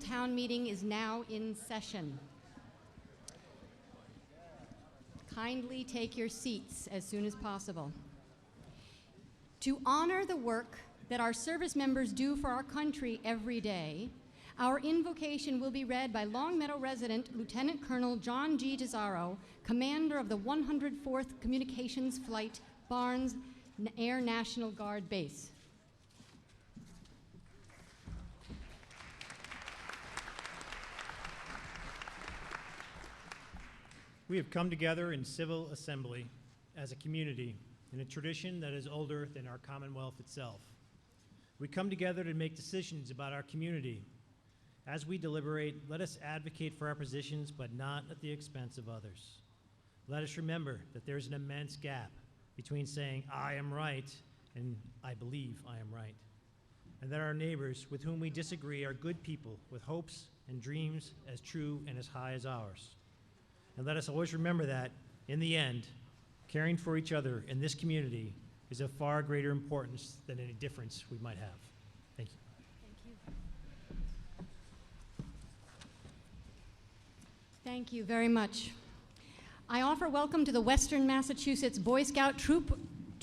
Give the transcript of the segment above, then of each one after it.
town meeting is now in session. Kindly take your seats as soon as possible. To honor the work that our service members do for our country every day, our invocation will be read by Longmeadow resident Lieutenant Colonel John G. Desaro, commander of the 104th Communications Flight, Barnes Air National Guard Base. We have come together in civil assembly as a community in a tradition that is older than our Commonwealth itself. We come together to make decisions about our community. As we deliberate, let us advocate for our positions, but not at the expense of others. Let us remember that there's an immense gap between saying, I am right, and I believe I am right. And that our neighbors with whom we disagree are good people with hopes and dreams as true and as high as ours. And let us always remember that, in the end, caring for each other in this community is of far greater importance than any difference we might have. Thank you. Thank you very much. I offer welcome to the Western Massachusetts Boy Scout Troop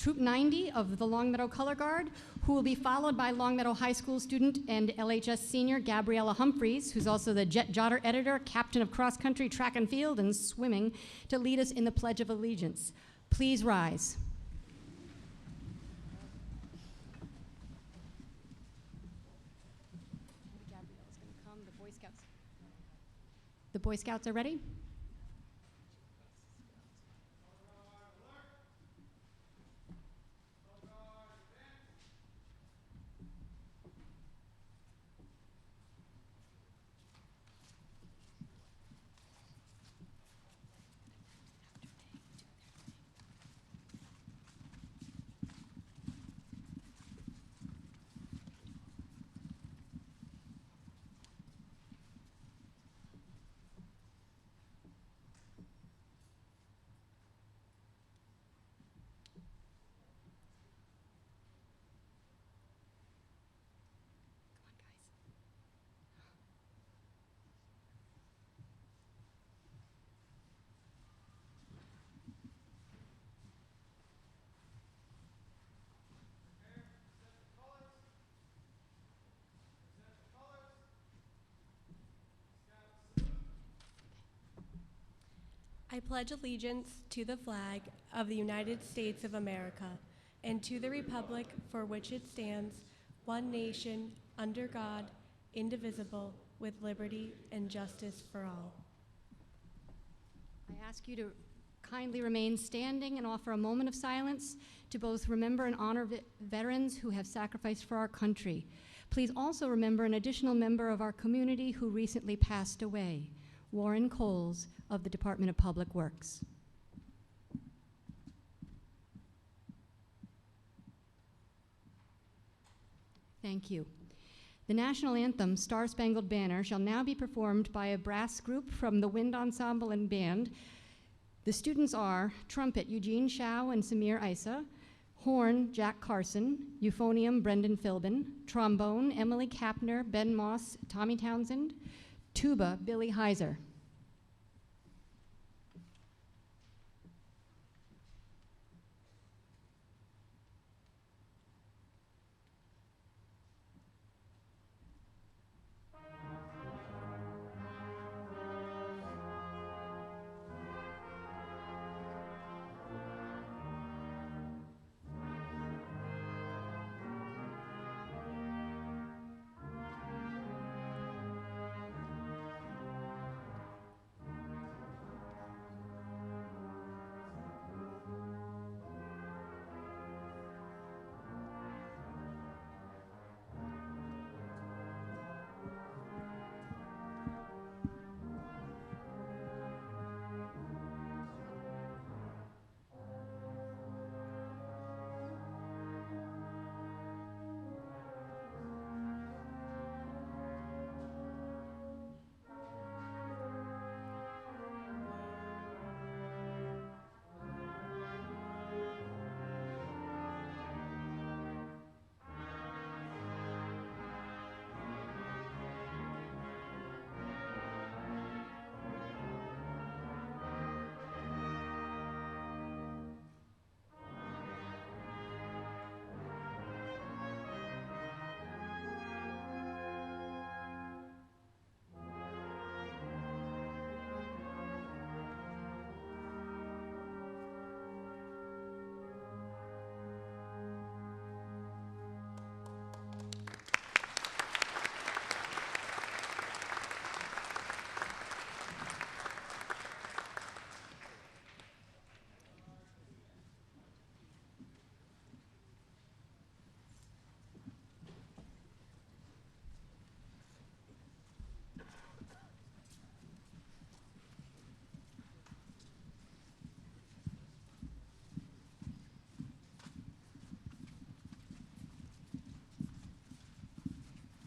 90 of the Longmeadow Color Guard, who will be followed by Longmeadow High School student and LHS senior Gabriella Humphreys, who's also the Jet Jotter editor, captain of cross country, track and field, and swimming, to lead us in the Pledge of Allegiance. Please rise. Gabriella's going to come. The Boy Scouts are ready? I pledge allegiance to the flag of the United States of America and to the republic for which it stands, one nation, under God, indivisible, with liberty and justice for all. I ask you to kindly remain standing and offer a moment of silence to both remember and honor veterans who have sacrificed for our country. Please also remember an additional member of our community who recently passed away, Warren Coles of the Department of Public Works. Thank you. The national anthem, Star Spangled Banner, shall now be performed by a brass group from the Wind Ensemble and Band. The students are trumpet, Eugene Shao and Samir Isa, horn, Jack Carson, euphonium, Brendan Philbin, trombone, Emily Kapner, Ben Moss, Tommy Townsend, tuba, Billy Heiser.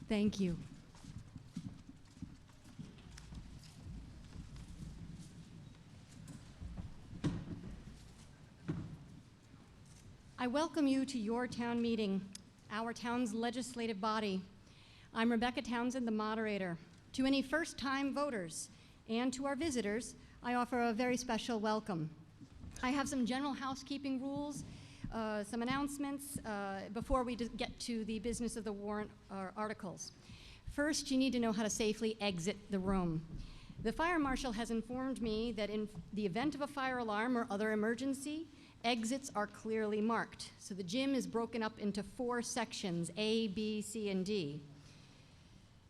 Thank you. I welcome you to your town meeting, our town's legislative body. I'm Rebecca Townsend, the moderator. To any first-time voters and to our visitors, I offer a very special welcome. I have some general housekeeping rules, some announcements before we get to the business of the warrant articles. First, you need to know how to safely exit the room. The fire marshal has informed me that in the event of a fire alarm or other emergency, exits are clearly marked. So the gym is broken up into 4 sections, A, B, C, and D.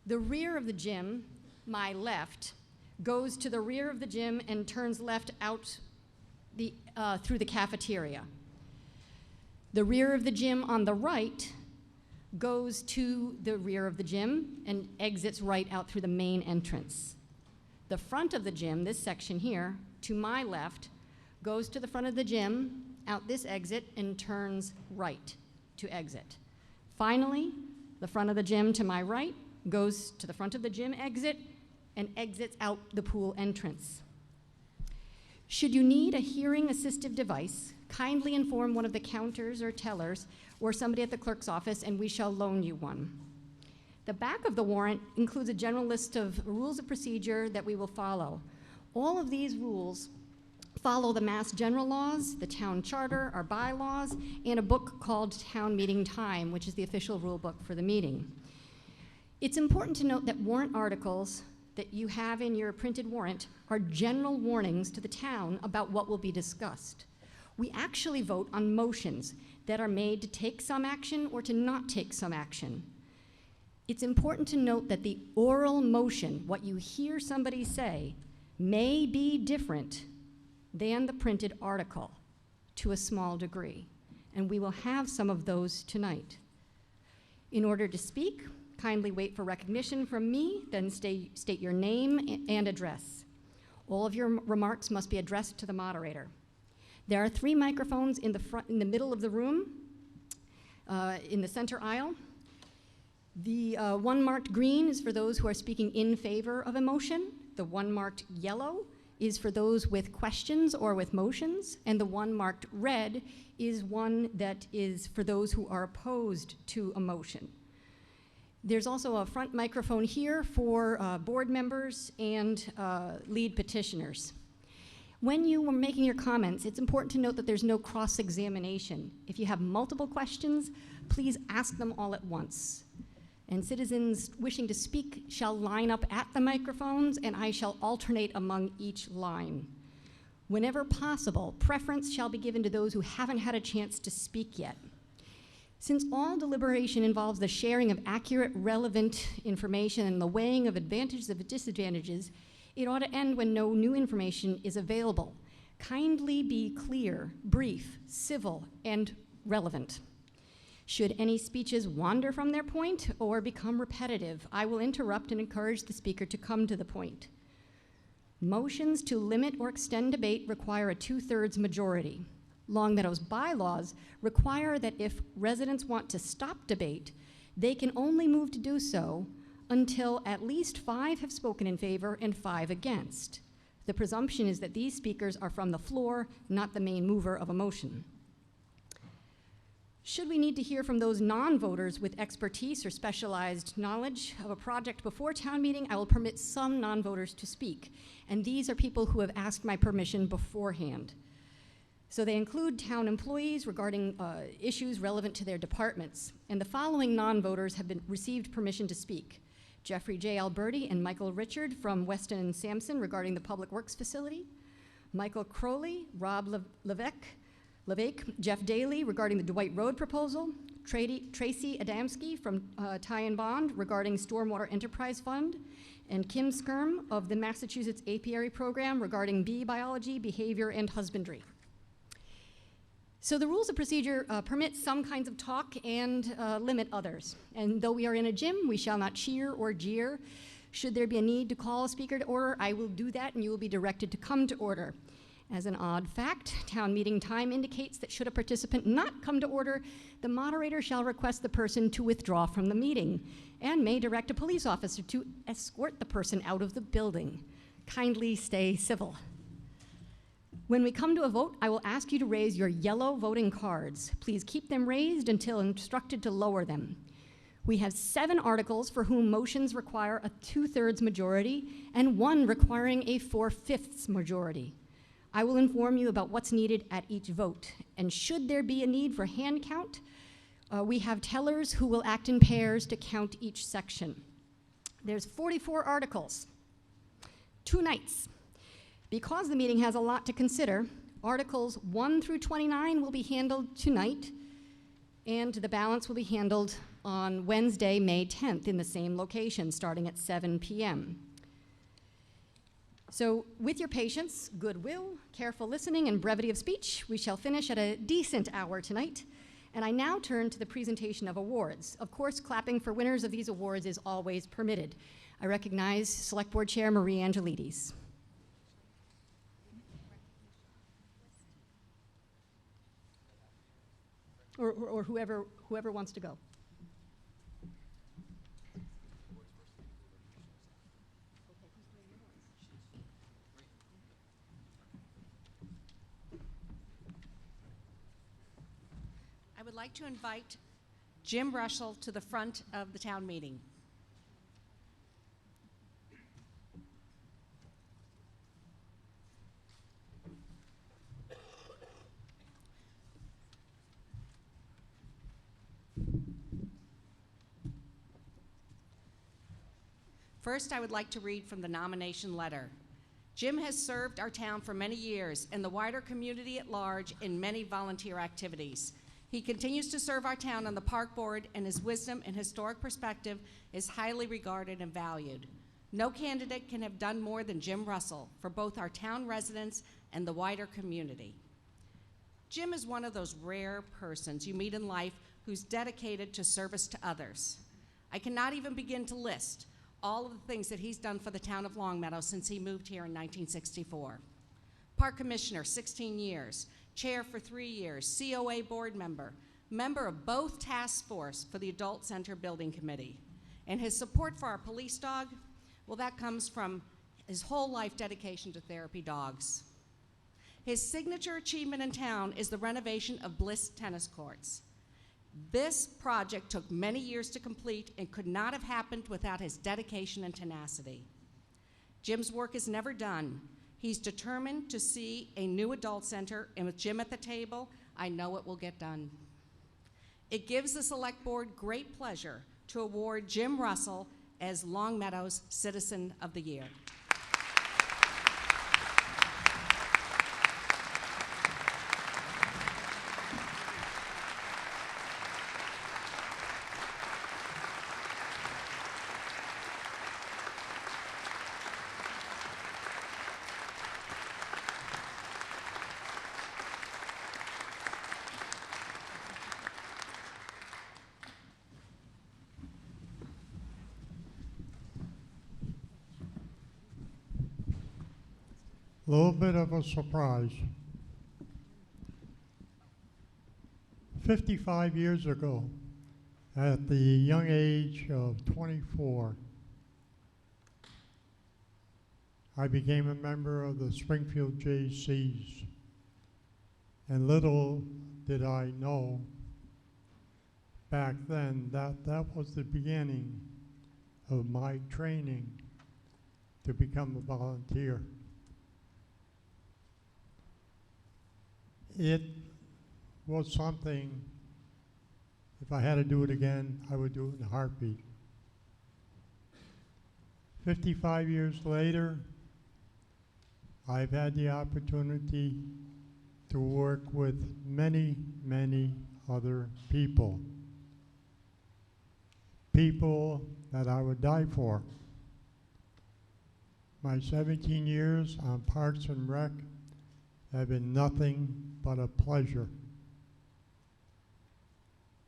The rear of the gym, my left, goes to the rear of the gym and turns left out through the cafeteria. The rear of the gym on the right goes to the rear of the gym and exits right out through the main entrance. The front of the gym, this section here, to my left, goes to the front of the gym, out this exit, and turns right to exit. Finally, the front of the gym to my right goes to the front of the gym exit and exits out the pool entrance. Should you need a hearing assistive device, kindly inform one of the counters or tellers or somebody at the clerk's office and we shall loan you one. The back of the warrant includes a general list of rules of procedure that we will follow. All of these rules follow the Mass General Laws, the Town Charter, our bylaws, and a book called Town Meeting Time, which is the official rule book for the meeting. It's important to note that warrant articles that you have in your printed warrant are general warnings to the town about what will be discussed. We actually vote on motions that are made to take some action or to not take some action. It's important to note that the oral motion, what you hear somebody say, may be different than the printed article to a small degree, and we will have some of those tonight. In order to speak, kindly wait for recognition from me, then state your name and address. All of your remarks must be addressed to the moderator. There are 3 microphones in the middle of the room, in the center aisle. The one marked green is for those who are speaking in favor of a motion. The one marked yellow is for those with questions or with motions, and the one marked red is one that is for those who are opposed to a motion. There's also a front microphone here for board members and lead petitioners. When you are making your comments, it's important to note that there's no cross-examination. If you have multiple questions, please ask them all at once. And citizens wishing to speak shall line up at the microphones, and I shall alternate among each line. Whenever possible, preference shall be given to those who haven't had a chance to speak yet. Since all deliberation involves the sharing of accurate, relevant information and the weighing of advantages and disadvantages, it ought to end when no new information is available. Kindly be clear, brief, civil, and relevant. Should any speeches wander from their point or become repetitive, I will interrupt and encourage the speaker to come to the point. Motions to limit or extend debate require a 2/3 majority. Long Meadow's bylaws require that if residents want to stop debate, they can only move to do so until at least 5 have spoken in favor and 5 against. The presumption is that these speakers are from the floor, not the main mover of a motion. Should we need to hear from those non-voters with expertise or specialized knowledge of a project before town meeting, I will permit some non-voters to speak. And these are people who have asked my permission beforehand. So they include town employees regarding issues relevant to their departments. And the following non-voters have received permission to speak: Jeffrey J. Alberti and Michael Richard from Weston and Sampson regarding the Public Works Facility, Michael Crowley, Rob Levesque, Jeff Daly regarding the Dwight Road proposal, Tracy Adamski from Ty and Bond regarding Stormwater Enterprise Fund, and Kim Skirm of the Massachusetts Apiary Program regarding bee biology, behavior, and husbandry. So the rules of procedure permit some kinds of talk and limit others. And though we are in a gym, we shall not cheer or jeer. Should there be a need to call a speaker to order, I will do that and you will be directed to come to order. As an odd fact, town meeting time indicates that should a participant not come to order, the moderator shall request the person to withdraw from the meeting and may direct a police officer to escort the person out of the building. Kindly stay civil. When we come to a vote, I will ask you to raise your yellow voting cards. Please keep them raised until instructed to lower them. We have 7 articles for whom motions require a 2/3 majority and 1 requiring a 4/5 majority. I will inform you about what's needed at each vote. And should there be a need for hand count, we have tellers who will act in pairs to count each section. There's 44 articles, 2 nights. Because the meeting has a lot to consider, Articles 1 through 29 will be handled tonight, and the balance will be handled on Wednesday, May 10th, in the same location, starting at 7 p.m. So, with your patience, goodwill, careful listening, and brevity of speech, we shall finish at a decent hour tonight. And I now turn to the presentation of awards. Of course, clapping for winners of these awards is always permitted. I recognize Select Board Chair Marie Angelides. Or whoever wants to go. I would like to invite Jim Russell to the front of the town meeting. First, I would like to read from the nomination letter. Jim has served our town for many years and the wider community at large in many volunteer activities. He continues to serve our town on the park board, and his wisdom and historic perspective is highly regarded and valued. No candidate can have done more than Jim Russell for both our town residents and the wider community. Jim is one of those rare persons you meet in life who's dedicated to service to others. I cannot even begin to list all of the things that he's done for the town of Longmeadow since he moved here in 1964. Park Commissioner, 16 years. Chair for 3 years, COA board member, member of both task force for the Adult Center Building Committee. And his support for our police dog, well, that comes from his whole life dedication to therapy dogs. His signature achievement in town is the renovation of Bliss tennis courts. This project took many years to complete and could not have happened without his dedication and tenacity. Jim's work is never done. He's determined to see a new adult center, and with Jim at the table, I know it will get done. It gives the Select Board great pleasure to award Jim Russell as Longmeadow's Citizen of the Year. A little bit of a surprise. 55 years ago, at the young age of 24, I became a member of the Springfield Jaycees. And little did I know back then that that was the beginning of my training to become a volunteer. It was something, if I had to do it again, I would do it in a heartbeat. 55 years later, I've had the opportunity to work with many, many other people. People that I would die for. My 17 years on Parks and Rec have been nothing but a pleasure.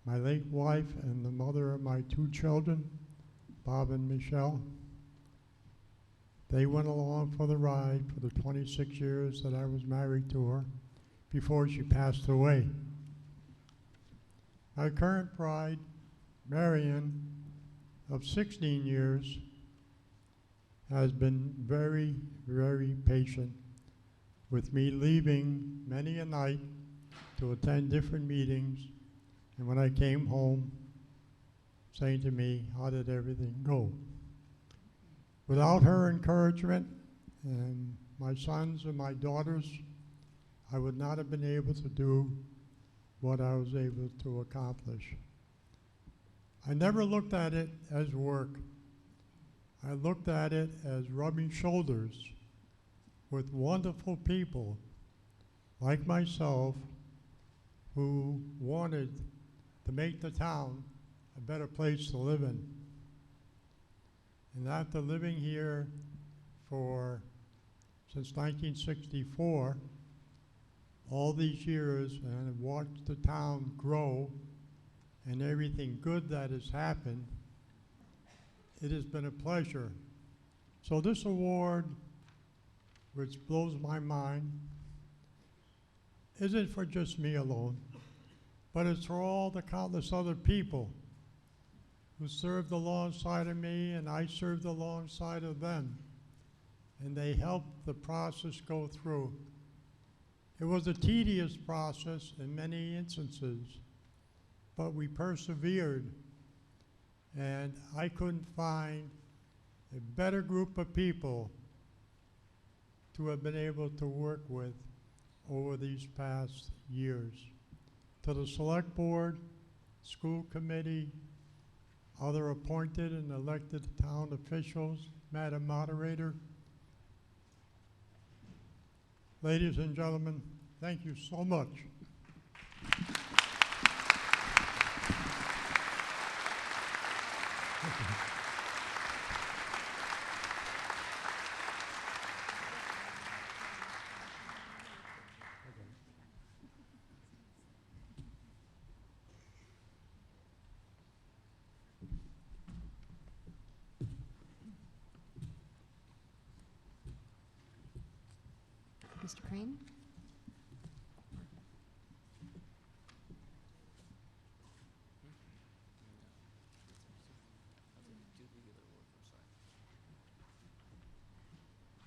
My late wife and the mother of my 2 children, Bob and Michelle, They went along for the ride for the 26 years that I was married to her before she passed away. My current bride, Marion, of 16 years, has been very, very patient with me leaving many a night to attend different meetings, and when I came home, saying to me, how did everything go? Without her encouragement and my sons and my daughters, I would not have been able to do what I was able to accomplish. I never looked at it as work. I looked at it as rubbing shoulders with wonderful people like myself who wanted to make the town a better place to live in. And after living here since 1964, all these years, and I've watched the town grow and everything good that has happened, it has been a pleasure. So this award, which blows my mind, isn't for just me alone, but it's for all the countless other people who served alongside of me, and I served alongside of them, and they helped the process go through. It was a tedious process in many instances, but we persevered, and I couldn't find a better group of people to have been able to work with over these past years. To the select board, school committee, other appointed and elected town officials, Madam Moderator, ladies and gentlemen, thank you so much. Mr. Crane?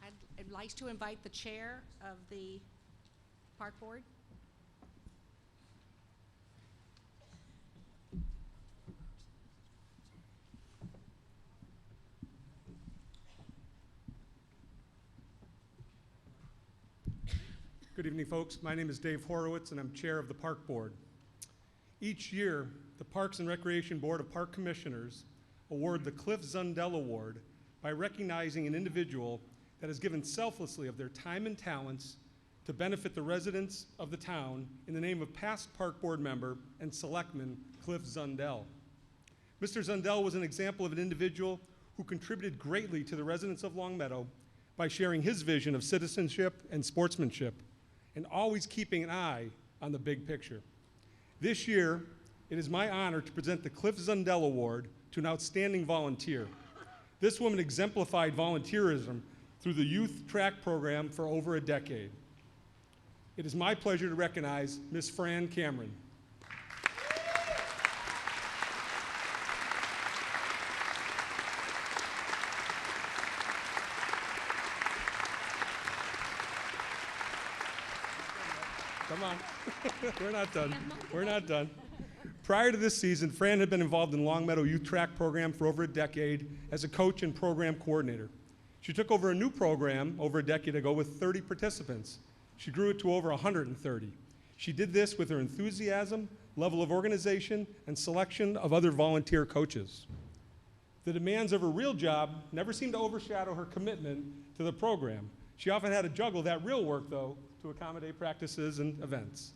I'd like to invite the chair of the park board. Good evening, folks. My name is Dave Horowitz, and I'm chair of the Park Board. Each year, the Parks and Recreation Board of Park Commissioners award the Cliff Zundell Award by recognizing an individual that has given selflessly of their time and talents to benefit the residents of the town in the name of past Park Board member and selectman Cliff Zundell. Mr. Zundell was an example of an individual who contributed greatly to the residents of Longmeadow by sharing his vision of citizenship and sportsmanship, and always keeping an eye on the big picture. This year, it is my honor to present the Cliff Zundell Award to an outstanding volunteer. This woman exemplified volunteerism through the youth track program for over a decade. It is my pleasure to recognize Ms. Fran Cameron. Come on, we're not done. We're not done. Prior to this season, Fran had been involved in Longmeadow Youth Track Program for over a decade as a coach and program coordinator. She took over a new program over a decade ago with 30 participants. She grew it to over 130. She did this with her enthusiasm, level of organization, and selection of other volunteer coaches. The demands of her real job never seemed to overshadow her commitment to the program. She often had to juggle that real work, though, to accommodate practices and events.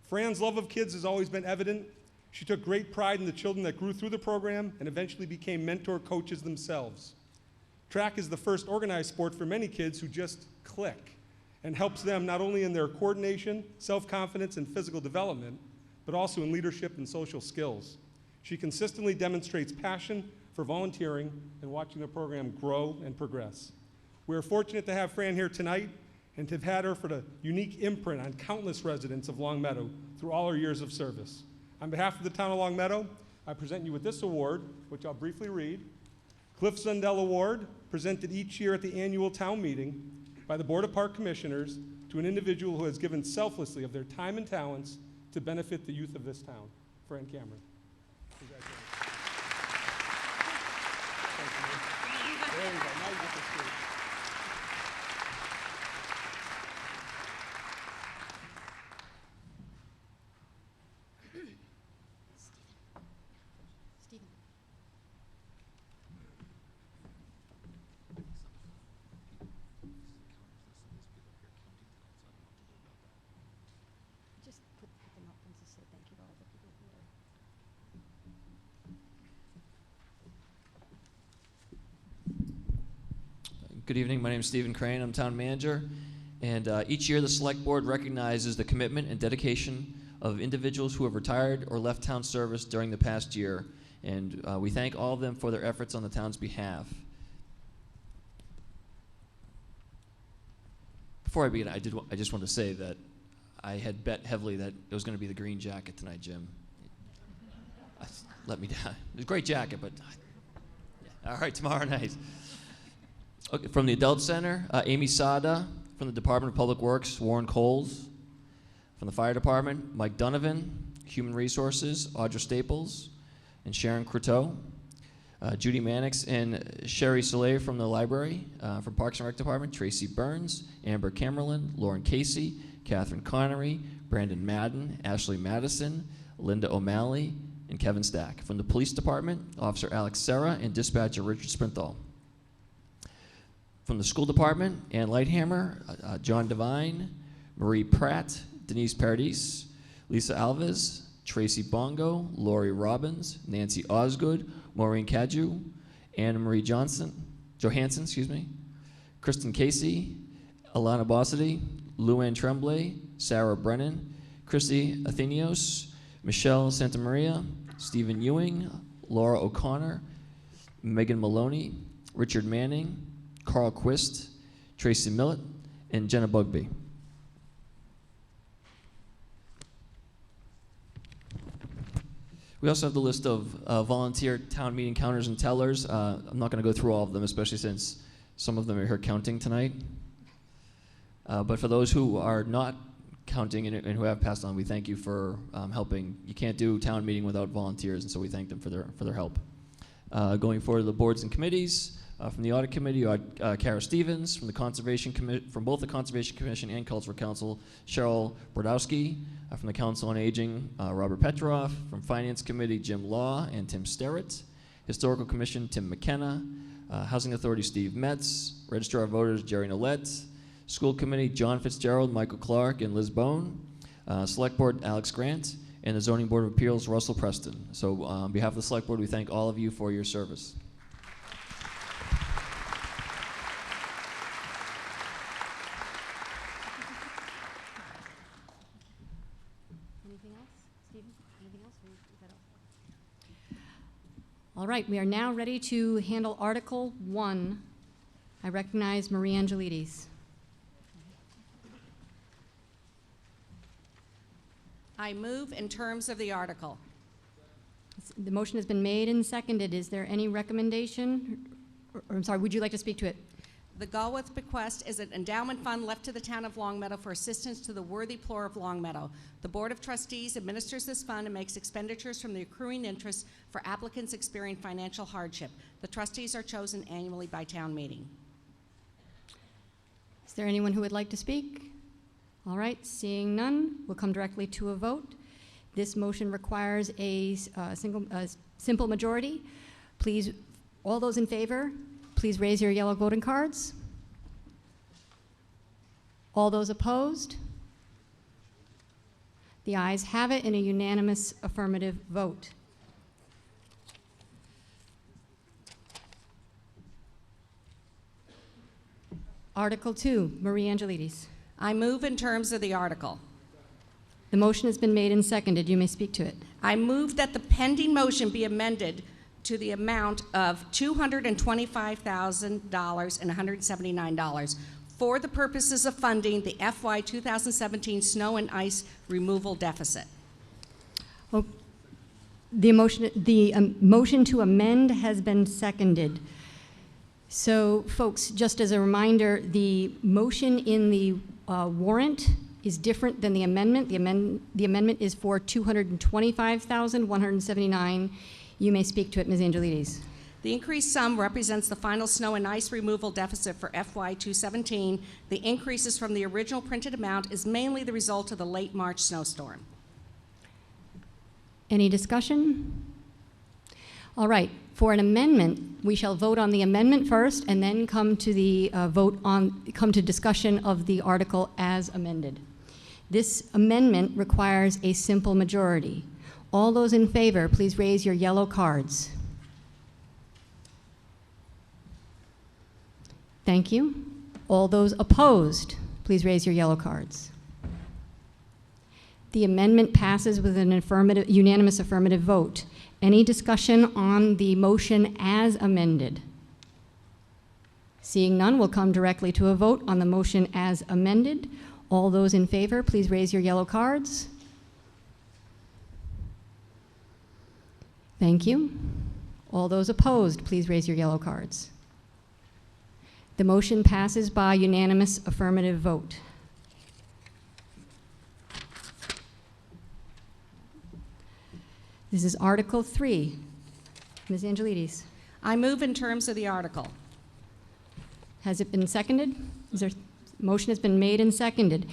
Fran's love of kids has always been evident. She took great pride in the children that grew through the program and eventually became mentor coaches themselves. Track is the first organized sport for many kids who just click and helps them not only in their coordination, self-confidence, and physical development, but also in leadership and social skills. She consistently demonstrates passion for volunteering and watching the program grow and progress. We are fortunate to have Fran here tonight and to have had her for the unique imprint on countless residents of Longmeadow through all her years of service. On behalf of the town of Longmeadow, I present you with this award, which I'll briefly read. Cliff Zundell Award, presented each year at the annual town meeting by the Board of Park Commissioners to an individual who has given selflessly of their time and talents to benefit the youth of this town. Fran Cameron. Congratulations. Thank you. There you go. Now you get the stage. Stephen. Just put them up and just say thank you to all the people who are. Good evening. My name is Stephen Crane. I'm town manager. And each year, the Select Board recognizes the commitment and dedication of individuals who have retired or left town service during the past year. And we thank all of them for their efforts on the town's behalf. Before I begin, I just want to say that I had bet heavily that it was going to be the green jacket tonight, Jim. Let me down. It was a great jacket, but all right, tomorrow night. Okay, from the Adult Center, Amy Sada. From the Department of Public Works, Warren Coles. From the Fire Department, Mike Donovan. Human Resources, Audra Staples and Sharon Croteau. Judy Mannix and Sherry Soleil from the library. From Parks and Rec Department, Tracy Burns, Amber Camerlin, Lauren Casey, Catherine Connery, Brandon Madden, Ashley Madison, Linda O'Malley, and Kevin Stack. From the Police Department, Officer Alex Serra and Dispatcher Richard Sprinthal. From the School Department, Ann Lighthammer, John Devine, Marie Pratt, Denise Paradis, Lisa Alves, Tracy Bongo, Lori Robbins, Nancy Osgood, Maureen Cadieux, Anna Marie Johansson, Kristen Casey, Alana Bossity, Luann Tremblay, Sarah Brennan, Chrissy Athenios, Michelle Santamaria, Stephen Ewing, Laura O'Connor, Megan Maloney, Richard Manning, Carl Quist, Tracy Millett, and Jenna Bugby. We also have the list of volunteer town meeting counters and tellers. I'm not going to go through all of them, especially since some of them are here counting tonight. But for those who are not counting and who have passed on, we thank you for helping. You can't do town meeting without volunteers, and so we thank them for their help. Going forward to the boards and committees. From the Audit Committee, you had Kara Stevens. From both the Conservation Commission and Cultural Council, Cheryl Brodowski. From the Council on Aging, Robert Petroff. From Finance Committee, Jim Law and Tim Sterrett. Historical Commission, Tim McKenna. Housing Authority, Steve Metz. Registrar of Voters, Jerry Nolet. School Committee, John Fitzgerald, Michael Clark, and Liz Bone. Select Board, Alex Grant. And the Zoning Board of Appeals, Russell Preston. So on behalf of the Select Board, we thank all of you for your service. Anything else? Stephen, anything else? Or is that all? All right, we are now ready to handle Article 1. I recognize Marie Angelides. I move in terms of the article. The motion has been made and seconded. Is there any recommendation? Or, I'm sorry, would you like to speak to it? The Gulwith bequest is an endowment fund left to the town of Longmeadow for assistance to the worthy poor of Longmeadow. The Board of Trustees administers this fund and makes expenditures from the accruing interest for applicants experiencing financial hardship. The trustees are chosen annually by town meeting. Is there anyone who would like to speak? All right, seeing none, we'll come directly to a vote. This motion requires a simple majority. Please, all those in favor, please raise your yellow voting cards. All those opposed? The ayes have it in a unanimous affirmative vote. Article 2, Marie Angelides. I move in terms of the article. The motion has been made and seconded. You may speak to it. I move that the pending motion be amended to the amount of $225,179 for the purposes of funding the FY 2017 snow and ice removal deficit. The motion to amend has been seconded. So, folks, just as a reminder, the motion in the warrant is different than the amendment. The amendment is for $225,179. You may speak to it, Ms. Angelides. The increased sum represents the final snow and ice removal deficit for FY 2017. The increases from the original printed amount is mainly the result of the late March snowstorm. Any discussion? All right, for an amendment, we shall vote on the amendment first and then come to the come to discussion of the article as amended. This amendment requires a simple majority. All those in favor, please raise your yellow cards. Thank you. All those opposed, please raise your yellow cards. The amendment passes with an unanimous affirmative vote. Any discussion on the motion as amended? Seeing none, we'll come directly to a vote on the motion as amended. All those in favor, please raise your yellow cards. Thank you. All those opposed, please raise your yellow cards. The motion passes by unanimous affirmative vote. This is Article 3. Ms. Angelides. I move in terms of the article. Has it been seconded? Motion has been made and seconded.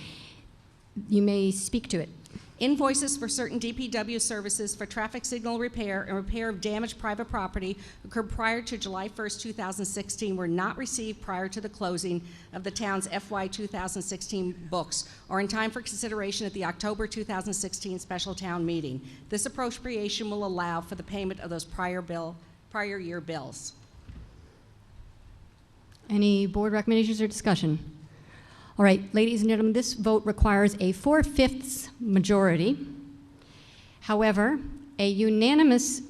You may speak to it. Invoices for certain DPW services for traffic signal repair and repair of damaged private property occurred prior to July 1st, 2016 were not received prior to the closing of the town's FY 2016 books or in time for consideration at the October 2016 special town meeting. This appropriation will allow for the payment of those prior year bills. Any board recommendations or discussion? All right, ladies and gentlemen, this vote requires a 4/5 majority. However, a unanimous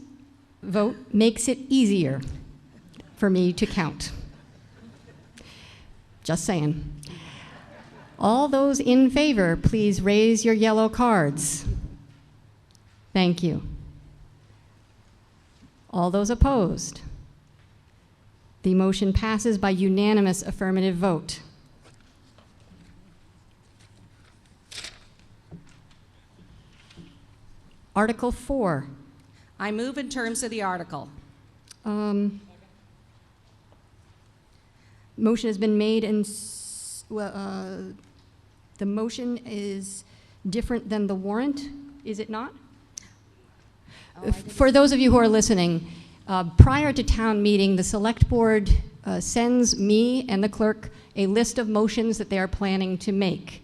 vote makes it easier for me to count. Just saying. All those in favor, please raise your yellow cards. Thank you. All those opposed? The motion passes by unanimous affirmative vote. Article 4. I move in terms of the article. Motion has been made and the motion is different than the warrant, is it not? For those of you who are listening, prior to town meeting, the select board sends me and the clerk a list of motions that they are planning to make.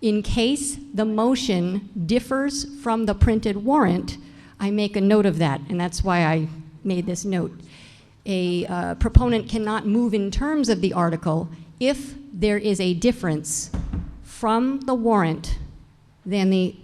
In case the motion differs from the printed warrant, I make a note of that, and that's why I made this note. A proponent cannot move in terms of the article if there is a difference from the warrant than the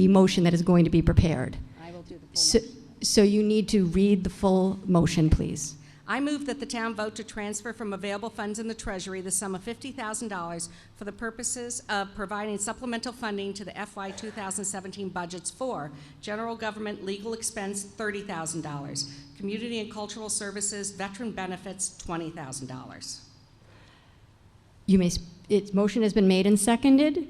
motion that is going to be prepared. I will do the full motion. So you need to read the full motion, please. I move that the town vote to transfer from available funds in the Treasury the sum of $50,000 for the purposes of providing supplemental funding to the FY 2017 budgets for general government legal expense $30,000, community and cultural services, veteran benefits $20,000. Motion has been made and seconded.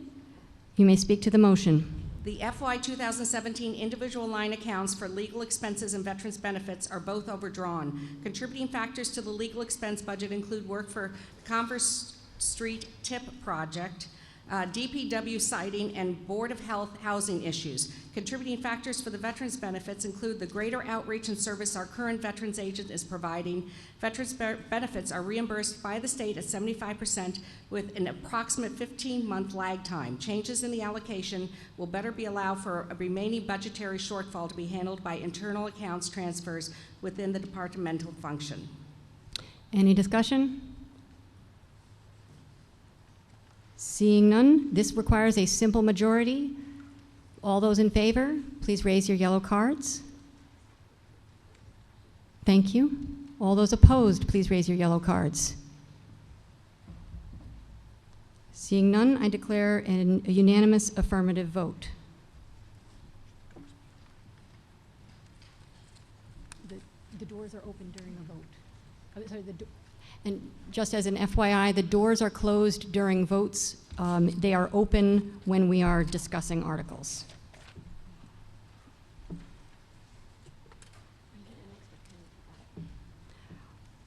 You may speak to the motion. The FY 2017 individual line accounts for legal expenses and veterans benefits are both overdrawn. Contributing factors to the legal expense budget include work for the Converse Street TIP project, DPW siting, and Board of Health housing issues. Contributing factors for the veterans benefits include the greater outreach and service our current veterans agent is providing. Veterans benefits are reimbursed by the state at 75% with an approximate 15-month lag time. Changes in the allocation will better be allowed for a remaining budgetary shortfall to be handled by internal accounts transfers within the departmental function. Any discussion? Seeing none, this requires a simple majority. All those in favor, please raise your yellow cards. Thank you. All those opposed, please raise your yellow cards. Seeing none, I declare a unanimous affirmative vote. The doors are open during a vote. And just as an FYI, the doors are closed during votes. They are open when we are discussing articles.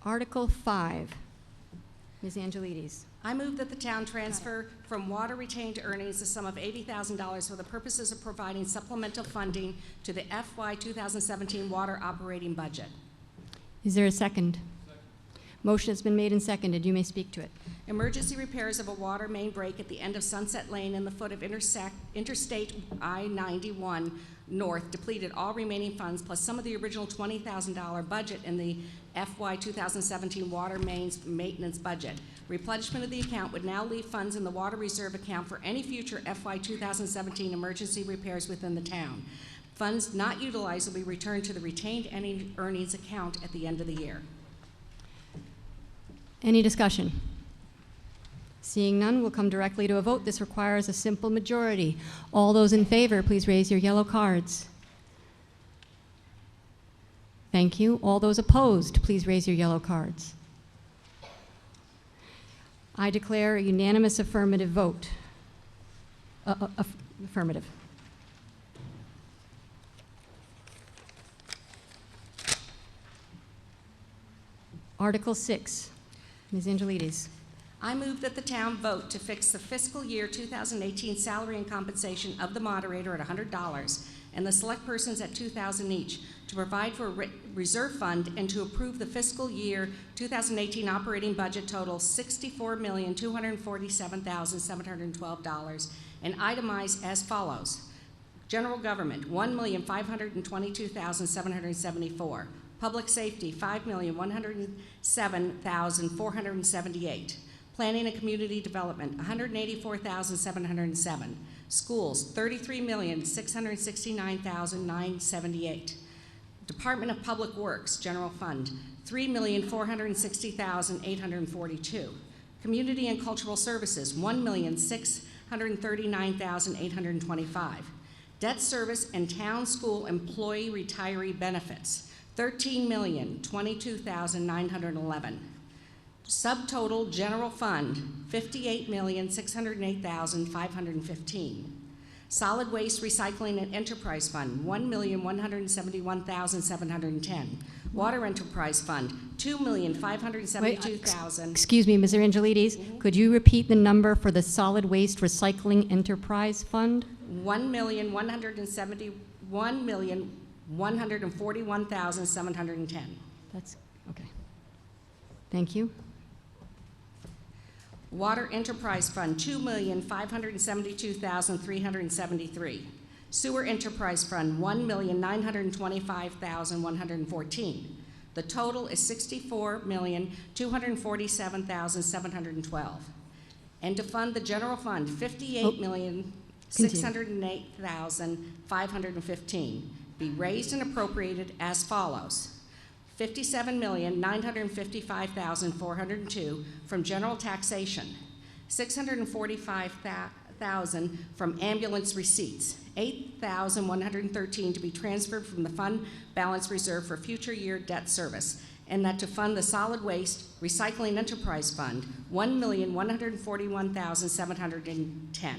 Article 5. Ms. Angelides. I move that the town transfer from water retained earnings the sum of $80,000 for the purposes of providing supplemental funding to the FY 2017 water operating budget. Is there a second? Motion has been made and seconded. You may speak to it. Emergency repairs of a water main break at the end of Sunset Lane in the foot of Interstate I-91 North depleted all remaining funds plus some of the original $20,000 budget in the FY 2017 water mains maintenance budget. Replenishment of the account would now leave funds in the water reserve account for any future FY 2017 emergency repairs within the town. Funds not utilized will be returned to the retained earnings account at the end of the year. Any discussion? Seeing none, we'll come directly to a vote. This requires a simple majority. All those in favor, please raise your yellow cards. Thank you. All those opposed, please raise your yellow cards. I declare a unanimous affirmative vote. Affirmative. Article 6. Ms. Angelides. I move that the town vote to fix the fiscal year 2018 salary and compensation of the moderator at $100 and the select persons at $2,000 each, to provide for a reserve fund and to approve the fiscal year 2018 operating budget total $64,247,712 and itemize as follows. General government, $1,522,774. Public safety, $5,107,478. Planning and community development, $184,707. Schools, $33,669,978. Department of Public Works, General Fund, $3,460,842. Community and Cultural Services, $1,639,825. Debt service and town school employee retiree benefits, $13,022,911. Subtotal general fund, $58,608,515. Solid waste recycling and enterprise fund, $1,171,710. Water enterprise fund, $2,572,000. Excuse me, Mr. Angelides, could you repeat the number for the solid waste recycling enterprise fund? $1,141,710. That's okay. Thank you. Water Enterprise Fund, $2,572,373. Sewer Enterprise Fund, $1,925,114. The total is $64,247,712. And to fund the general fund, $58,608,515. Be raised and appropriated as follows. $57,955,402 from general taxation, $645,000 from ambulance receipts, $8,113 to be transferred from the fund balance reserve for future year debt service, and that to fund the solid waste recycling enterprise fund, $1,141,710.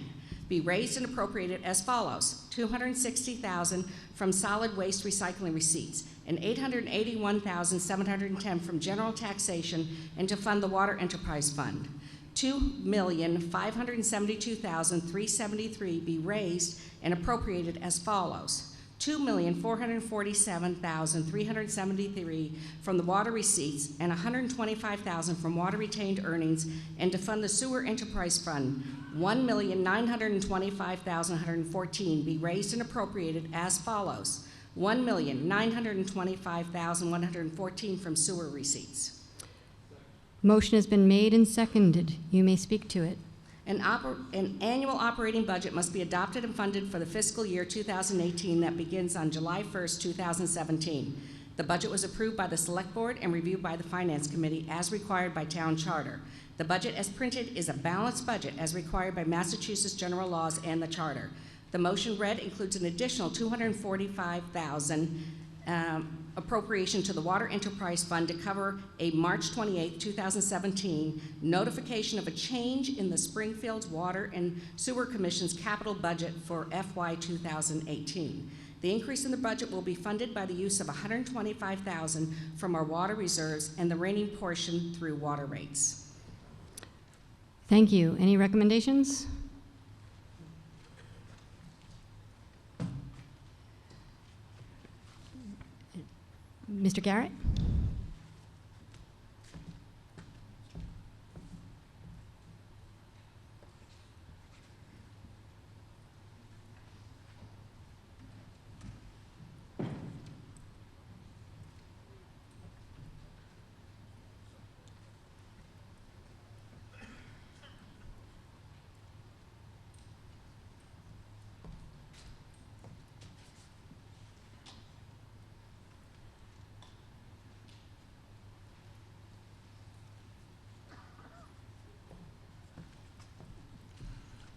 Be raised and appropriated as follows: $260,000 from solid waste recycling receipts, and $881,710 from general taxation, and to fund the water enterprise fund. $2,572,373 be raised and appropriated as follows: $2,447,373 from the water receipts, and $125,000 from water retained earnings, and to fund the sewer enterprise fund, $1,925,114 be raised and appropriated as follows: $1,925,114 from sewer receipts. Motion has been made and seconded. You may speak to it. An annual operating budget must be adopted and funded for the fiscal year 2018 that begins on July 1st, 2017. The budget was approved by the Select Board and reviewed by the Finance Committee as required by town charter. The budget as printed is a balanced budget as required by Massachusetts general laws and the charter. The motion read includes an additional $245,000 appropriation to the Water Enterprise Fund to cover a March 28, 2017 notification of a change in the Springfield Water and Sewer Commission's capital budget for FY 2018. The increase in the budget will be funded by the use of $125,000 from our water reserves and the remaining portion through water rates. Thank you. Any recommendations? Mr. Garrett?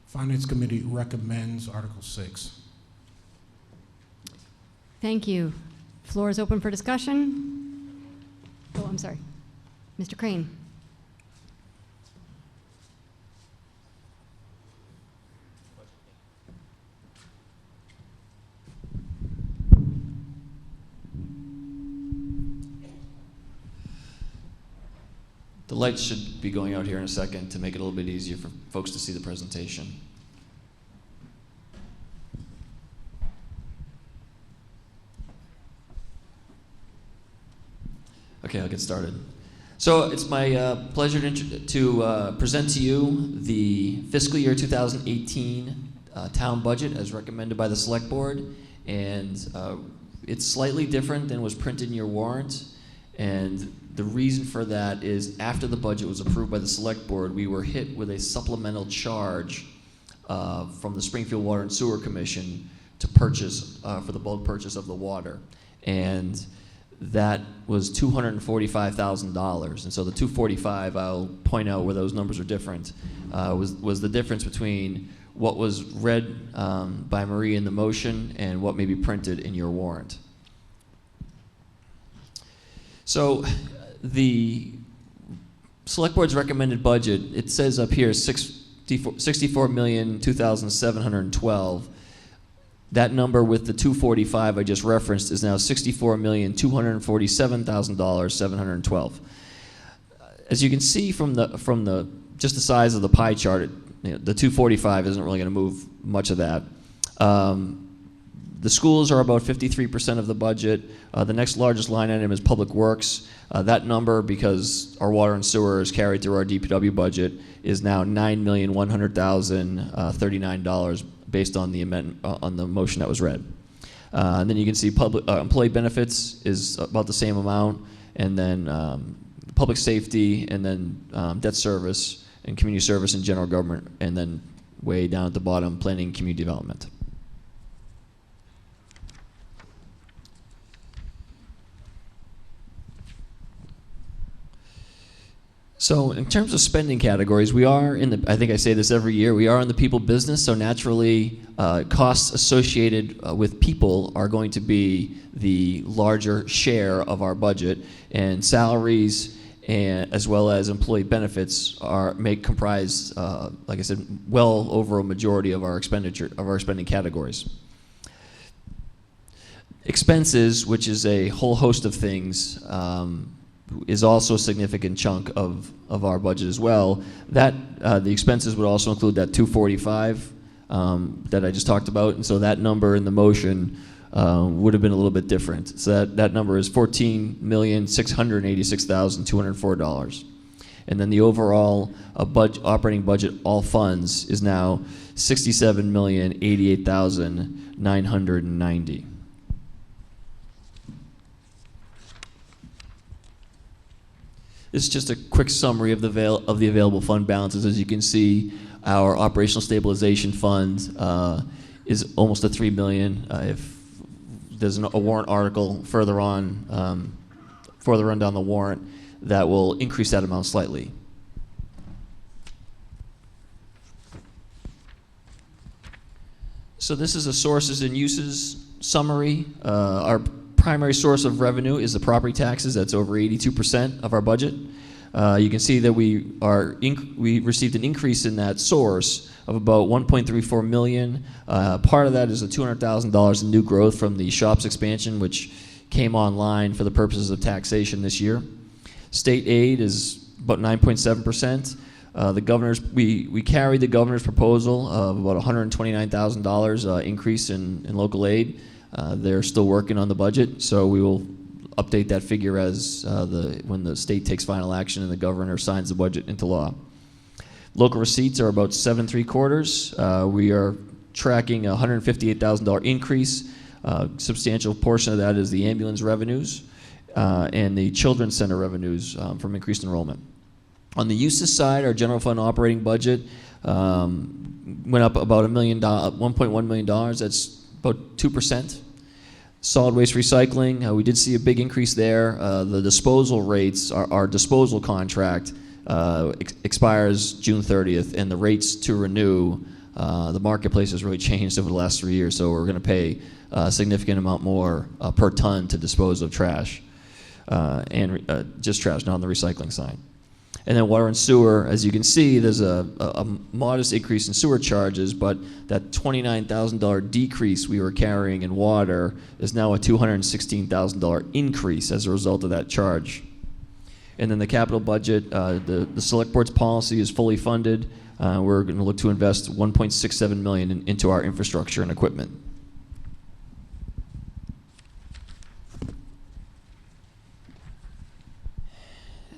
Finance Committee recommends Article 6. Thank you. Floor is open for discussion. Oh, I'm sorry. Mr. Crane. The lights should be going out here in a second to make it a little bit easier for folks to see the presentation. Okay, I'll get started. So it's my pleasure to present to you the fiscal year 2018 town budget as recommended by the Select Board. And it's slightly different than was printed in your warrant. And the reason for that is after the budget was approved by the Select Board, we were hit with a supplemental charge from the Springfield Water and Sewer Commission to purchase, for the bulk purchase of the water. And that was $245,000. And so the 245, I'll point out where those numbers are different, was the difference between what was read by Marie in the motion and what may be printed in your warrant. So the Select Board's recommended budget, it says up here $64,002,712. That number with the 245 I just referenced is now $64,247,712. As you can see from the just the size of the pie chart, the 245 isn't really going to move much of that. The schools are about 53% of the budget. The next largest line item is Public Works. That number, because our water and sewer is carried through our DPW budget, is now $9,100,039 based on the amendment on the motion that was read. And then you can see public employee benefits is about the same amount, and then public safety, and then debt service and community service and general government, and then way down at the bottom, planning and community development. So in terms of spending categories, we are in the, I think I say this every year, we are in the people business, so naturally costs associated with people are going to be the larger share of our budget, and salaries and as well as employee benefits comprise, like I said, well over a majority of our expenditure, of our spending categories. Expenses, which is a whole host of things, is also a significant chunk of our budget as well. That the expenses would also include that 245 that I just talked about, and so that number in the motion would have been a little bit different. So that number is $14,686,204, and then the overall operating budget, all funds, is now $67,088,990. This is just a quick summary of the available fund balances. As you can see, our operational stabilization fund is almost $3 million. If there's a warrant article further on down the warrant that will increase that amount slightly. So this is a sources and uses summary. Our primary source of revenue is the property taxes. That's over 82% of our budget. You can see that we received an increase in that source of about $1.34 million. Part of that is a $200,000 in new growth from the shops expansion, which came online for the purposes of taxation this year. State aid is about 9.7%. We carried the governor's proposal of about $129,000 increase in local aid. They're still working on the budget, so we will update that figure as when the state takes final action and the governor signs the budget into law. Local receipts are about 7.75. We are tracking a $158,000 increase. Substantial portion of that is the ambulance revenues and the children's center revenues from increased enrollment. On the uses side, our general fund operating budget went up about $1.1 million. That's about 2%. Solid waste recycling, we did see a big increase there. The disposal rates, our disposal contract expires June 30th, and the rates to renew, the marketplace has really changed over the last 3 years, so we're going to pay a significant amount more per ton to dispose of trash, and just trash, not on the recycling side. And then water and sewer, as you can see, there's a modest increase in sewer charges, but that $29,000 decrease we were carrying in water is now a $216,000 increase as a result of that charge. And then the capital budget, the select board's policy is fully funded. We're going to look to invest $1.67 million into our infrastructure and equipment.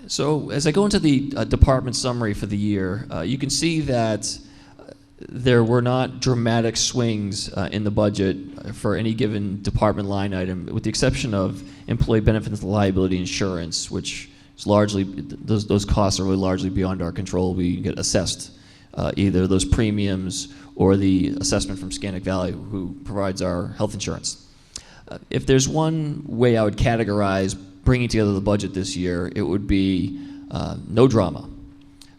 So as I go into the department summary for the year, you can see that there were not dramatic swings in the budget for any given department line item, with the exception of employee benefits and liability insurance, which is largely, those costs are really largely beyond our control. We get assessed either those premiums or the assessment from Scandic Valley, who provides our health insurance. If there's one way I would categorize bringing together the budget this year, it would be no drama.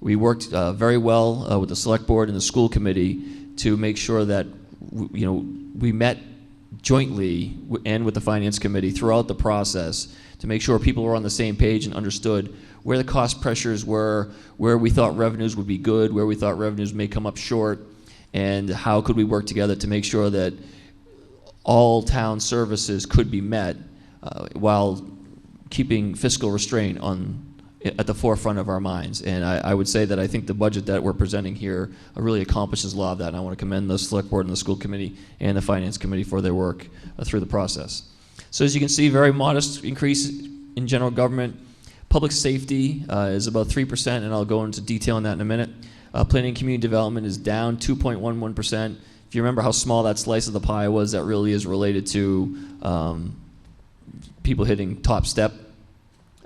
We worked very well with the select board and the school committee to make sure that we met jointly and with the finance committee throughout the process to make sure people were on the same page and understood where the cost pressures were, where we thought revenues would be good, where we thought revenues may come up short, and how could we work together to make sure that all town services could be met while keeping fiscal restraint at the forefront of our minds. And I would say that I think the budget that we're presenting here really accomplishes a lot of that, and I want to commend the select board and the school committee and the finance committee for their work through the process. So as you can see, very modest increase in general government. Public safety is about 3%, and I'll go into detail on that in a minute. Planning and community development is down 2.11%. If you remember how small that slice of the pie was, that really is related to people hitting top step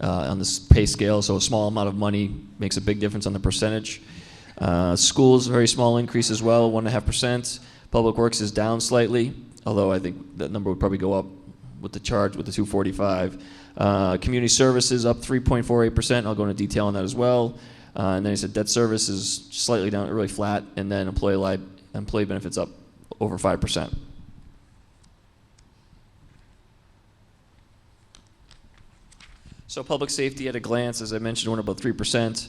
on this pay scale, so a small amount of money makes a big difference on the percentage. Schools, very small increase as well, 1.5%. Public Works is down slightly, although I think that number would probably go up with the charge with the 245. Community services up 3.48%. I'll go into detail on that as well. And then he said debt service is slightly down, really flat, and then employee benefits up over 5%. So public safety at a glance, as I mentioned, went up about 3%.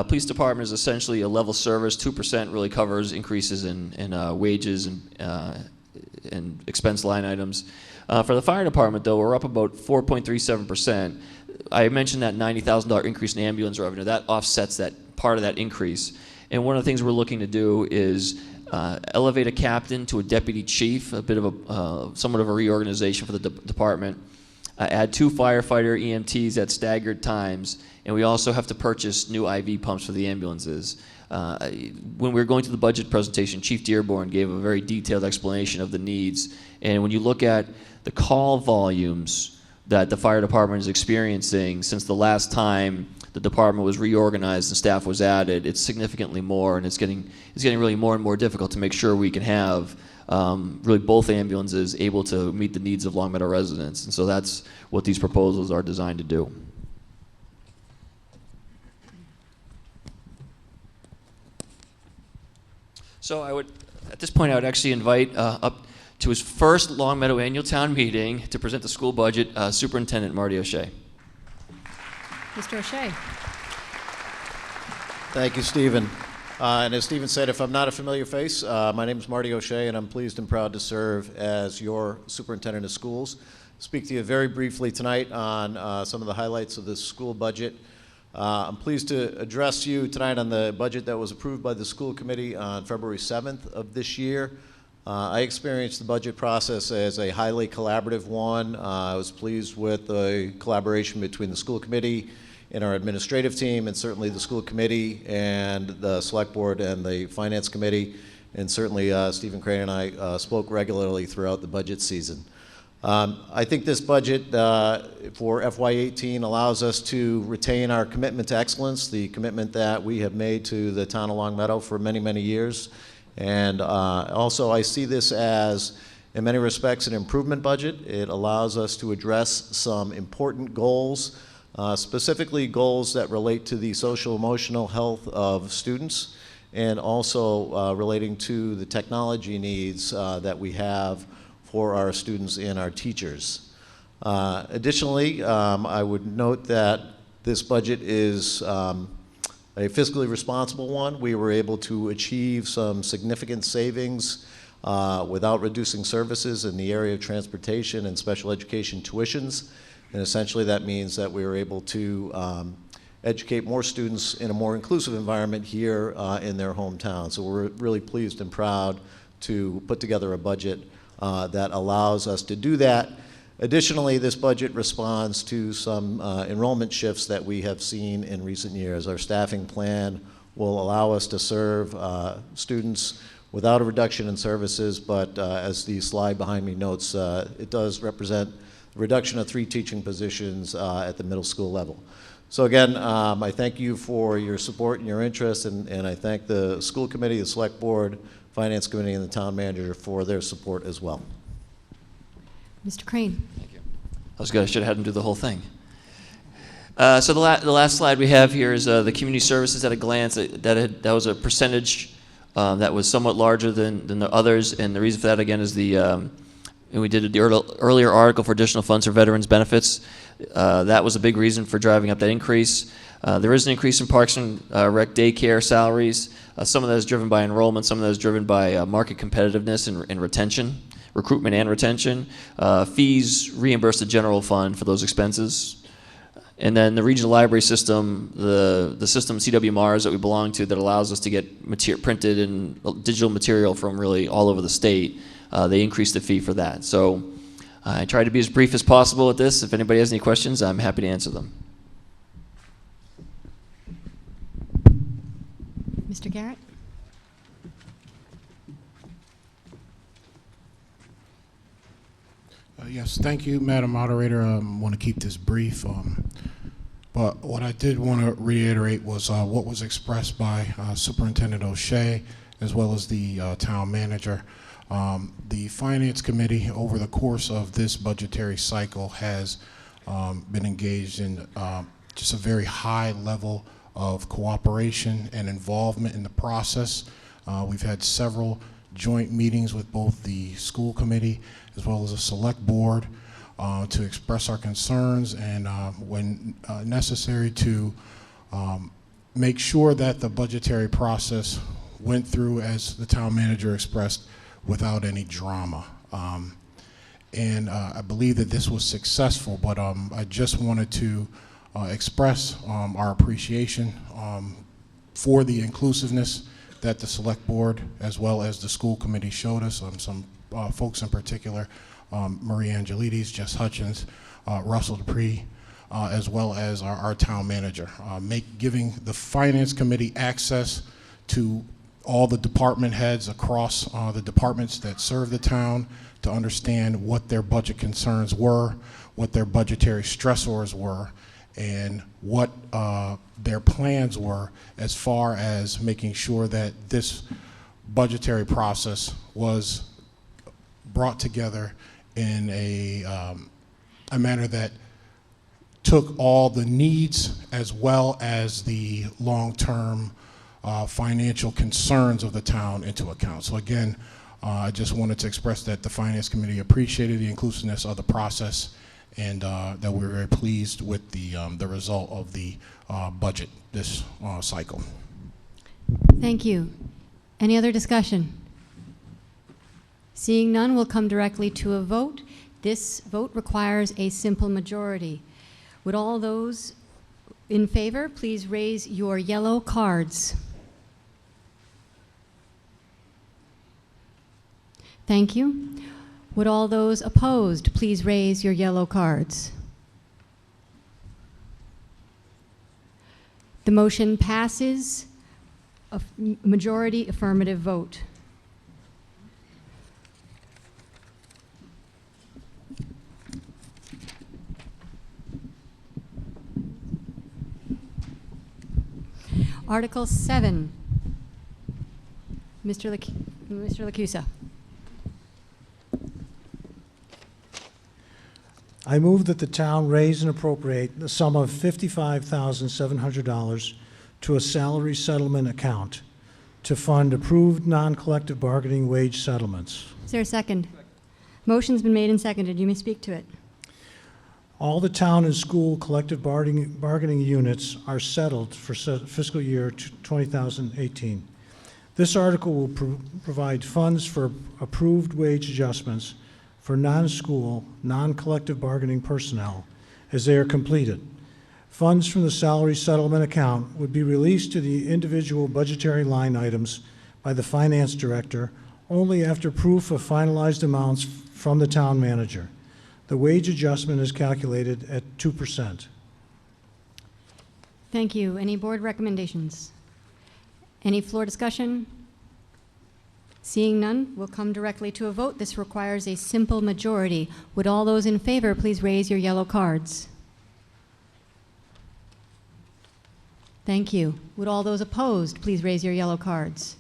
Police department is essentially a level service. 2% really covers increases in wages and expense line items. For the fire department, though, we're up about 4.37%. I mentioned that $90,000 increase in ambulance revenue. That offsets that part of that increase. And one of the things we're looking to do is elevate a captain to a deputy chief, a bit of somewhat of a reorganization for the department. Add 2 firefighter EMTs at staggered times, and we also have to purchase new IV pumps for the ambulances. When we were going through the budget presentation, Chief Dearborn gave a very detailed explanation of the needs, and when you look at the call volumes that the fire department is experiencing since the last time the department was reorganized and staff was added, it's significantly more, and it's getting really more and more difficult to make sure we can have really both ambulances able to meet the needs of Long Meadow residents. And so that's what these proposals are designed to do. So at this point, I would actually invite up to his first Long Meadow annual town meeting to present the school budget, Superintendent Marty O'Shea. Mr. O'Shea. Thank you, Stephen. And as Stephen said, if I'm not a familiar face, my name is Marty O'Shea, and I'm pleased and proud to serve as your superintendent of schools. Speak to you very briefly tonight on some of the highlights of the school budget. I'm pleased to address you tonight on the budget that was approved by the school committee on February 7th of this year. I experienced the budget process as a highly collaborative one. I was pleased with the collaboration between the school committee and our administrative team, and certainly the school committee and the select board and the finance committee, and certainly Stephen Crane and I spoke regularly throughout the budget season. I think this budget for FY18 allows us to retain our commitment to excellence, the commitment that we have made to the town of Long Meadow for many, many years. And also I see this as, in many respects, an improvement budget. It allows us to address some important goals, specifically goals that relate to the social emotional health of students, and also relating to the technology needs that we have for our students and our teachers. Additionally, I would note that this budget is a fiscally responsible one. We were able to achieve some significant savings without reducing services in the area of transportation and special education tuitions. And essentially that means that we were able to educate more students in a more inclusive environment here in their hometown. So we're really pleased and proud to put together a budget that allows us to do that. Additionally, this budget responds to some enrollment shifts that we have seen in recent years. Our staffing plan will allow us to serve students without a reduction in services, but as the slide behind me notes, it does represent a reduction of 3 teaching positions at the middle school level. So again, I thank you for your support and your interest, and I thank the school committee, the select board, finance committee, and the town manager for their support as well. Mr. Crane. Thank you. That was good. I should have had him do the whole thing. So the last slide we have here is the community services at a glance. That was a percentage that was somewhat larger than the others, and the reason for that, again, is and we did the earlier article for additional funds for veterans benefits. That was a big reason for driving up that increase. There is an increase in Parks and Rec daycare salaries. Some of that is driven by enrollment. Some of that is driven by market competitiveness and retention, recruitment and retention. Fees reimburse the general fund for those expenses. And then the regional library system, the system CW-MARS that we belong to that allows us to get printed and digital material from really all over the state, they increased the fee for that. So I tried to be as brief as possible with this. If anybody has any questions, I'm happy to answer them. Mr. Garrett. Yes, thank you, Madam Moderator. I want to keep this brief. But what I did want to reiterate was what was expressed by Superintendent O'Shea as well as the town manager. The Finance Committee, over the course of this budgetary cycle, has been engaged in just a very high level of cooperation and involvement in the process. We've had several joint meetings with both the school committee as well as the select board to express our concerns and when necessary to make sure that the budgetary process went through, as the town manager expressed, without any drama. And I believe that this was successful, but I just wanted to express our appreciation for the inclusiveness that the select board as well as the school committee showed us. Some folks in particular, Marie Angelides, Jess Hutchins, Russell Dupree, as well as our town manager, giving the finance committee access to all the department heads across the departments that serve the town to understand what their budget concerns were, what their budgetary stressors were, and what their plans were as far as making sure that this budgetary process was brought together in a manner that took all the needs as well as the long-term financial concerns of the town into account. So again, I just wanted to express that the Finance Committee appreciated the inclusiveness of the process, and that we're very pleased with the result of the budget this cycle. Thank you. Any other discussion? Seeing none, we'll come directly to a vote. This vote requires a simple majority. Would all those in favor please raise your yellow cards? Thank you. Would all those opposed please raise your yellow cards? The motion passes, a majority affirmative vote. Article 7. Mr. Lacusa. I move that the town raise and appropriate the sum of $55,700 to a salary settlement account to fund approved non-collective bargaining wage settlements. Is there a second? Motion's been made and seconded. You may speak to it. All the town and school collective bargaining units are settled for fiscal year 2018. This article will provide funds for approved wage adjustments for non-school, non-collective bargaining personnel as they are completed. Funds from the salary settlement account would be released to the individual budgetary line items by the finance director only after proof of finalized amounts from the town manager. The wage adjustment is calculated at 2%. Thank you. Any board recommendations? Any floor discussion? Seeing none, we'll come directly to a vote. This requires a simple majority. Would all those in favor please raise your yellow cards? Thank you. Would all those opposed please raise your yellow cards?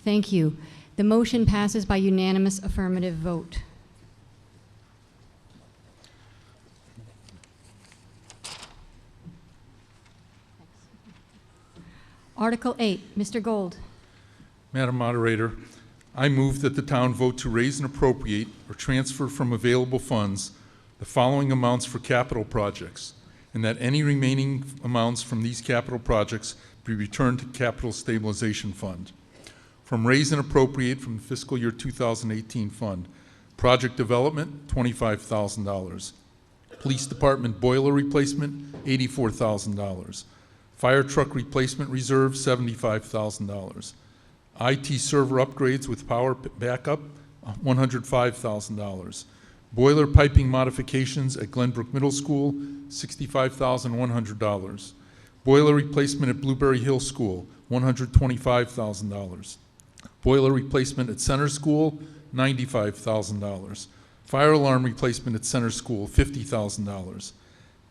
Thank you. The motion passes by unanimous affirmative vote. Article 8, Mr. Gold. Madam Moderator, I move that the town vote to raise and appropriate or transfer from available funds the following amounts for capital projects, and that any remaining amounts from these capital projects be returned to Capital Stabilization Fund. From raise and appropriate from the fiscal year 2018 fund, project development, $25,000. Police department boiler replacement, $84,000. Fire truck replacement reserve, $75,000. IT server upgrades with power backup, $105,000. Boiler piping modifications at Glenbrook Middle School, $65,100. Boiler replacement at Blueberry Hill School, $125,000. Boiler replacement at Center School, $95,000. Fire alarm replacement at Center School, $50,000.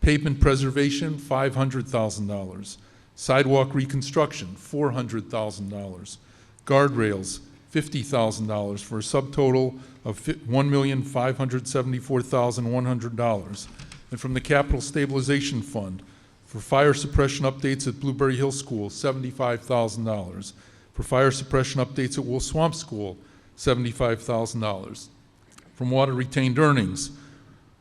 Pavement preservation, $500,000. Sidewalk reconstruction, $400,000. Guardrails, $50,000 for a subtotal of $1,574,100. And from the Capital Stabilization Fund, for fire suppression updates at Blueberry Hill School, $75,000. For fire suppression updates at Wolf Swamp School, $75,000. From water retained earnings,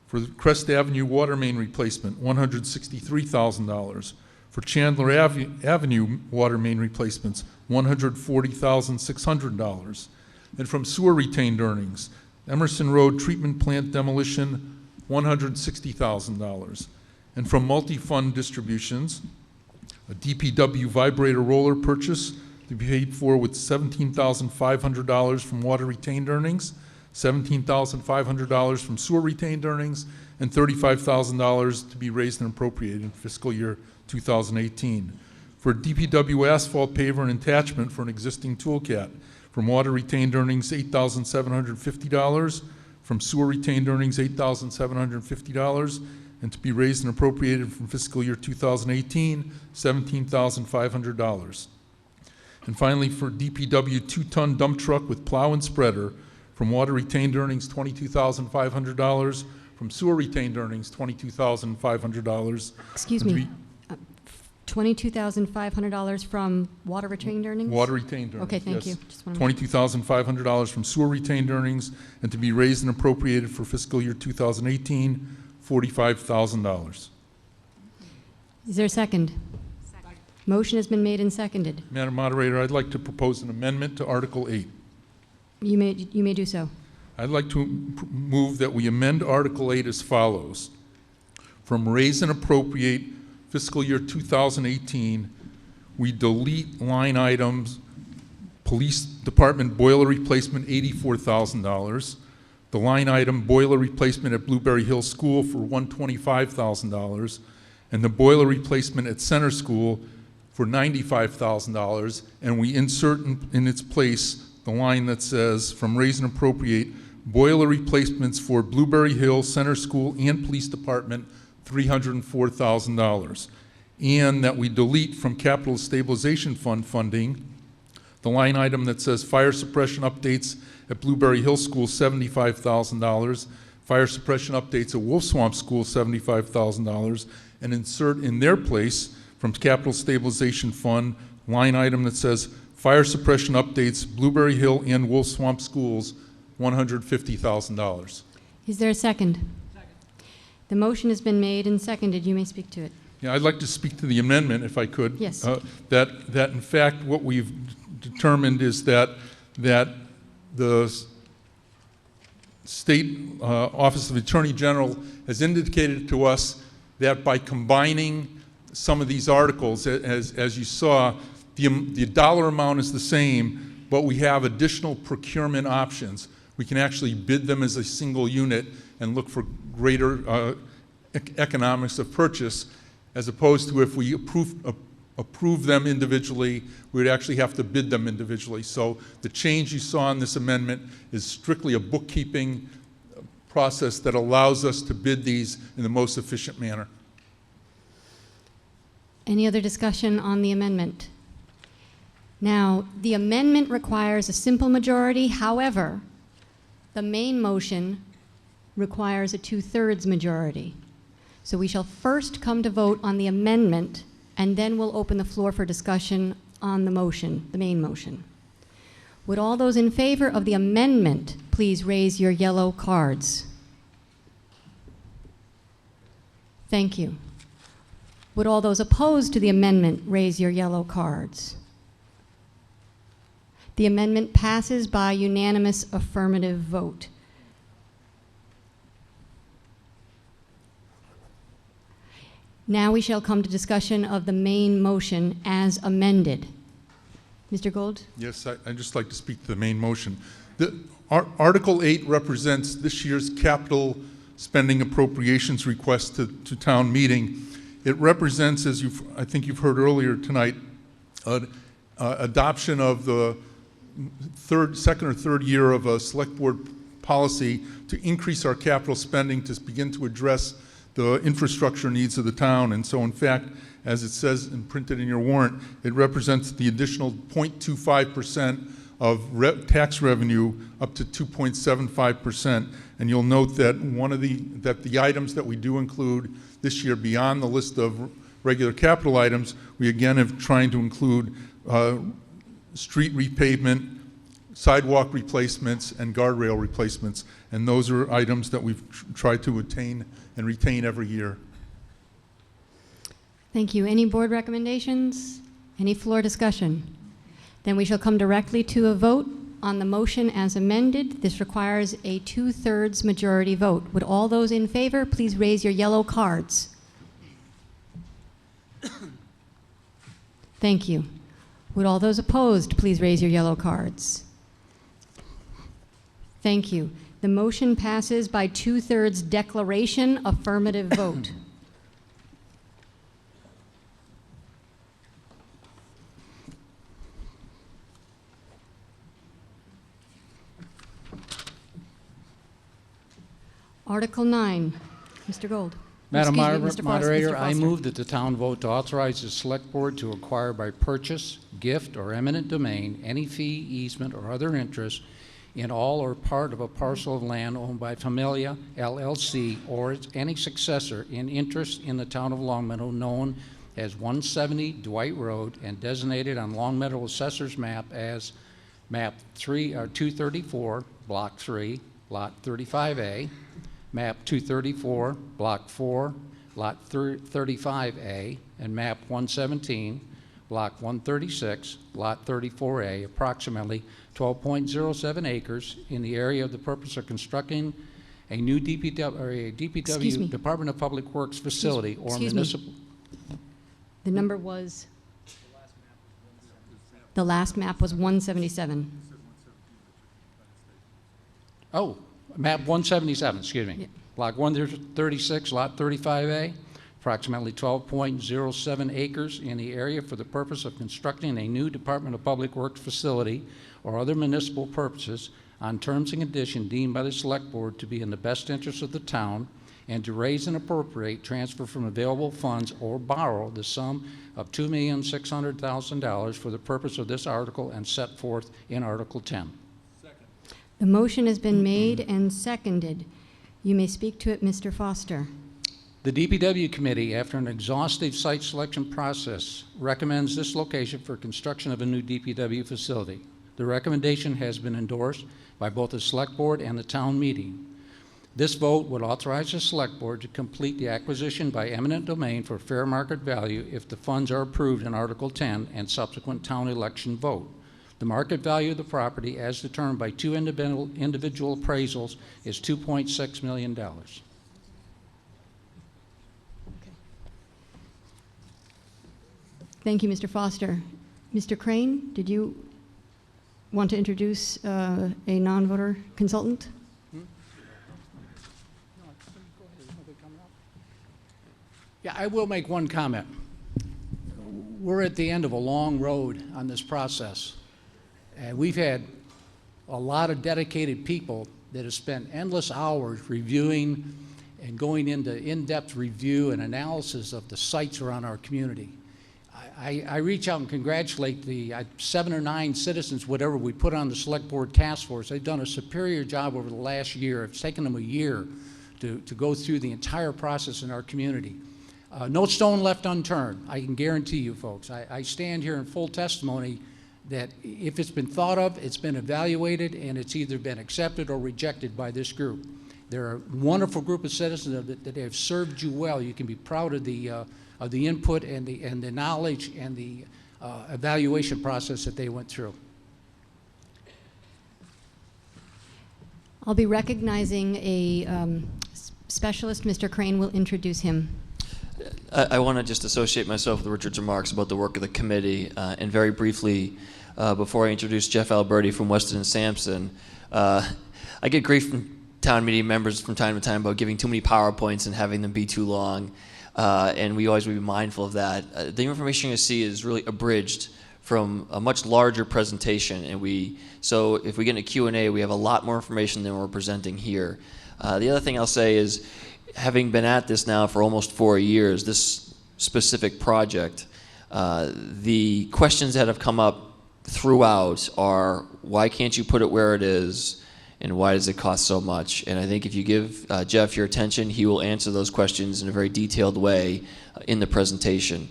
for the Crest Avenue water main replacement, $163,000. For Chandler Avenue water main replacements, $140,600. And from sewer retained earnings, Emerson Road treatment plant demolition, $160,000. And from multi-fund distributions, a DPW vibrator roller purchase to be paid for with $17,500 from water retained earnings, $17,500 from sewer retained earnings, and $35,000 to be raised and appropriated in fiscal year 2018. For DPW asphalt paver and attachment for an existing toolcat, from water retained earnings, $8,750, from sewer retained earnings, $8,750, and to be raised and appropriated from fiscal year 2018, $17,500. And finally, for DPW 2-ton dump truck with plow and spreader, from water retained earnings, $22,500, from sewer retained earnings, $22,500. Excuse And to me, $22,500 from water retained earnings? Water retained earnings. Okay, thank yes. you. Just wanna make- $22,500 from sewer retained earnings, and to be raised and appropriated for fiscal year 2018, $45,000. Is there a second? Motion has been made and seconded. Madam Moderator, I'd like to propose an amendment to Article 8. You may do so. I'd like to move that we amend Article 8 as follows. From raise and appropriate fiscal year 2018, we delete line items, Police Department boiler replacement, $84,000. The line item boiler replacement at Blueberry Hill School for $125,000. And the boiler replacement at Center School for $95,000. And we insert in its place the line that says, from raise and appropriate, boiler replacements for Blueberry Hill, Center School, and Police Department, $304,000. And that we delete from Capital Stabilization Fund funding the line item that says fire suppression updates at Blueberry Hill School, $75,000, fire suppression updates at Wolf Swamp School, $75,000, and insert in their place from Capital Stabilization Fund line item that says fire suppression updates, Blueberry Hill and Wolf Swamp Schools, $150,000. Is there a second? Second. The motion has been made and seconded. You may speak to it. Yeah, I'd like to speak to the amendment, if I could. Yes. That in fact, what we've determined is that the State Office of Attorney General has indicated to us that by combining some of these articles, as you saw, the dollar amount is the same, but we have additional procurement options. We can actually bid them as a single unit and look for greater economics of purchase, as opposed to if we approve them individually, we would actually have to bid them individually. So the change you saw in this amendment is strictly a bookkeeping process that allows us to bid these in the most efficient manner. Any other discussion on the amendment? Now, the amendment requires a simple majority. However, the main motion requires a 2/3 majority. So we shall first come to vote on the amendment, and then we'll open the floor for discussion on the motion, the main motion. Would all those in favor of the amendment please raise your yellow cards? Thank you. Would all those opposed to the amendment raise your yellow cards? The amendment passes by unanimous affirmative vote. Now we shall come to discussion of the main motion as amended. Mr. Gold? Yes, I'd just like to speak to the main motion. Article 8 represents this year's capital spending appropriations request to town meeting. It represents, as I think you've heard earlier tonight, adoption of the second or third year of a select board policy to increase our capital spending to begin to address the infrastructure needs of the town. And so in fact, as it says and printed in your warrant, it represents the additional 0.25% of tax revenue up to 2.75%. And you'll note that that the items that we do include this year beyond the list of regular capital items, we again have trying to include street repavement, sidewalk replacements, and guardrail replacements. And those are items that we've tried to attain and retain every year. Thank you. Any board recommendations? Any floor discussion? Then we shall come directly to a vote on the motion as amended. This requires a 2/3 majority vote. Would all those in favor please raise your yellow cards? Thank you. Would all those opposed please raise your yellow cards? Thank you. The motion passes by 2/3 declaration affirmative vote. Article 9. Mr. Gold. Madam Excuse me, Mr. Moderator, Foster. I move that the town vote to authorize the Select Board to acquire by purchase, gift, or eminent domain any fee, easement, or other interest in all or part of a parcel of land owned by Familia LLC or any successor in interest in the town of Longmeadow known as 170 Dwight Road and designated on Longmeadow Assessor's Map as Map 234, Block 3, Lot 35A, Map 234, Block 4, Lot 35A, and Map 117, Block 136, Lot 34A, approximately 12.07 acres in the area of the purpose of constructing a new DPW Department of Public Works facility or municipal. The number was, the last map was 177. Oh, map 177, excuse me. Yeah. Block 136, Lot 35A, approximately 12.07 acres in the area for the purpose of constructing a new Department of Public Works facility or other municipal purposes on terms and conditions deemed by the Select Board to be in the best interest of the town and to raise and appropriate, transfer from available funds, or borrow the sum of $2,600,000 for the purpose of this article and set forth in Article 10. The motion has been made and seconded. You may speak to it, Mr. Foster. The DPW Committee, after an exhaustive site selection process, recommends this location for construction of a new DPW facility. The recommendation has been endorsed by both the Select Board and the town meeting. This vote would authorize the Select Board to complete the acquisition by eminent domain for fair market value if the funds are approved in Article 10 and subsequent town election vote. The market value of the property, as determined by two individual appraisals, is $2.6 million. Thank you, Mr. Foster. Mr. Crane, did you want to introduce a non-voter consultant? Yeah, I will make one comment. We're at the end of a long road on this process, and we've had a lot of dedicated people that have spent endless hours reviewing and going into in-depth review and analysis of the sites around our community. I reach out and congratulate the 7 or 9 citizens, whatever we put on the Select Board Task Force. They've done a superior job over the last year. It's taken them a year to go through the entire process in our community. No stone left unturned, I can guarantee you folks. I stand here in full testimony that if it's been thought of, it's been evaluated, and it's either been accepted or rejected by this group. They're a wonderful group of citizens that have served you well. You can be proud of the input and the knowledge and the evaluation process that they went through. I'll be recognizing a specialist. Mr. Crane will introduce him. I want to just associate myself with Richard's remarks about the work of the committee. And very briefly, before I introduce Jeff Alberti from Weston and Sampson, I get grief from town meeting members from time to time about giving too many PowerPoints and having them be too long. And we always be mindful of that. The information you see is really abridged from a much larger presentation. And so if we get into Q&A, we have a lot more information than we're presenting here. The other thing I'll say is, having been at this now for almost 4 years, this specific project, the questions that have come up throughout are, why can't you put it where it is, and why does it cost so much? And I think if you give Jeff your attention, he will answer those questions in a very detailed way in the presentation.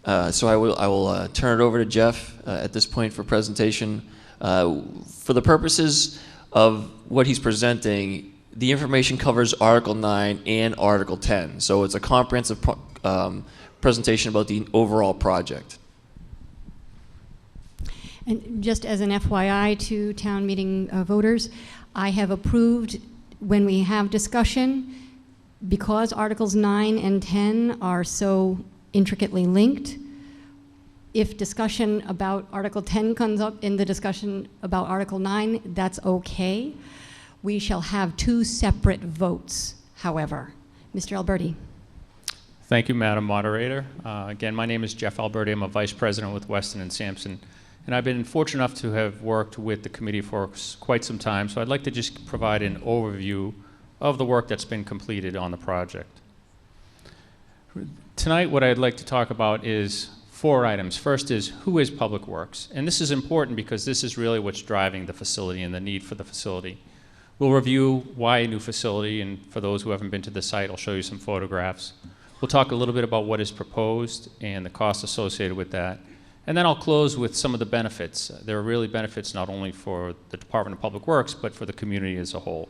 So I will turn it over to Jeff at this point for presentation. For the purposes of what he's presenting, the information covers Article 9 and Article 10. So it's a comprehensive presentation about the overall project. And just as an FYI to town meeting voters, I have approved, when we have discussion, because Articles 9 and 10 are so intricately linked, if discussion about Article 10 comes up in the discussion about Article 9, that's okay. We shall have 2 separate votes, however. Mr. Alberti. Thank you, Madam Moderator. Again, my name is Jeff Alberti. I'm a Vice President with Weston and Sampson. And I've been fortunate enough to have worked with the committee for quite some time. So I'd like to just provide an overview of the work that's been completed on the project. Tonight, what I'd like to talk about is 4 items. First is, who is Public Works? And this is important because this is really what's driving the facility and the need for the facility. We'll review why a new facility, and for those who haven't been to the site, I'll show you some photographs. We'll talk a little bit about what is proposed and the costs associated with that. And then I'll close with some of the benefits. There are really benefits not only for the Department of Public Works, but for the community as a whole.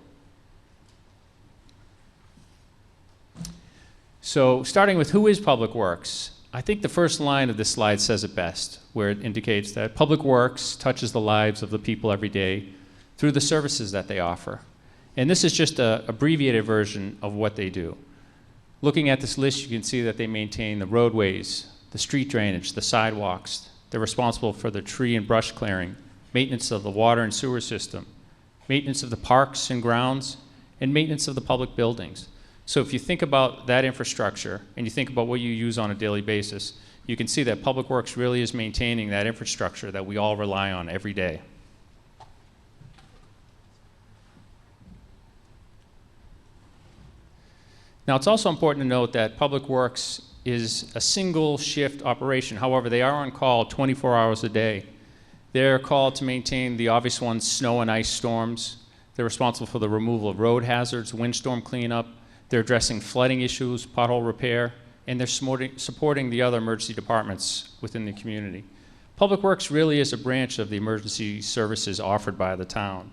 So starting with who is Public Works, I think the first line of this slide says it best, where it indicates that Public Works touches the lives of the people every day through the services that they offer. And this is just an abbreviated version of what they do. Looking at this list, you can see that they maintain the roadways, the street drainage, the sidewalks. They're responsible for the tree and brush clearing, maintenance of the water and sewer system, maintenance of the parks and grounds, and maintenance of the public buildings. So if you think about that infrastructure and you think about what you use on a daily basis, you can see that Public Works really is maintaining that infrastructure that we all rely on every day. Now, it's also important to note that Public Works is a single shift operation. However, they are on call 24 hours a day. They're called to maintain the obvious ones, snow and ice storms. They're responsible for the removal of road hazards, windstorm cleanup. They're addressing flooding issues, pothole repair, and they're supporting the other emergency departments within the community. Public Works really is a branch of the emergency services offered by the town.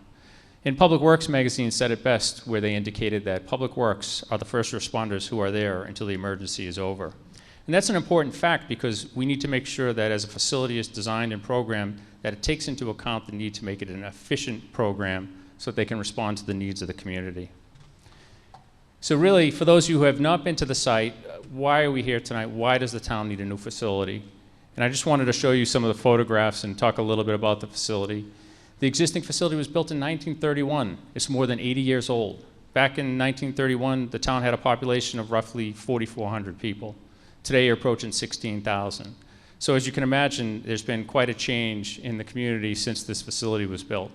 And Public Works magazine said it best, where they indicated that Public Works are the first responders who are there until the emergency is over. And that's an important fact because we need to make sure that as a facility is designed and programmed, that it takes into account the need to make it an efficient program so that they can respond to the needs of the community. So really, for those of you who have not been to the site, why are we here tonight? Why does the town need a new facility? And I just wanted to show you some of the photographs and talk a little bit about the facility. The existing facility was built in 1931. It's more than 80 years old. Back in 1931, the town had a population of roughly 4,400 people. Today, you're approaching 16,000. So as you can imagine, there's been quite a change in the community since this facility was built.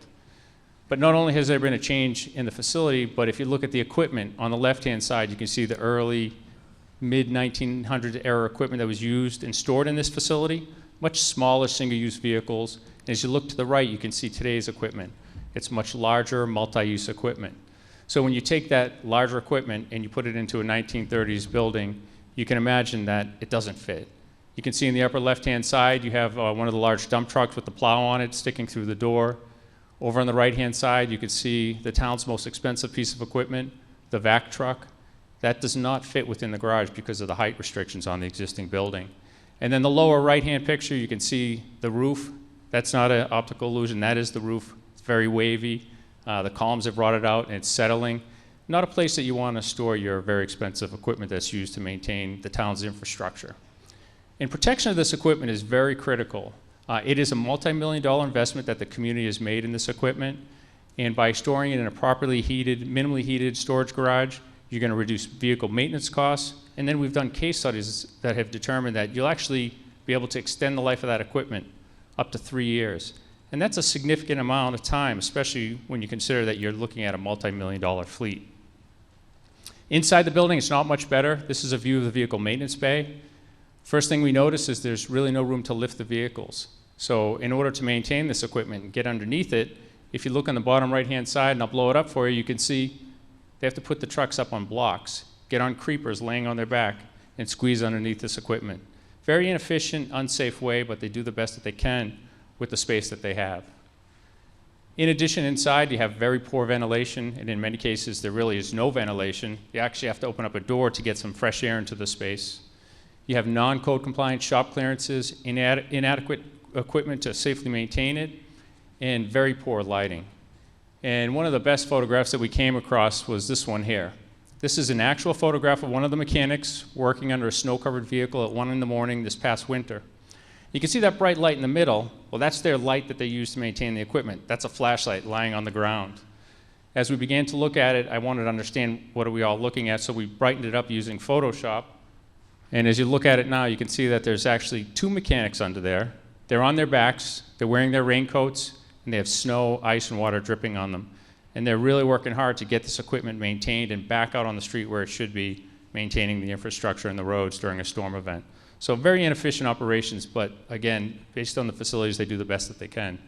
But not only has there been a change in the facility, but if you look at the equipment on the left-hand side, you can see the early, mid-1900 era equipment that was used and stored in this facility, much smaller single-use vehicles. As you look to the right, you can see today's equipment. It's much larger, multi-use equipment. So when you take that larger equipment and you put it into a 1930s building, you can imagine that it doesn't fit. You can see in the upper left-hand side, you have one of the large dump trucks with the plow on it sticking through the door. Over on the right-hand side, you can see the town's most expensive piece of equipment, the vac truck. That does not fit within the garage because of the height restrictions on the existing building. And then the lower right-hand picture, you can see the roof. That's not an optical illusion. That is the roof. It's very wavy. The columns have rotted out, and it's settling. Not a place that you want to store your very expensive equipment that's used to maintain the town's infrastructure. And protection of this equipment is very critical. It is a multi-million-dollar investment that the community has made in this equipment. And by storing it in a properly heated, minimally heated storage garage, you're going to reduce vehicle maintenance costs. And then we've done case studies that have determined that you'll actually be able to extend the life of that equipment up to 3 years. And that's a significant amount of time, especially when you consider that you're looking at a multi-million-dollar fleet. Inside the building, it's not much better. This is a view of the vehicle maintenance bay. First thing we notice is there's really no room to lift the vehicles. So in order to maintain this equipment and get underneath it, if you look on the bottom right-hand side, and I'll blow it up for you, you can see they have to put the trucks up on blocks, get on creepers laying on their back, and squeeze underneath this equipment. Very inefficient, unsafe way, but they do the best that they can with the space that they have. In addition, inside you have very poor ventilation, and in many cases there really is no ventilation. You actually have to open up a door to get some fresh air into the space. You have non-code compliant shop clearances, inadequate equipment to safely maintain it, and very poor lighting. And one of the best photographs that we came across was this one here. This is an actual photograph of one of the mechanics working under a snow-covered vehicle at 1 in the morning this past winter. You can see that bright light in the middle. Well, that's their light that they use to maintain the equipment. That's a flashlight lying on the ground. As we began to look at it, I wanted to understand what are we all looking at, so we brightened it up using Photoshop. And as you look at it now, you can see that there's actually 2 mechanics under there. They're on their backs, they're wearing their raincoats, and they have snow, ice, and water dripping on them. And they're really working hard to get this equipment maintained and back out on the street where it should be, maintaining the infrastructure and the roads during a storm event. So very inefficient operations, but again, based on the facilities, they do the best that they can.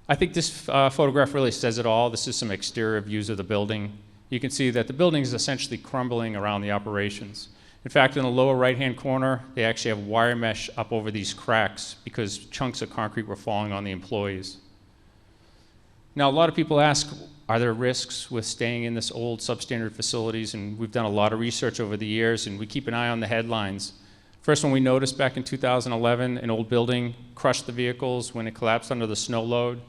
I think this photograph really says it all. This is some exterior views of the building. You can see that the building is essentially crumbling around the operations. In fact, in the lower right-hand corner, they actually have wire mesh up over these cracks because chunks of concrete were falling on the employees. Now, a lot of people ask, are there risks with staying in this old substandard facilities? And we've done a lot of research over the years, and we keep an eye on the headlines. First one we noticed back in 2011, an old building crushed the vehicles when it collapsed under the snow load.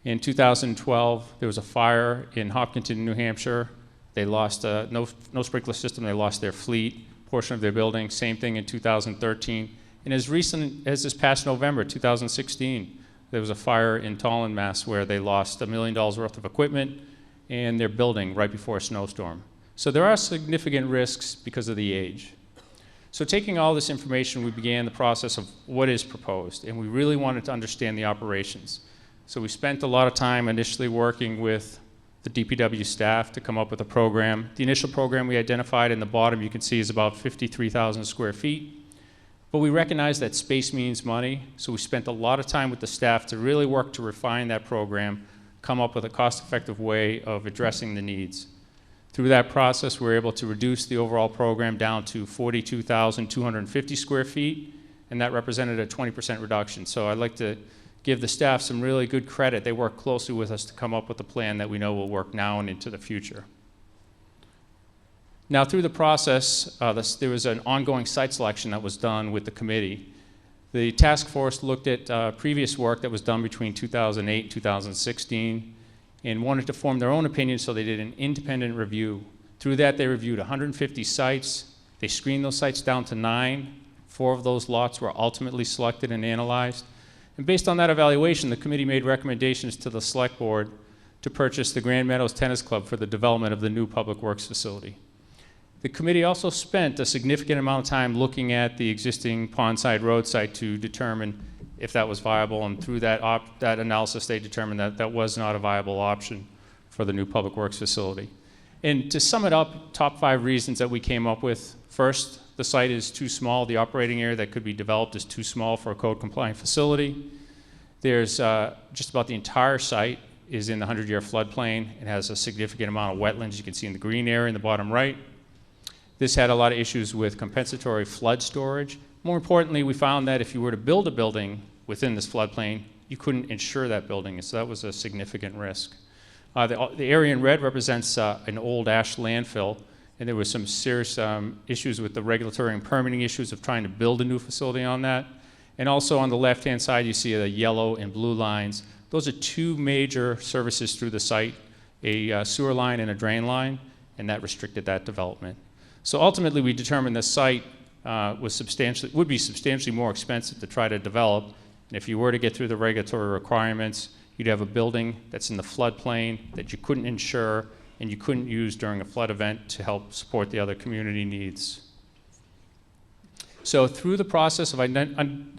In 2012, there was a fire in Hopkinton, New Hampshire. They lost no sprinkler system. They lost their fleet, portion of their building. Same thing in 2013. And as recent as this past November, 2016, there was a fire in Tallinn, Mass, where they lost $1 million worth of equipment and their building right before a snowstorm. So there are significant risks because of the age. So taking all this information, we began the process of what is proposed, and we really wanted to understand the operations. So we spent a lot of time initially working with the DPW staff to come up with a program. The initial program we identified in the bottom, you can see, is about 53,000 square feet. But we recognize that space means money, so we spent a lot of time with the staff to really work to refine that program, come up with a cost-effective way of addressing the needs. Through that process, we were able to reduce the overall program down to 42,250 square feet, and that represented a 20% reduction. So I'd like to give the staff some really good credit. They worked closely with us to come up with a plan that we know will work now and into the future. Now, through the process, there was an ongoing site selection that was done with the committee. The task force looked at previous work that was done between 2008 and 2016 and wanted to form their own opinion, so they did an independent review. Through that, they reviewed 150 sites. They screened those sites down to 9. 4 of those lots were ultimately selected and analyzed. And based on that evaluation, the committee made recommendations to the select board to purchase the Grand Meadows Tennis Club for the development of the new Public Works facility. The committee also spent a significant amount of time looking at the existing Pondside Road site to determine if that was viable, and through that analysis, they determined that that was not a viable option for the new Public Works facility. And to sum it up, top 5 reasons that we came up with. First, the site is too small. The operating area that could be developed is too small for a code-compliant facility. There's just about the entire site is in the 100-year floodplain. It has a significant amount of wetlands. You can see in the green area in the bottom right. This had a lot of issues with compensatory flood storage. More importantly, we found that if you were to build a building within this floodplain, you couldn't insure that building, and so that was a significant risk. The area in red represents an old ash landfill, and there were some serious issues with the regulatory and permitting issues of trying to build a new facility on that. And also on the left-hand side, you see the yellow and blue lines. Those are 2 major services through the site, a sewer line and a drain line, and that restricted that development. So ultimately, we determined the site would be substantially more expensive to try to develop. And if you were to get through the regulatory requirements, you'd have a building that's in the floodplain that you couldn't insure and you couldn't use during a flood event to help support the other community needs. So through the process of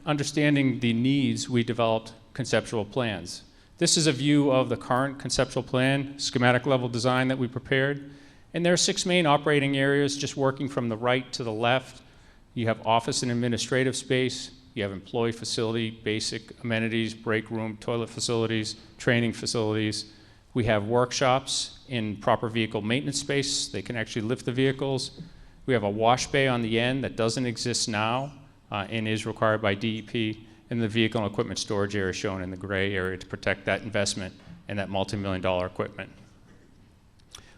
understanding the needs, we developed conceptual plans. This is a view of the current conceptual plan, schematic level design that we prepared. And there are 6 main operating areas, just working from the right to the left. You have office and administrative space. You have employee facility, basic amenities, break room, toilet facilities, training facilities. We have workshops in proper vehicle maintenance space. They can actually lift the vehicles. We have a wash bay on the end that doesn't exist now and is required by DEP. And the vehicle and equipment storage area shown in the gray area to protect that investment and that multi-million-dollar equipment.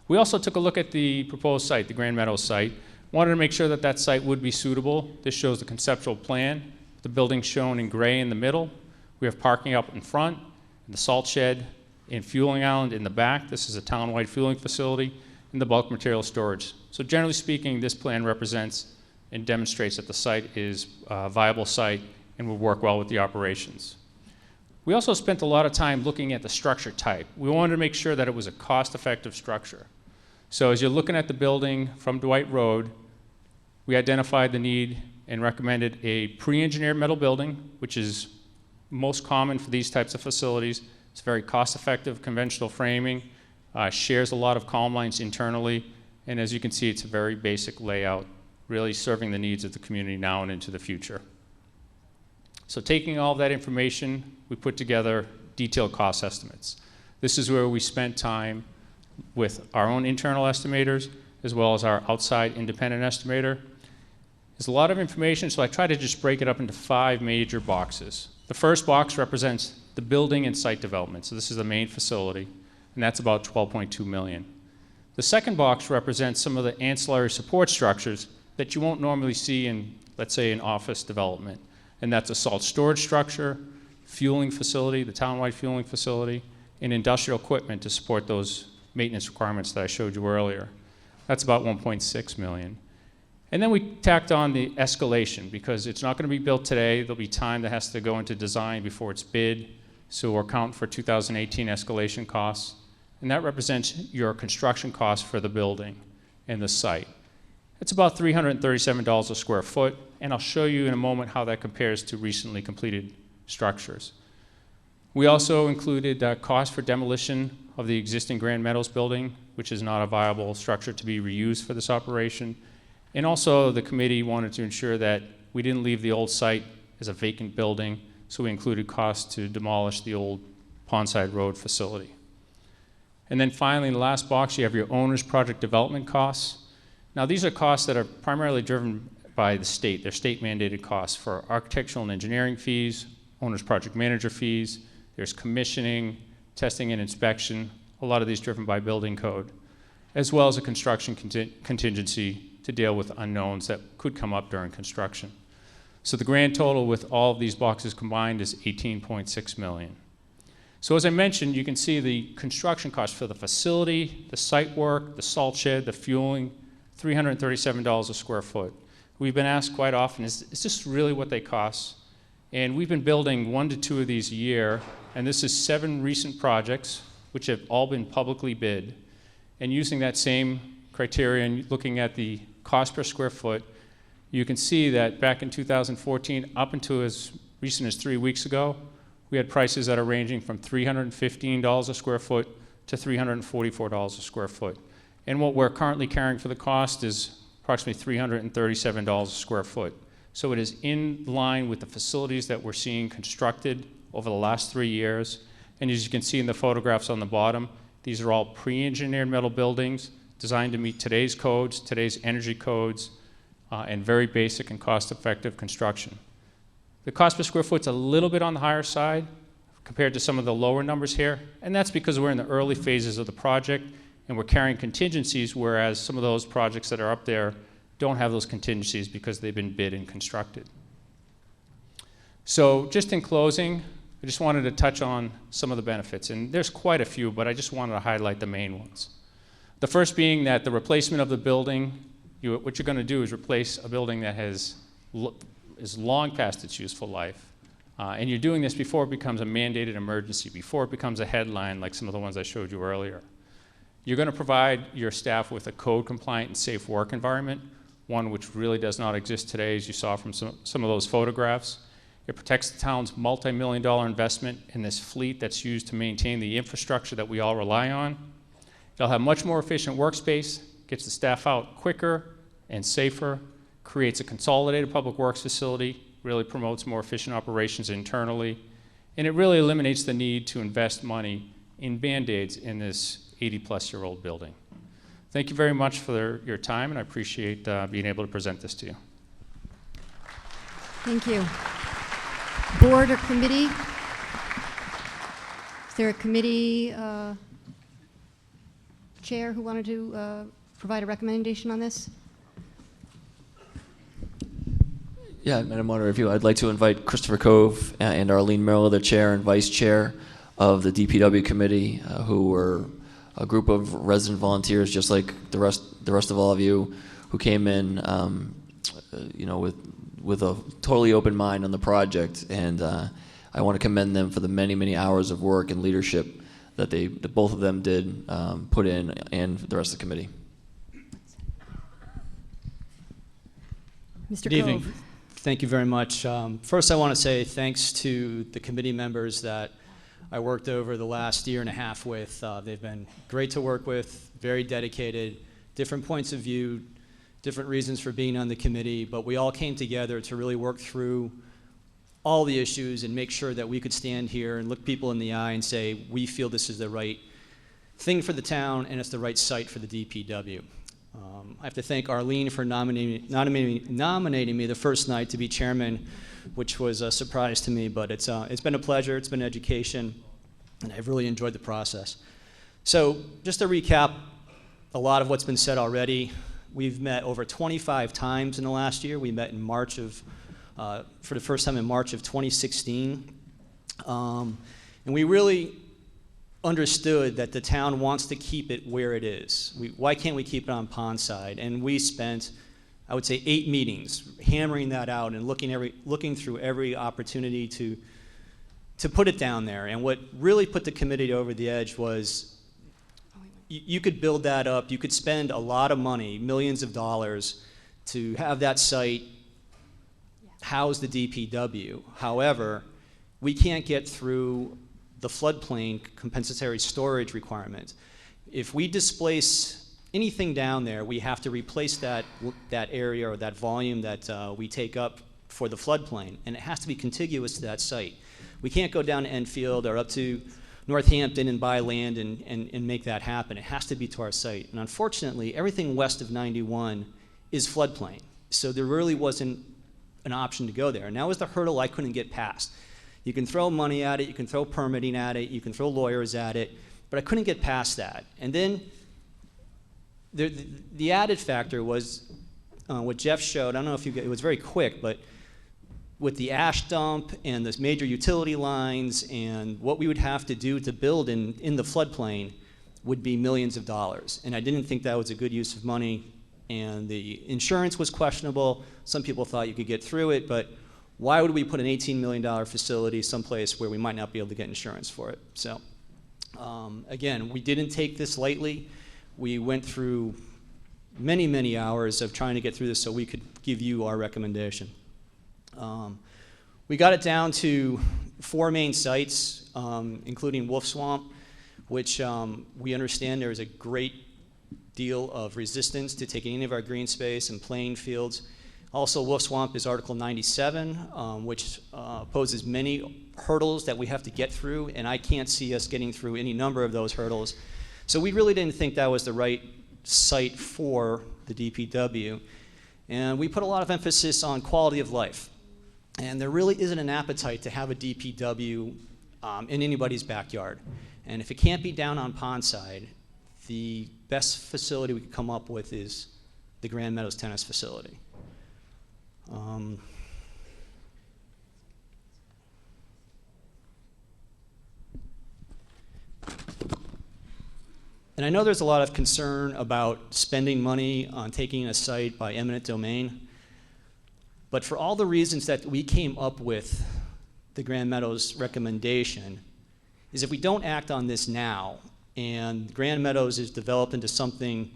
We also took a look at the proposed site, the Grand Meadows site. Wanted to make sure that that site would be suitable. This shows the conceptual plan. The building shown in gray in the middle. We have parking up in front, the salt shed, and fueling island in the back. This is a town-wide fueling facility, and the bulk material storage. So generally speaking, this plan represents and demonstrates that the site is a viable site and will work well with the operations. We also spent a lot of time looking at the structure type. We wanted to make sure that it was a cost-effective structure. So as you're looking at the building from Dwight Road, we identified the need and recommended a pre-engineered metal building, which is most common for these types of facilities, It's very cost-effective, conventional framing, shares a lot of column lines internally, and as you can see, it's a very basic layout, really serving the needs of the community now and into the future. So taking all of that information, we put together detailed cost estimates. This is where we spent time with our own internal estimators as well as our outside independent estimator. There's a lot of information, so I try to just break it up into 5 major boxes. The first box represents the building and site development. So this is the main facility, and that's about $12.2 million. The second box represents some of the ancillary support structures that you won't normally see in, let's say, an office development. And that's a salt storage structure, fueling facility, the townwide fueling facility, and industrial equipment to support those maintenance requirements that I showed you earlier. That's about $1.6 million. And then we tacked on the escalation because it's not going to be built today. There'll be time that has to go into design before it's bid. So we're accounting for 2018 escalation costs. And that represents your construction costs for the building and the site. It's about $337 a square foot. And I'll show you in a moment how that compares to recently completed structures. We also included cost for demolition of the existing Grand Meadows building, which is not a viable structure to be reused for this operation. And also the committee wanted to ensure that we didn't leave the old site as a vacant building, so we included costs to demolish the old Pondside Road facility. And then finally, in the last box, you have your owner's project development costs. Now these are costs that are primarily driven by the state. They're state mandated costs for architectural and engineering fees, owner's project manager fees, there's commissioning, testing and inspection, a lot of these driven by building code, as well as a construction contingency to deal with unknowns that could come up during construction. So the grand total with all of these boxes combined is $18.6 million. So as I mentioned, you can see the construction cost for the facility, the site work, the salt shed, the fueling, $337 a square foot. We've been asked quite often, is this really what they cost? And we've been building 1 to 2 of these a year, and this is 7 recent projects, which have all been publicly bid. And using that same criteria and looking at the cost per square foot, you can see that back in 2014, up until as recent as 3 weeks ago, we had prices that are ranging from $315 a square foot to $344 a square foot. And what we're currently carrying for the cost is approximately $337 a square foot. So it is in line with the facilities that we're seeing constructed over the last 3 years. And as you can see in the photographs on the bottom, these are all pre-engineered metal buildings designed to meet today's codes, today's energy codes, and very basic and cost-effective construction. The cost per square foot's a little bit on the higher side compared to some of the lower numbers here, and that's because we're in the early phases of the project and we're carrying contingencies, whereas some of those projects that are up there don't have those contingencies because they've been bid and constructed. So just in closing, I just wanted to touch on some of the benefits, and there's quite a few, but I just wanted to highlight the main ones. The first being that the replacement of the building, what you're going to do is replace a building that is long past its useful life. And you're doing this before it becomes a mandated emergency, before it becomes a headline like some of the ones I showed you earlier. You're going to provide your staff with a code-compliant and safe work environment, one which really does not exist today, as you saw from some of those photographs. It protects the town's multi-million-dollar investment in this fleet that's used to maintain the infrastructure that we all rely on. It'll have much more efficient workspace, gets the staff out quicker and safer, creates a consolidated public works facility, really promotes more efficient operations internally, and it really eliminates the need to invest money in Band-Aids in this 80-plus-year-old building. Thank you very much for your time, and I appreciate being able to present this to you. Thank you. Board or committee? Is there a committee chair who wanted to provide a recommendation on this? Yeah, Madam Moderator, I'd like to invite Christopher Cove and Arlene Merrill, the chair and vice chair of the DPW committee, who were a group of resident volunteers, just like the rest of all of you, who came in, with a totally open mind on the project, and I want to commend them for the many, many hours of work and leadership that both of them did put in, and the rest of the committee. Mr. Good evening. Cove. Thank you very much. First, I want to say thanks to the committee members that I worked over the last year and a half with. They've been great to work with, very dedicated, different points of view, different reasons for being on the committee, but we all came together to really work through all the issues and make sure that we could stand here and look people in the eye and say, we feel this is the right thing for the town and it's the right site for the DPW. I have to thank Arlene for nominating me the first night to be chairman, which was a surprise to me, but it's been a pleasure, it's been education, and I've really enjoyed the process. So just to recap a lot of what's been said already, we've met over 25 times in the last year. We met in March of, for the first time in March of 2016. And we really understood that the town wants to keep it where it is. Why can't we keep it on Pondside? And we spent, I would say, 8 meetings hammering that out and looking through every opportunity to put it down there. And what really put the committee over the edge was you could build that up. You could spend a lot of money, millions of dollars, to have that site house the DPW. However, we can't get through the floodplain compensatory storage requirement. If we displace anything down there, we have to replace that area or that volume that we take up for the floodplain, and it has to be contiguous to that site. We can't go down to Enfield or up to Northampton and buy land and make that happen. It has to be to our site. And unfortunately, everything west of 91 is floodplain, so there really wasn't an option to go there. And that was the hurdle I couldn't get past. You can throw money at it, you can throw permitting at it, you can throw lawyers at it, but I couldn't get past that. And then the added factor was what Jeff showed. I don't know if it was very quick, but with the ash dump and the major utility lines and what we would have to do to build in the floodplain would be millions of dollars. And I didn't think that was a good use of money. And the insurance was questionable. Some people thought you could get through it, but why would we put an $18 million facility someplace where we might not be able to get insurance for it? So again, we didn't take this lightly. We went through many, many hours of trying to get through this so we could give you our recommendation. We got it down to 4 main sites, including Wolf Swamp, which we understand there is a great deal of resistance to taking any of our green space and playing fields. Also, Wolf Swamp is Article 97, which poses many hurdles that we have to get through, and I can't see us getting through any number of those hurdles. So we really didn't think that was the right site for the DPW. And we put a lot of emphasis on quality of life. And there really isn't an appetite to have a DPW in anybody's backyard. And if it can't be down on Pondside, the best facility we could come up with is the Grand Meadows Tennis Facility. And I know there's a lot of concern about spending money on taking a site by eminent domain, but for all the reasons that we came up with the Grand Meadows recommendation, is if we don't act on this now, and Grand Meadows is developed into something,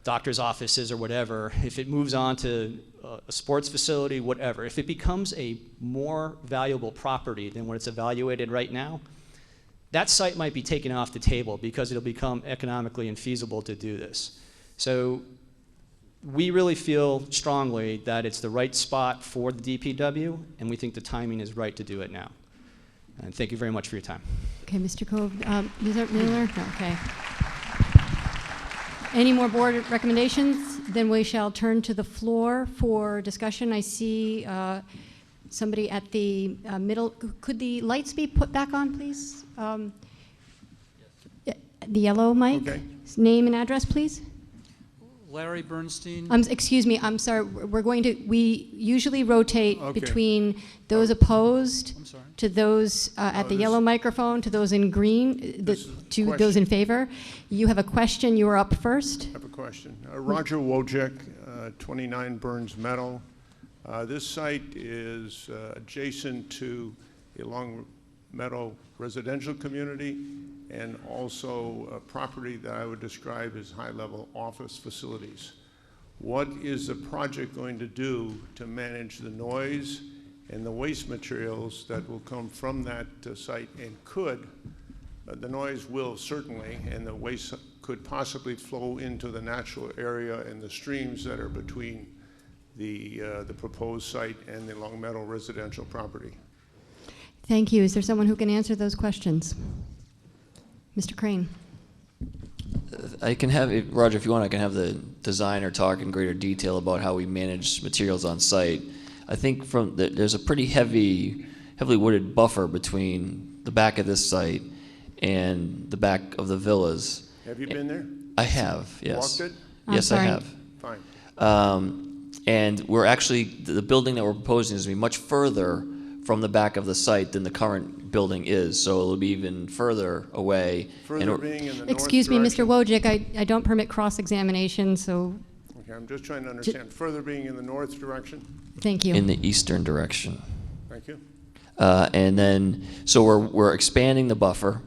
doctor's offices or whatever, if it moves on to a sports facility, whatever, if it becomes a more valuable property than what it's evaluated right now, that site might be taken off the table because it'll become economically infeasible to do this. So we really feel strongly that it's the right spot for the DPW, and we think the timing is right to do it now. And thank you very much for your time. Okay, Mr. Cove. Ms. Miller? No, okay. Any more board recommendations? Then we shall turn to the floor for discussion. I see somebody at the middle. Could the lights be put back on, please? The yellow mic. Okay. Name and address, please. Larry Bernstein. Excuse me, I'm sorry. We usually rotate Okay. between those opposed I'm sorry. to those at the yellow microphone, to those in green, to question. those in favor. You have a question. You are up first. I have a question. Roger Wojcik, 29 Burns Meadow. This site is adjacent to a Long Meadow residential community and also a property that I would describe as high-level office facilities. What is the project going to do to manage the noise and the waste materials that will come from that site and could, the noise will certainly, and the waste could possibly flow into the natural area and the streams that are between the proposed site and the Long Meadow residential property. Thank you. Is there someone who can answer those questions? Mr. Crane. I can have, Roger, if you want, I can have the designer talk in greater detail about how we manage materials on site. I think there's a pretty heavily wooded buffer between the back of this site and the back of the villas. Have you been there? I have, yes. Walked it? Yes, I have. Fine. And we're actually, the building that we're proposing is to be much further from the back of the site than the current building is, so it'll be even further away. Further being in the north Excuse me, Mr. direction? Wojcik, I don't permit cross-examination, so Okay, I'm just trying to understand. Further being in the north direction? thank you. In the eastern direction. Thank you. And then, so we're expanding the buffer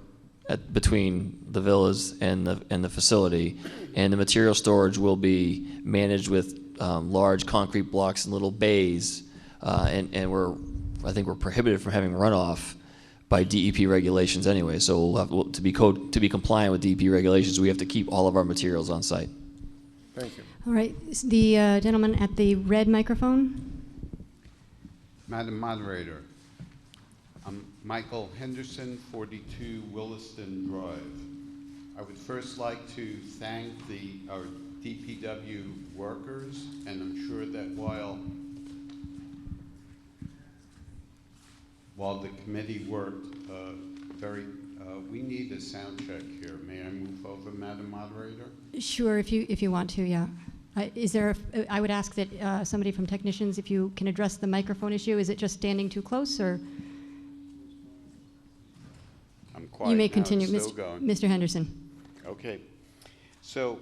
between the villas and the facility, and the material storage will be managed with large concrete blocks and little bays, and I think we're prohibited from having runoff by DEP regulations anyway. So we'll have, to be compliant with DEP regulations, we have to keep all of our materials on site. Thank you. All right, the gentleman at the red microphone. Madam Moderator, I'm Michael Henderson, 42 Williston Drive. I would first like to thank our DPW workers, and I'm sure that while the committee worked we need a sound check here. May I move over, Madam Moderator? Sure, if you want to, yeah. Is there? I would ask that somebody from technicians, if you can address the microphone issue. Is it just standing too close, or? I'm quiet. You may now. continue, It's still going. Mr. Henderson. Okay. So,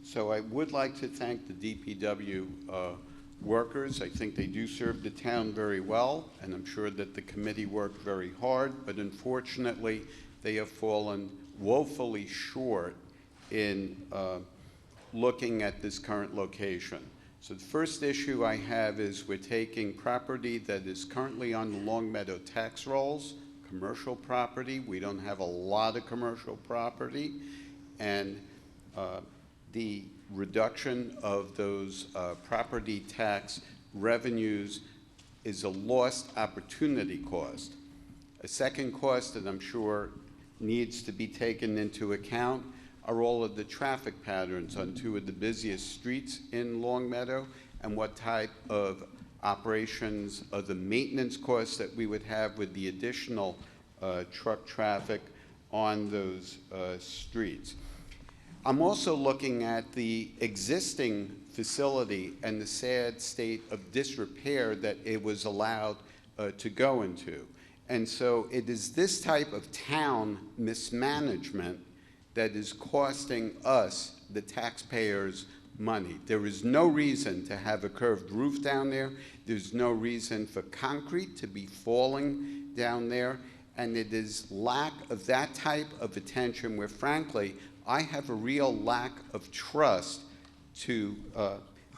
so I would like to thank the DPW workers. I think they do serve the town very well, and I'm sure that the committee worked very hard, but unfortunately, they have fallen woefully short in looking at this current location. So the first issue I have is we're taking property that is currently on the Long Meadow tax rolls, commercial property. We don't have a lot of commercial property, and the reduction of those property tax revenues is a lost opportunity cost. A second cost that I'm sure needs to be taken into account are all of the traffic patterns on two of the busiest streets in Long Meadow, and what type of operations of the maintenance costs that we would have with the additional truck traffic on those streets. I'm also looking at the existing facility and the sad state of disrepair that it was allowed to go into. And so it is this type of town mismanagement that is costing us, the taxpayers, money. There is no reason to have a curved roof down there. There's no reason for concrete to be falling down there. And it is lack of that type of attention where, frankly, I have a real lack of trust to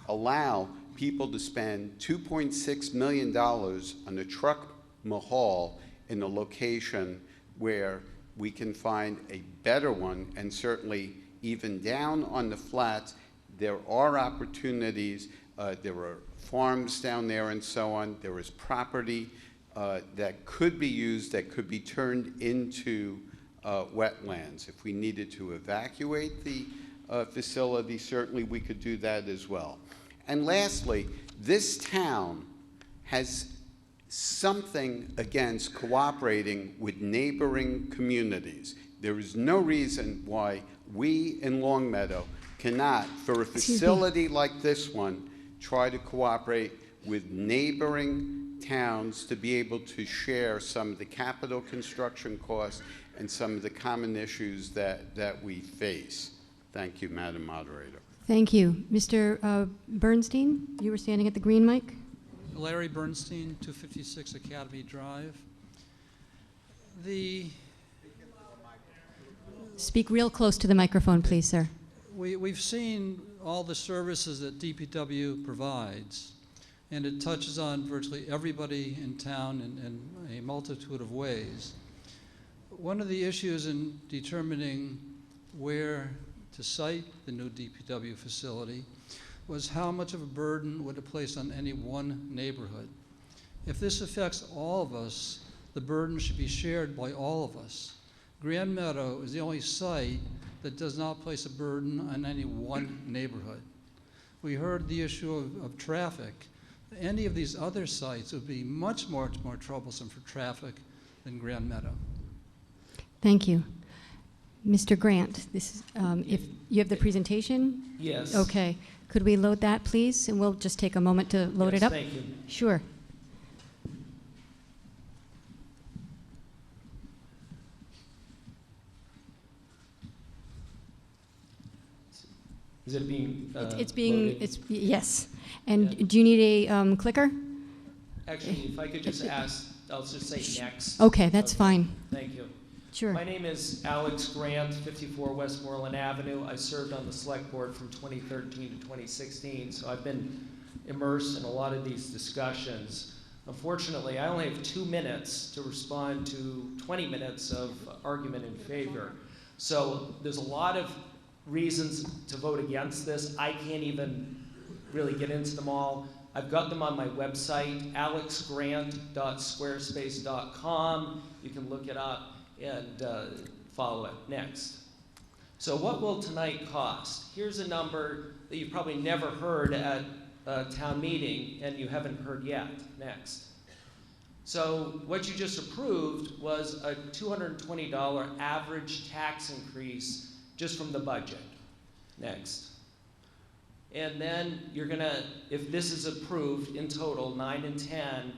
allow people to spend $2.6 million on a truck mahal in a location where we can find a better one, and certainly even down on the flats, there are opportunities. There are farms down there and so on. There is property that could be used, that could be turned into wetlands. If we needed to evacuate the facility, certainly we could do that as well. And lastly, this town has something against cooperating with neighboring communities. There is no reason why we in Long Meadow cannot, for a facility like this one, try to cooperate with neighboring towns to be able to share some of the capital construction costs and some of the common issues that we face. Thank you, Madam Moderator. Thank you. Mr. Bernstein, you were standing at the green mic. Larry Bernstein, 256 Academy Drive. Speak real close to the microphone, please, sir. We've seen all the services that DPW provides, and it touches on virtually everybody in town in a multitude of ways. One of the issues in determining where to site the new DPW facility was how much of a burden would it place on any one neighborhood. If this affects all of us, the burden should be shared by all of us. Grand Meadow is the only site that does not place a burden on any one neighborhood. We heard the issue of traffic. Any of these other sites would be much more troublesome for traffic than Grand Meadow. Thank you. Mr. Grant, this is, if you have the presentation? Yes. Okay. Could we load that, please? And we'll just take a moment to load it up. Thank you. Sure. Is it being It's being, loaded? yes. And do you need a clicker? Actually, if I could just ask, I'll just say next. Okay, that's fine. Thank you. Sure. My name is Alex Grant, 54 Westmoreland Avenue. I served on the select board from 2013 to 2016, so I've been immersed in a lot of these discussions. Unfortunately, I only have 2 minutes to respond to 20 minutes of argument in favor. So there's a lot of reasons to vote against this. I can't even really get into them all. I've got them on my website, alexgrant.squarespace.com. You can look it up and follow it. Next. So what will tonight cost? Here's a number that you've probably never heard at a town meeting and you haven't heard yet. Next. So what you just approved was a $220 average tax increase just from the budget. Next. And then you're gonna, if this is approved in total, 9 and 10,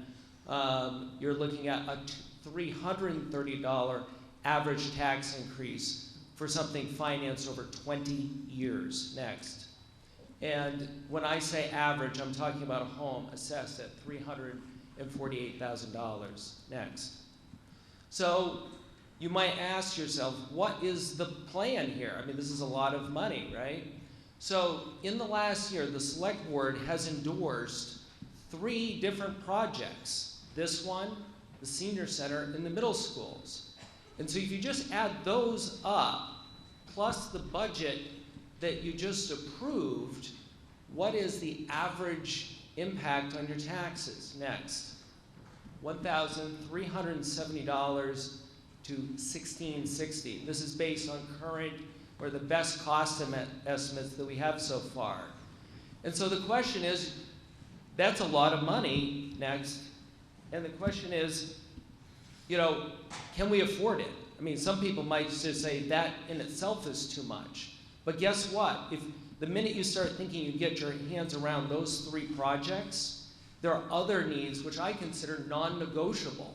you're looking at a $330 average tax increase for something financed over 20 years. Next. And when I say average, I'm talking about a home assessed at $348,000. Next. So you might ask yourself, what is the plan here? I mean, this is a lot of money, right? So in the last year, the select board has endorsed 3 different projects. This one, the senior center, and the middle schools. And so if you just add those up, plus the budget that you just approved, what is the average impact on your taxes? Next. $1,370 to $1,660. This is based on current or the best cost estimates that we have so far. And so the question is, that's a lot of money. Next. And the question is, you know, can we afford it? I mean, some people might just say that in itself is too much. But guess what? If the minute you start thinking you get your hands around those 3 projects, there are other needs which I consider non-negotiable.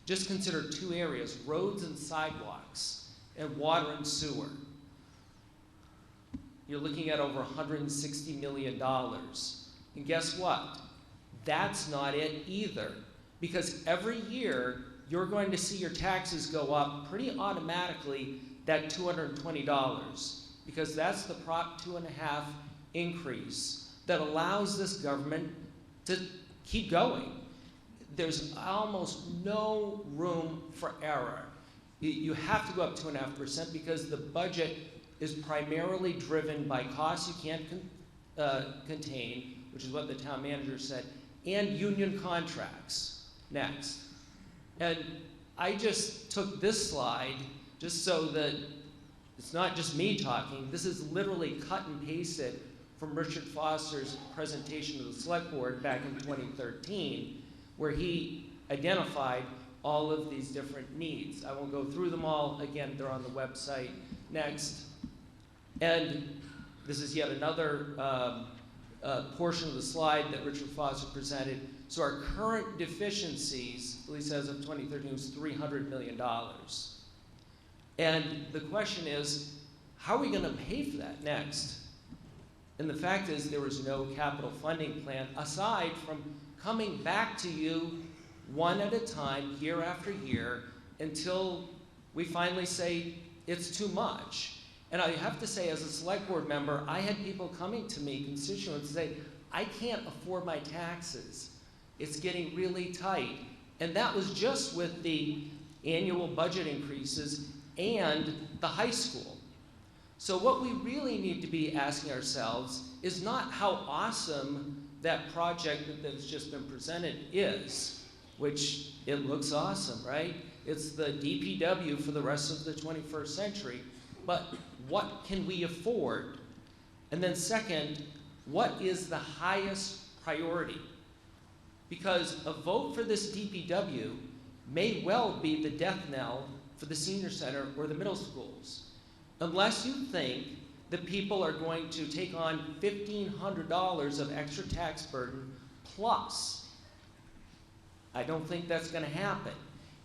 Just consider 2 areas, roads and sidewalks, and water and sewer. You're looking at over $160 million. And guess what? That's not it either. Because every year, you're going to see your taxes go up pretty automatically, that $220. Because that's the Prop 2.5 increase that allows this government to keep going. There's almost no room for error. You have to go up 2.5% because the budget is primarily driven by costs you can't contain, which is what the town manager said, and union contracts. Next. And I just took this slide just so that it's not just me talking. This is literally cut and pasted from Richard Foster's presentation to the select board back in 2013, where he identified all of these different needs. I won't go through them all. Again, they're on the website. Next. And this is yet another portion of the slide that Richard Foster presented. So our current deficiencies, at least as of 2013, was $300 million. And the question is, how are we going to pay for that next? And the fact is there was no capital funding plan aside from coming back to you one at a time, year after year, until we finally say it's too much. And I have to say, as a select board member, I had people coming to me, constituents, say, I can't afford my taxes. It's getting really tight. And that was just with the annual budget increases and the high school. So what we really need to be asking ourselves is not how awesome that project that's just been presented is, which it looks awesome, right? It's the DPW for the rest of the 21st century, but what can we afford? And then second, what is the highest priority? Because a vote for this DPW may well be the death knell for the senior center or the middle schools. Unless you think that people are going to take on $1,500 of extra tax burden plus. I don't think that's going to happen.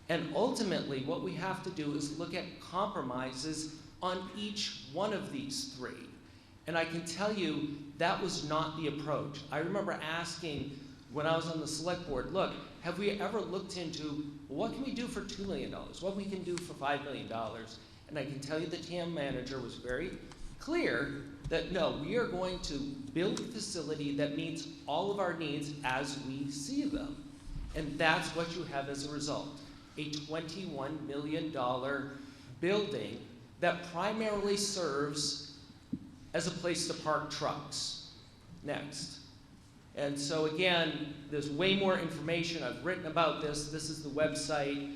And ultimately, what we have to do is look at compromises on each one of these three. And I can tell you that was not the approach. I remember asking when I was on the select board, look, have we ever looked into what can we do for $2 million? What we can do for $5 million? And I can tell you the TAM manager was very clear that no, we are going to build a facility that meets all of our needs as we see them. And that's what you have as a result. A $21 million building that primarily serves as a place to park trucks. Next. And so again, there's way more information. I've written about this. This is the website.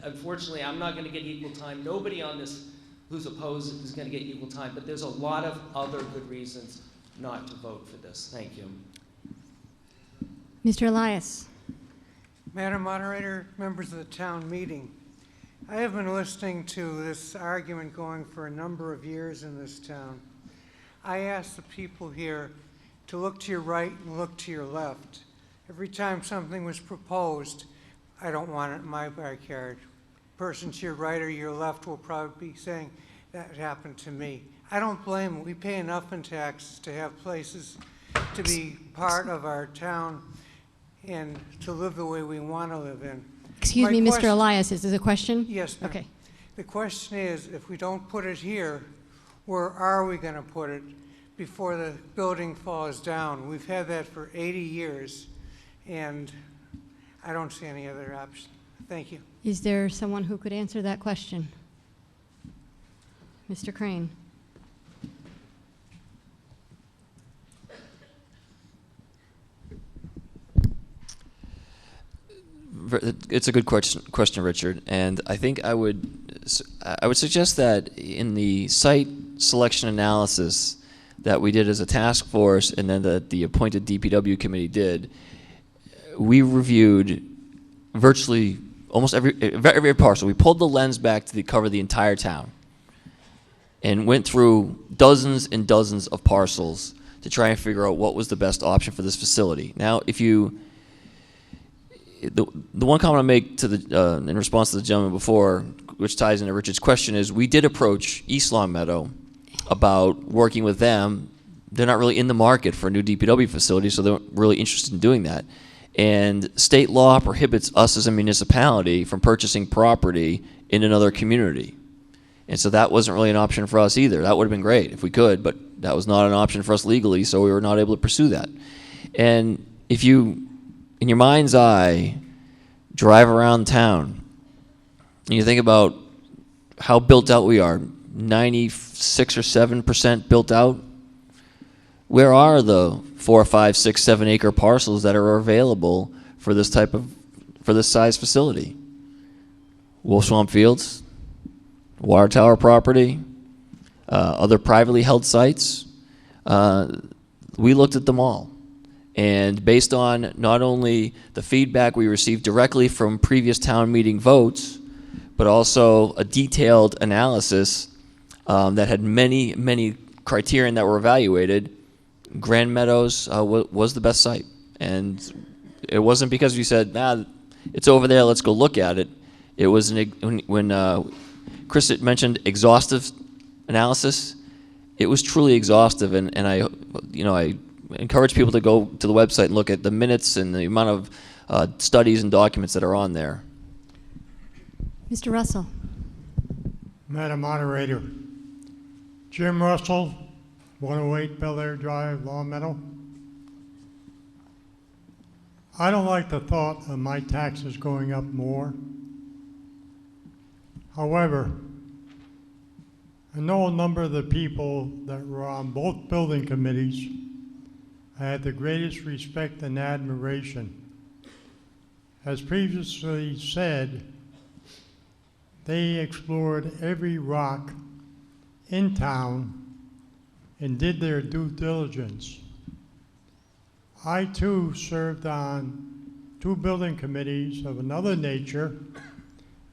Unfortunately, I'm not going to get equal time. Nobody on this who's opposed is going to get equal time. But there's a lot of other good reasons not to vote for this. Thank you. Mr. Elias. Madam Moderator, members of the town meeting, I have been listening to this argument going for a number of years in this town. I ask the people here to look to your right and look to your left. Every time something was proposed, I don't want it in my backyard. Person to your right or your left will probably be saying, that happened to me. I don't blame them. We pay enough in taxes to have places to be part of our town and to live the way we want to live in. Excuse me, Mr. Elias, is this a question? Yes, ma'am. Okay. The question is, if we don't put it here, where are we going to put it before the building falls down? We've had that for 80 years, and I don't see any other option. Thank you. Is there someone who could answer that question? Mr. Crane. It's a good question, Richard. And I think I would suggest that in the site selection analysis that we did as a task force and then that the appointed DPW committee did, we reviewed virtually almost every parcel. We pulled the lens back to cover the entire town and went through dozens and dozens of parcels to try and figure out what was the best option for this facility. Now, if you the one comment I'll make to the in response to the gentleman before, which ties into Richard's question, is we did approach East Long Meadow about working with them. They're not really in the market for a new DPW facility, so they're really interested in doing that. And state law prohibits us as a municipality from purchasing property in another community. And so that wasn't really an option for us either. That would have been great if we could, but that was not an option for us legally, so we were not able to pursue that. And if you, in your mind's eye, drive around town, and you think about how built out we are, 96 or 7% built out, where are the 4, 5, 6, 7 acre parcels that are available for this size facility? Wolf Swamp Fields, Water Tower property, other privately held sites. We looked at them all. And based on not only the feedback we received directly from previous town meeting votes, but also a detailed analysis that had many, many criterion that were evaluated, Grand Meadows was the best site. And it wasn't because we said, nah, it's over there, let's go look at it. It was when Chris had mentioned exhaustive analysis, it was truly exhaustive, and I encourage people to go to the website and look at the minutes and the amount of studies and documents that are on there. Mr. Russell. Madam Moderator, Jim Russell, 108 Bel Air Drive, Long Meadow. I don't like the thought of my taxes going up more. However, I know a number of the people that were on both building committees. I had the greatest respect and admiration. As previously said, they explored every rock in town and did their due diligence. I too served on 2 building committees of another nature,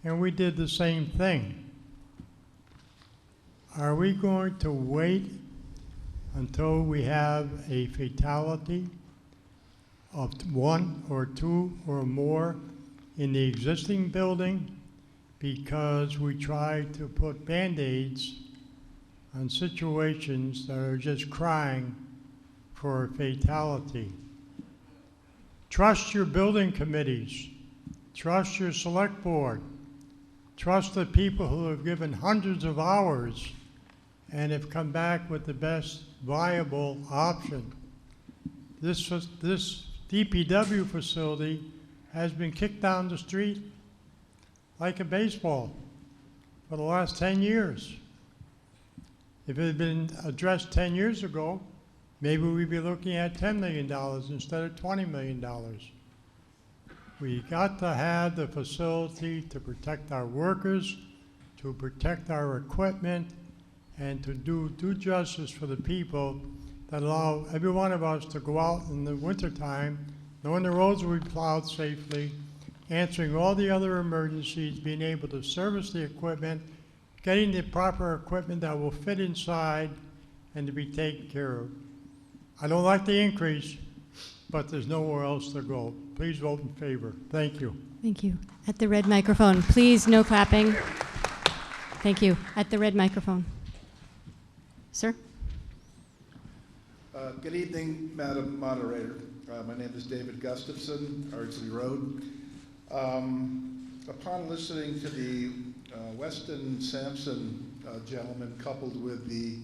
and we did the same thing. Are we going to wait until we have a fatality of 1 or 2 or more in the existing building because we try to put Band-Aids on situations that are just crying for a fatality? Trust your building committees. Trust your select board. Trust the people who have given hundreds of hours and have come back with the best viable option. This DPW facility has been kicked down the street like a baseball for the last 10 years. If it had been addressed 10 years ago, maybe we'd be looking at $10 million instead of $20 million. We got to have the facility to protect our workers, to protect our equipment, and to do justice for the people that allow every one of us to go out in the wintertime, knowing the roads will be plowed safely, answering all the other emergencies, being able to service the equipment, getting the proper equipment that will fit inside and to be taken care of. I don't like the increase, but there's nowhere else to go. Please vote in favor. Thank you. Thank you. At the red microphone, please, no clapping. Thank you. At the red microphone. Sir? Good evening, Madam Moderator. My name is David Gustafson, Ardsley Road. Upon listening to the Weston Sampson gentleman coupled with the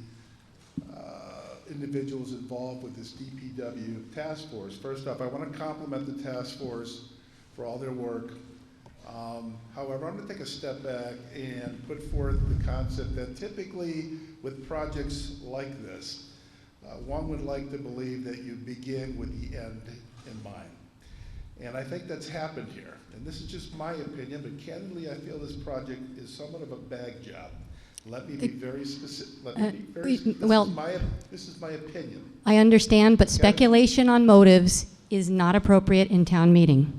individuals involved with this DPW task force, first off, I want to compliment the task force for all their work. However, I'm going to take a step back and put forth the concept that typically with projects like this, one would like to believe that you begin with the end in mind. And I think that's happened here. And this is just my opinion, but candidly, I feel this project is somewhat of a bag job. Let me be very specific. This is my opinion. I understand, but Okay? speculation on motives is not appropriate in town meeting.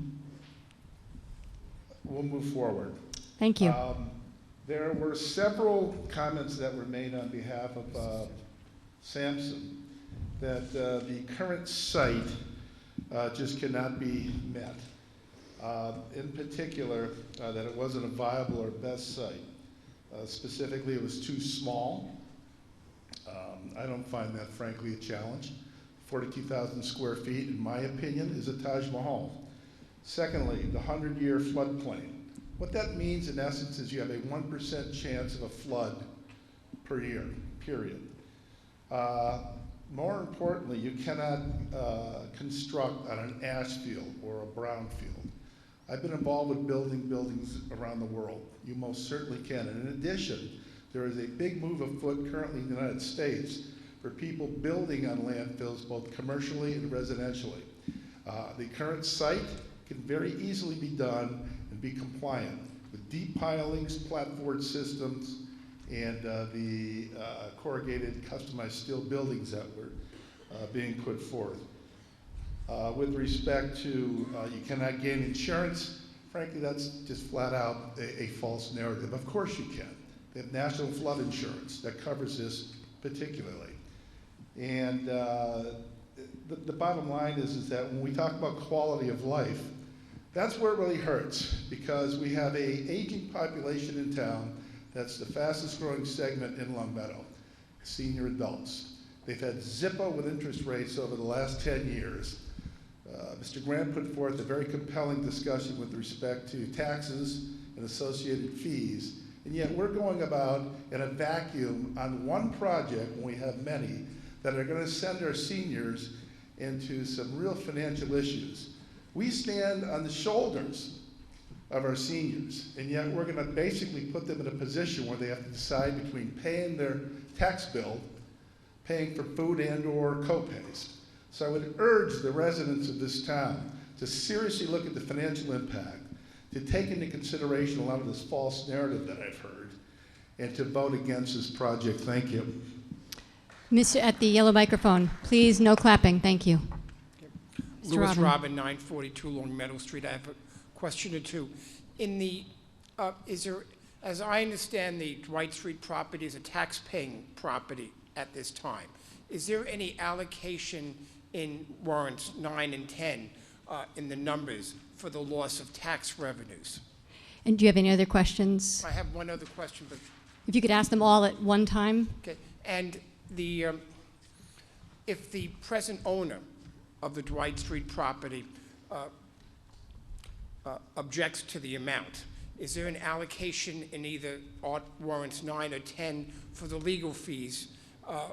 We'll move forward. Thank you. There were several comments that were made on behalf of Sampson that the current site just cannot be met. In particular, that it wasn't a viable or best site. Specifically, it was too small. I don't find that, frankly, a challenge. 42,000 square feet, in my opinion, is a Taj Mahal. Secondly, the 100-year floodplain. What that means, in essence, is you have a 1% chance of a flood per year, period. More importantly, you cannot construct on an ash field or a brown field. I've been involved with building buildings around the world. You most certainly can. And in addition, there is a big move afoot currently in the United States for people building on landfills, both commercially and residentially. The current site can very easily be done and be compliant with deep pilings, platform systems, and the corrugated customized steel buildings that were being put forth. With respect to you cannot gain insurance, frankly, that's just flat out a false narrative. Of course you can. They have national flood insurance that covers this particularly. And the bottom line is that when we talk about quality of life, that's where it really hurts, because we have an aging population in town that's the fastest growing segment in Long Meadow, senior adults. They've had Zippo with interest rates over the last 10 years. Mr. Grant put forth a very compelling discussion with respect to taxes and associated fees, and yet we're going about in a vacuum on one project when we have many that are going to send our seniors into some real financial issues. We stand on the shoulders of our seniors, and yet we're going to basically put them in a position where they have to decide between paying their tax bill, paying for food and/or co-pays. So I would urge the residents of this town to seriously look at the financial impact, to take into consideration a lot of this false narrative that I've heard, and to vote against this project. Thank you. Mr. At the yellow microphone, please, no clapping. Thank you. Mr. Louis Robin. Robin, 942 Long Meadow Street. I have a question or two. In the, is there, as I understand, the Dwight Street property is a tax-paying property at this time. Is there any allocation in warrants 9 and 10 in the numbers for the loss of tax revenues? And do you have any other questions? I have one other question, but If you could ask them all at one time. okay. And the if the present owner of the Dwight Street property objects to the amount, is there an allocation in either warrants 9 or 10 for the legal fees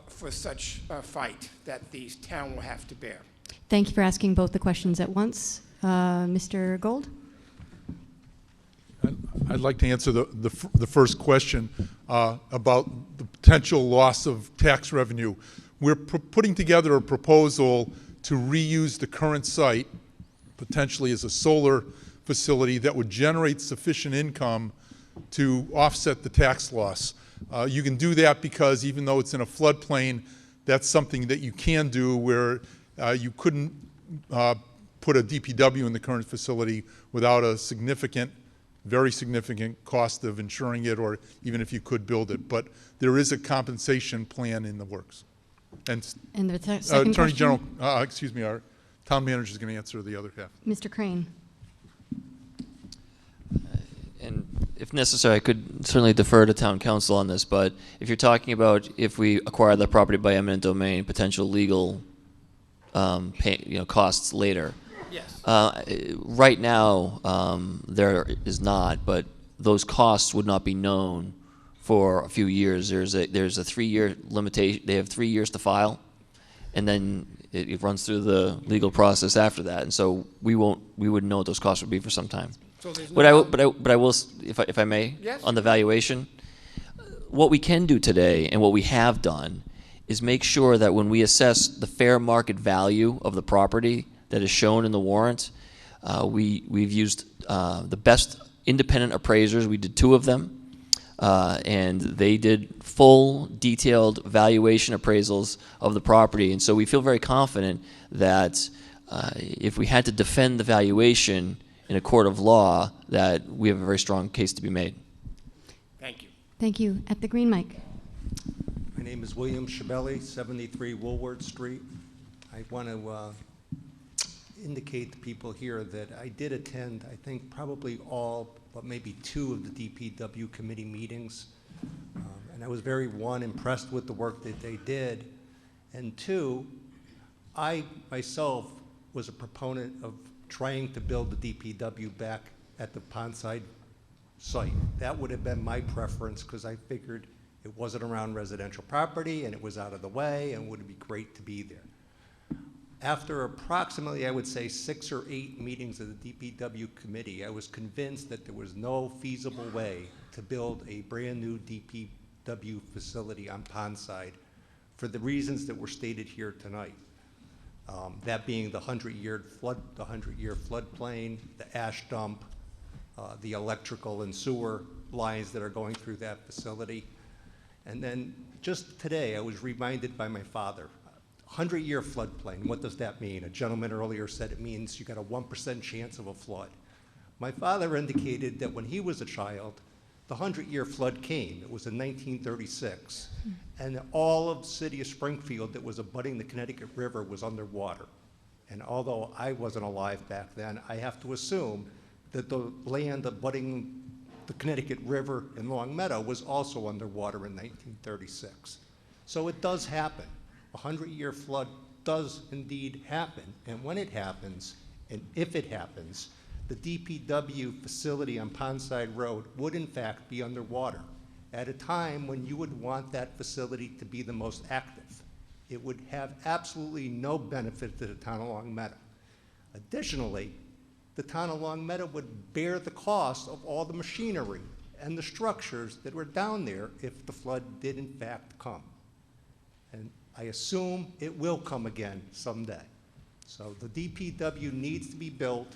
for such a fight that the town will have to bear? Thank you for asking both the questions at once. Mr. Gold? I'd like to answer the first question about the potential loss of tax revenue. We're putting together a proposal to reuse the current site, potentially as a solar facility that would generate sufficient income to offset the tax loss. You can do that because even though it's in a floodplain, that's something that you can do where you couldn't put a DPW in the current facility without a significant, very significant cost of insuring it, or even if you could build it. But there is a compensation plan in the works. And the second Attorney question? General, excuse me, our town manager is going to answer the other half. Mr. Crane? And if necessary, I could certainly defer to town council on this, but if you're talking about if we acquire the property by eminent domain, potential legal costs later. Yes. Right now, there is not, but those costs would not be known for a few years. There's a 3-year limitation. They have 3 years to file, and then it runs through the legal process after that. And so we wouldn't know what those costs would be for some time. So there's But I will, if I may, Yes. on the valuation, what we can do today and what we have done is make sure that when we assess the fair market value of the property that is shown in the warrant, we've used the best independent appraisers. We did 2 of them, and they did full, detailed valuation appraisals of the property. And so we feel very confident that if we had to defend the valuation in a court of law, that we have a very strong case to be made. Thank you. Thank you. At the green mic. My name is William Shabelli, 73 Woolward Street. I want to indicate to people here that I did attend, I think, probably all but maybe 2 of the DPW committee meetings. And I was very, 1, impressed with the work that they did, and 2, I myself was a proponent of trying to build the DPW back at the Pondside site. That would have been my preference because I figured it wasn't around residential property and it was out of the way and would be great to be there. After approximately, I would say, 6 or 8 meetings of the DPW committee, I was convinced that there was no feasible way to build a brand new DPW facility on Pondside for the reasons that were stated here tonight. That being the 100-year floodplain, the ash dump, the electrical and sewer lines that are going through that facility. And then just today, I was reminded by my father, 100-year floodplain, what does that mean? A gentleman earlier said it means you got a 1% chance of a flood. My father indicated that when he was a child, the 100-year flood came. It was in 1936. And all of the city of Springfield that was abutting the Connecticut River was underwater. And although I wasn't alive back then, I have to assume that the land abutting the Connecticut River in Long Meadow was also underwater in 1936. So it does happen. A 100-year flood does indeed happen. And when it happens, and if it happens, the DPW facility on Pondside Road would in fact be underwater at a time when you would want that facility to be the most active. It would have absolutely no benefit to the town of Long Meadow. Additionally, the town of Long Meadow would bear the cost of all the machinery and the structures that were down there if the flood did in fact come. And I assume it will come again someday. So the DPW needs to be built,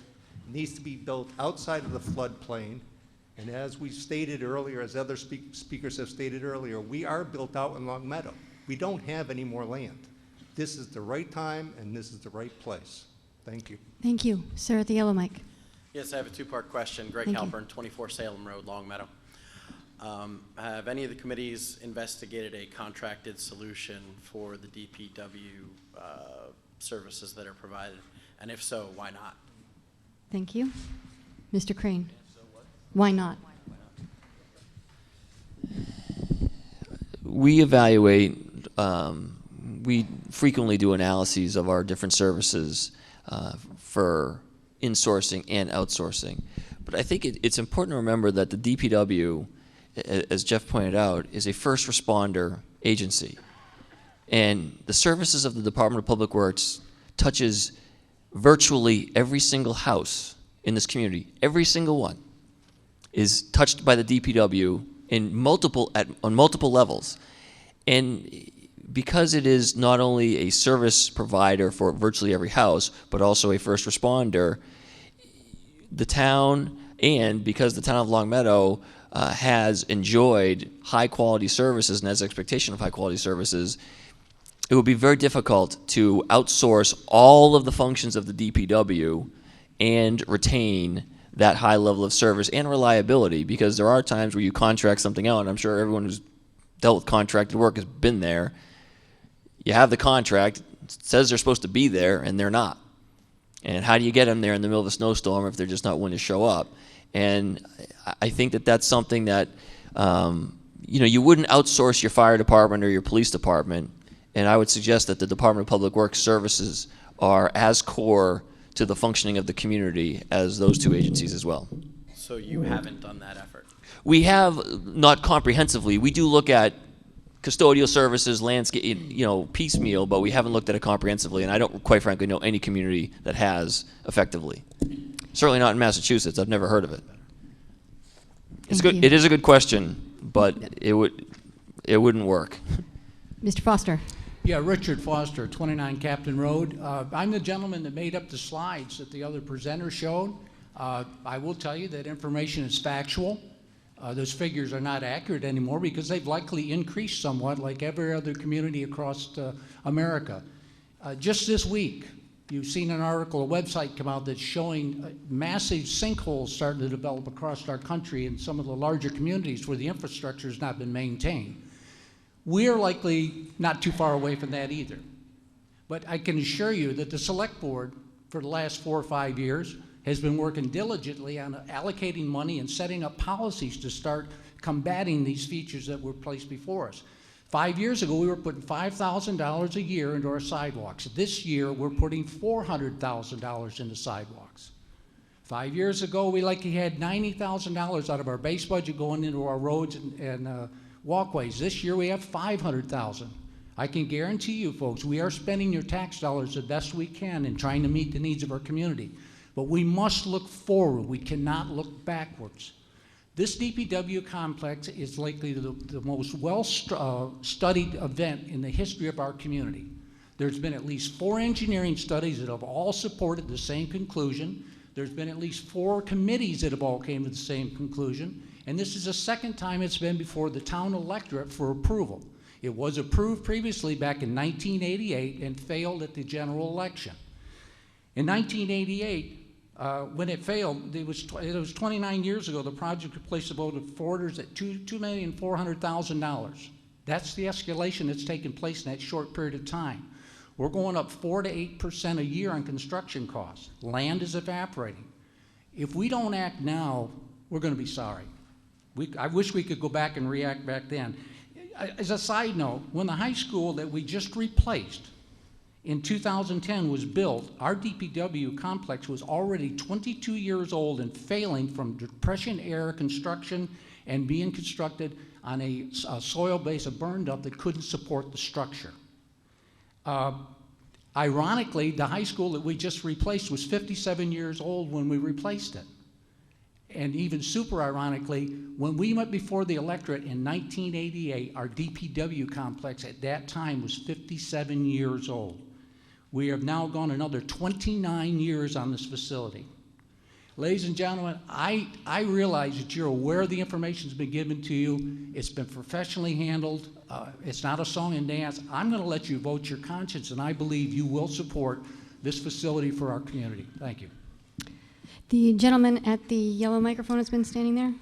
outside of the floodplain. And as we stated earlier, as other speakers have stated earlier, we are built out in Long Meadow. We don't have any more land. This is the right time and this is the right place. Thank you. Thank you. Sir at the yellow mic. Yes, I have a two-part question. Greg Thank you. Halpern, 24 Salem Road, Long Meadow. Have any of the committees investigated a contracted solution for the DPW services that are provided? And if so, why not? Thank you. Mr. Crane. Why not? We evaluate, we frequently do analyses of our different services for insourcing and outsourcing. But I think it's important to remember that the DPW, as Jeff pointed out, is a first responder agency. And the services of the Department of Public Works touches virtually every single house in this community. Every single one is touched by the DPW on multiple levels. And because it is not only a service provider for virtually every house, but also a first responder, the town, and because the town of Long Meadow has enjoyed high quality services and has expectation of high quality services, it would be very difficult to outsource all of the functions of the DPW and retain that high level of service and reliability, because there are times where you contract something out, and I'm sure everyone who's dealt with contracted work has been there. You have the contract, it says they're supposed to be there, and they're not. And how do you get them there in the middle of a snowstorm if they're just not willing to show up? And I think that that's something that, you wouldn't outsource your fire department or your police department, and I would suggest that the Department of Public Works services are as core to the functioning of the community as those two agencies as well. So you haven't done that effort? We have, not comprehensively. We do look at custodial services, landscape, piecemeal, but we haven't looked at it comprehensively, and I don't, quite frankly, know any community that has effectively. Certainly not in Massachusetts. I've never heard of it. It's good. It is a good question, but it wouldn't work. Mr. Foster. Yeah, Richard Foster, 29 Captain Road. I'm the gentleman that made up the slides that the other presenter showed. I will tell you that information is factual. Those figures are not accurate anymore because they've likely increased somewhat like every other community across America. Just this week, you've seen an article, a website come out that's showing massive sinkholes starting to develop across our country in some of the larger communities where the infrastructure has not been maintained. We're likely not too far away from that either. But I can assure you that the Select Board for the last 4 or 5 years has been working diligently on allocating money and setting up policies to start combating these features that were placed before us. 5 years ago, we were putting $5,000 a year into our sidewalks. This year, we're putting $400,000 into sidewalks. 5 years ago, we likely had $90,000 out of our base budget going into our roads and walkways. This year, we have $500,000. I can guarantee you, folks, we are spending your tax dollars the best we can in trying to meet the needs of our community. But we must look forward. We cannot look backwards. This DPW complex is likely the most well-studied event in the history of our community. There's been at least 4 engineering studies that have all supported the same conclusion. There's been at least 4 committees that have all came to the same conclusion. And this is the second time it's been before the town electorate for approval. It was approved previously back in 1988 and failed at the general election. In 1988, when it failed, it was 29 years ago, the project replaced a vote of orders at $2,400,000. That's the escalation that's taken place in that short period of time. We're going up 4 to 8% a year on construction costs. Land is evaporating. If we don't act now, we're going to be sorry. I wish we could go back and react back then. As a side note, when the high school that we just replaced in 2010 was built, our DPW complex was already 22 years old and failing from Depression-era construction and being constructed on a soil base, a burned up that couldn't support the structure. Ironically, the high school that we just replaced was 57 years old when we replaced it. And even super ironically, when we went before the electorate in 1988, our DPW complex at that time was 57 years old. We have now gone another 29 years on this facility. Ladies and gentlemen, I realize that you're aware the information's been given to you. It's been professionally handled. It's not a song and dance. I'm going to let you vote your conscience, and I believe you will support this facility for our community. Thank you. The gentleman at the yellow microphone has been standing there.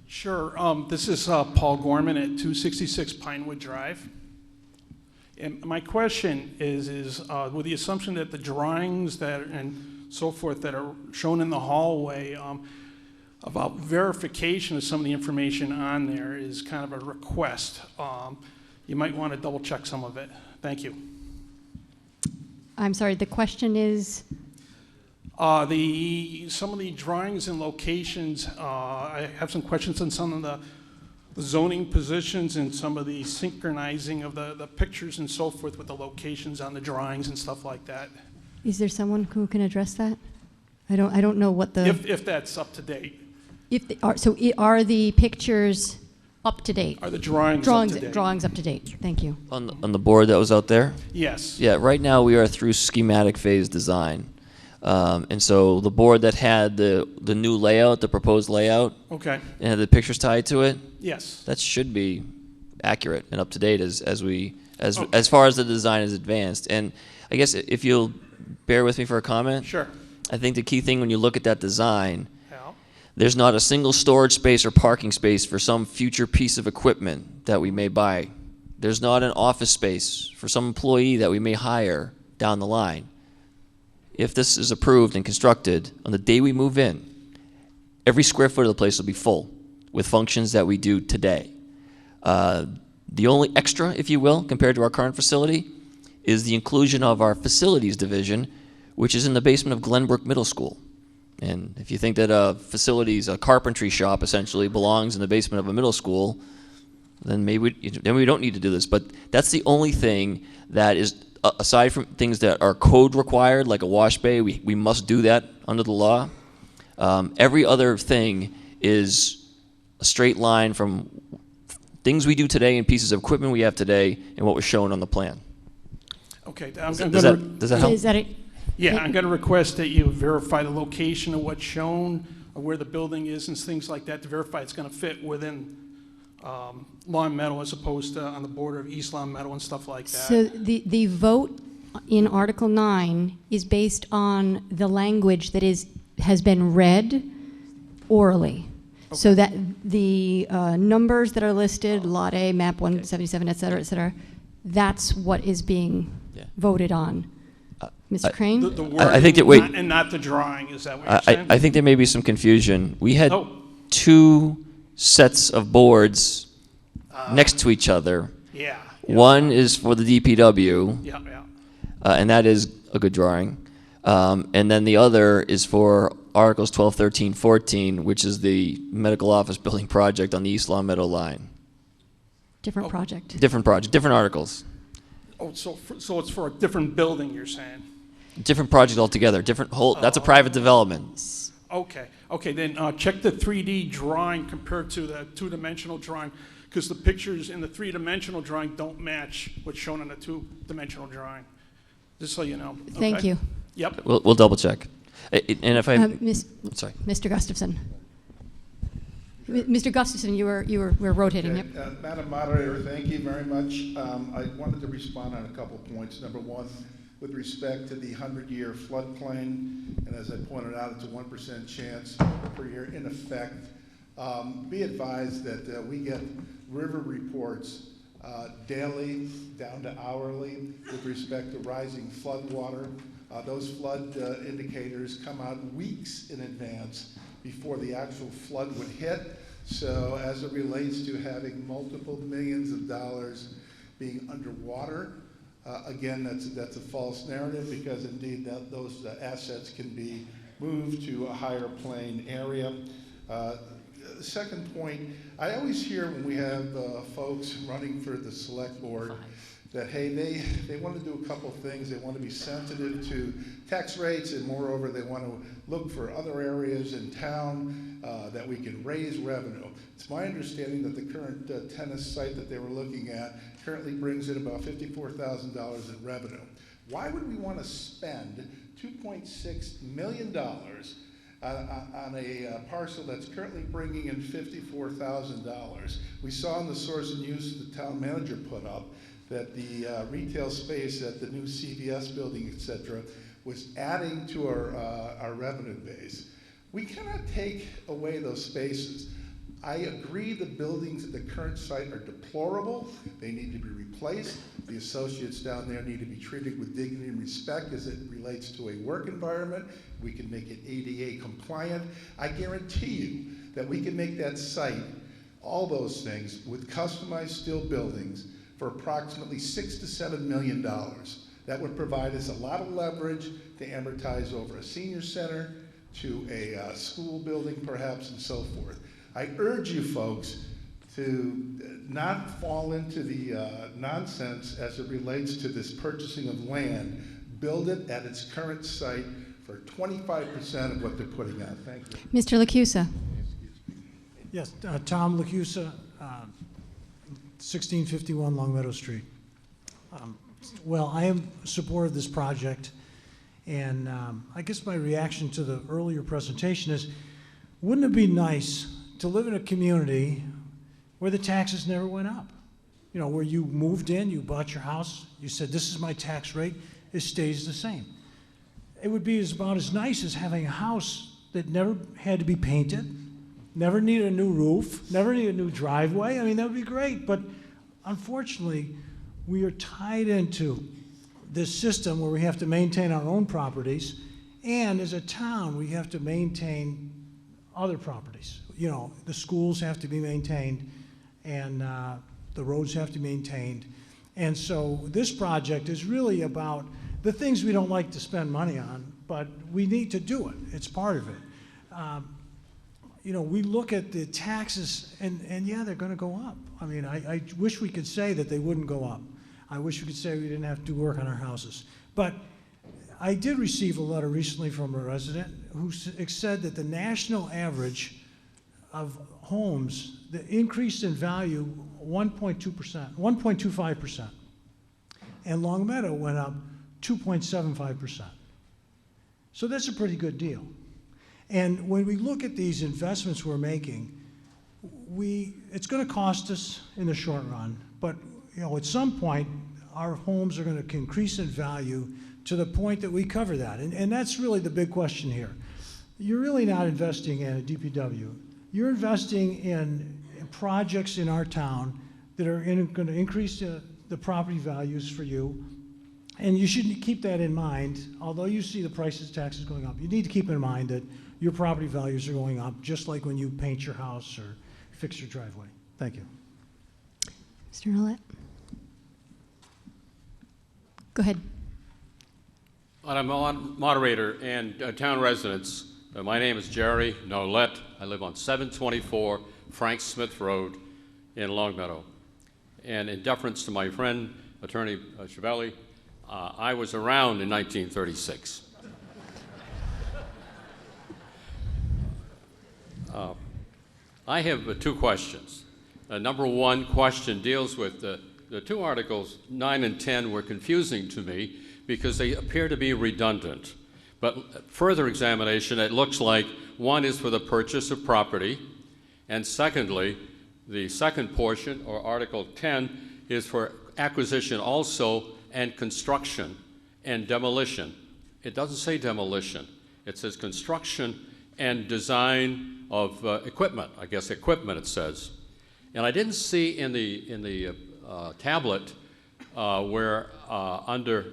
Sure. This is Paul Gorman at 266 Pinewood Drive. And my question is with the assumption that the drawings that and so forth that are shown in the hallway about verification of some of the information on there is kind of a request. You might want to double check some of it. Thank you. I'm sorry, the question is? Some of the drawings and locations, I have some questions on some of the zoning positions and some of the synchronizing of the pictures and so forth with the locations on the drawings and stuff like that. Is there someone who can address that? I don't know what the... If that's up to date. Are the pictures up to date? Are the drawings up to date? Drawings up to date. Thank you. On the board that was out there? Yes. Yeah, right now we are through schematic phase design. And so the board that had the new layout, the proposed layout, okay, and had the pictures tied to it, yes, that should be accurate and up to date as far as the design is advanced. And I guess if you'll bear with me for a comment, sure. I think the key thing when you look at that design, there's not a single storage space or parking space for some future piece of equipment that we may buy. There's not an office space for some employee that we may hire down the line. If this is approved and constructed, on the day we move in, every square foot of the place will be full with functions that we do today. The only extra, if you will, compared to our current facility, is the inclusion of our facilities division, which is in the basement of Glenbrook Middle School. And if you think that a carpentry shop essentially belongs in the basement of a middle school, then maybe we don't need to do this. But that's the only thing that is, aside from things that are code required, like a wash bay, we must do that under the law. Every other thing is a straight line from things we do today and pieces of equipment we have today and what was shown on the plan. Okay. Does that help? Is that it? Yeah, I'm going to request that you verify the location of what's shown, or where the building is and things like that, to verify it's going to fit within Long Meadow as opposed to on the border of East Long Meadow and stuff like that. So the vote in Article 9 is based on the language that has been read orally. Okay. So that the numbers that are listed, Lot A, Map 177, et cetera, that's what is being voted on. Mr. Crane? The wording, I think that and not the drawing, is that what you're saying? I think there may be some confusion. We had two sets of boards next to each other. Yeah. One is for the DPW. Yeah. And that is a good drawing. And then the other is for Articles 12, 13, 14, which is the medical office building project on the East Long Meadow line. Different project. Different project, different articles. Oh, so it's for a different building, you're saying? Different project altogether, that's a private development. Okay, then check the 3D drawing compared to the two-dimensional drawing, because the pictures in the three-dimensional drawing don't match what's shown on the two-dimensional drawing, just so you know. Thank okay? you. Yep. We'll double check. And if I, sorry. Mr. Gustafson. Mr. Gustafson, you were rotating. Okay. Yep. Madam Moderator, thank you very much. I wanted to respond on a couple of points. Number one, with respect to the 100-year floodplain, and as I pointed out, it's a 1% chance per year in effect. Be advised that we get river reports daily down to hourly with respect to rising flood water. Those flood indicators come out weeks in advance before the actual flood would hit. So as it relates to having multiple millions of dollars being underwater, again, that's a false narrative, because indeed those assets can be moved to a higher plane area. Second point, I always hear when we have folks running for the select board that, hey, they want to do a couple things. They want to be sensitive to tax rates, and moreover, they want to look for other areas in town that we can raise revenue. It's my understanding that the current tennis site that they were looking at currently brings in about $54,000 in revenue. Why would we want to spend $2.6 million on a parcel that's currently bringing in $54,000? We saw in the source and use the town manager put up that the retail space at the new CVS building, et cetera, was adding to our revenue base. We cannot take away those spaces. I agree the buildings at the current site are deplorable. They need to be replaced. The associates down there need to be treated with dignity and respect as it relates to a work environment. We can make it ADA compliant. I guarantee you that we can make that site, all those things, with customized steel buildings for approximately $6 to $7 million. That would provide us a lot of leverage to amortize over a senior center, to a school building perhaps, and so forth. I urge you folks to not fall into the nonsense as it relates to this purchasing of land. Build it at its current site for 25% of what they're putting out. Thank you. Mr. Lacusa. Yes, Tom Lacusa, 1651 Long Meadow Street. Well, I am in support of this project, and I guess my reaction to the earlier presentation is, wouldn't it be nice to live in a community where the taxes never went up? You know, where you moved in, you bought your house, you said, this is my tax rate, it stays the same. It would be about as nice as having a house that never had to be painted, never needed a new roof, never needed a new driveway. I mean, that would be great, but unfortunately, we are tied into this system where we have to maintain our own properties, and as a town, we have to maintain other properties. You know, the schools have to be maintained, and the roads have to be maintained. And so this project is really about the things we don't like to spend money on, but we need to do it. It's part of it. You know, we look at the taxes, and yeah, they're going to go up. I mean, I wish we could say that they wouldn't go up. I wish we could say we didn't have to do work on our houses. But I did receive a letter recently from a resident who said that the national average of homes, the increase in value 1.2%, 1.25%. And Long Meadow went up 2.75%. So that's a pretty good deal. And when we look at these investments we're making, it's going to cost us in the short run, but you know, at some point, our homes are going to increase in value to the point that we cover that. And that's really the big question here. You're really not investing in a DPW. You're investing in projects in our town that are going to increase the property values for you. And you should keep that in mind. Although you see the prices, taxes going up, you need to keep in mind that your property values are going up, just like when you paint your house or fix your driveway. Thank you. Mr. Nolet. Go ahead. Madam Moderator and town residents, my name is Jerry Nolet. I live on 724 Frank Smith Road in Longmeadow. And in deference to my friend, Attorney Chiavelli, I was around in 1936. I have two questions. Number one question deals with the two articles, 9 and 10, were confusing to me because they appear to be redundant. But further examination, it looks like one is for the purchase of property, and secondly, the second portion, or Article 10, is for acquisition also and construction and demolition. It doesn't say demolition. It says construction and design of equipment. I guess equipment it says. And I didn't see in the tablet where under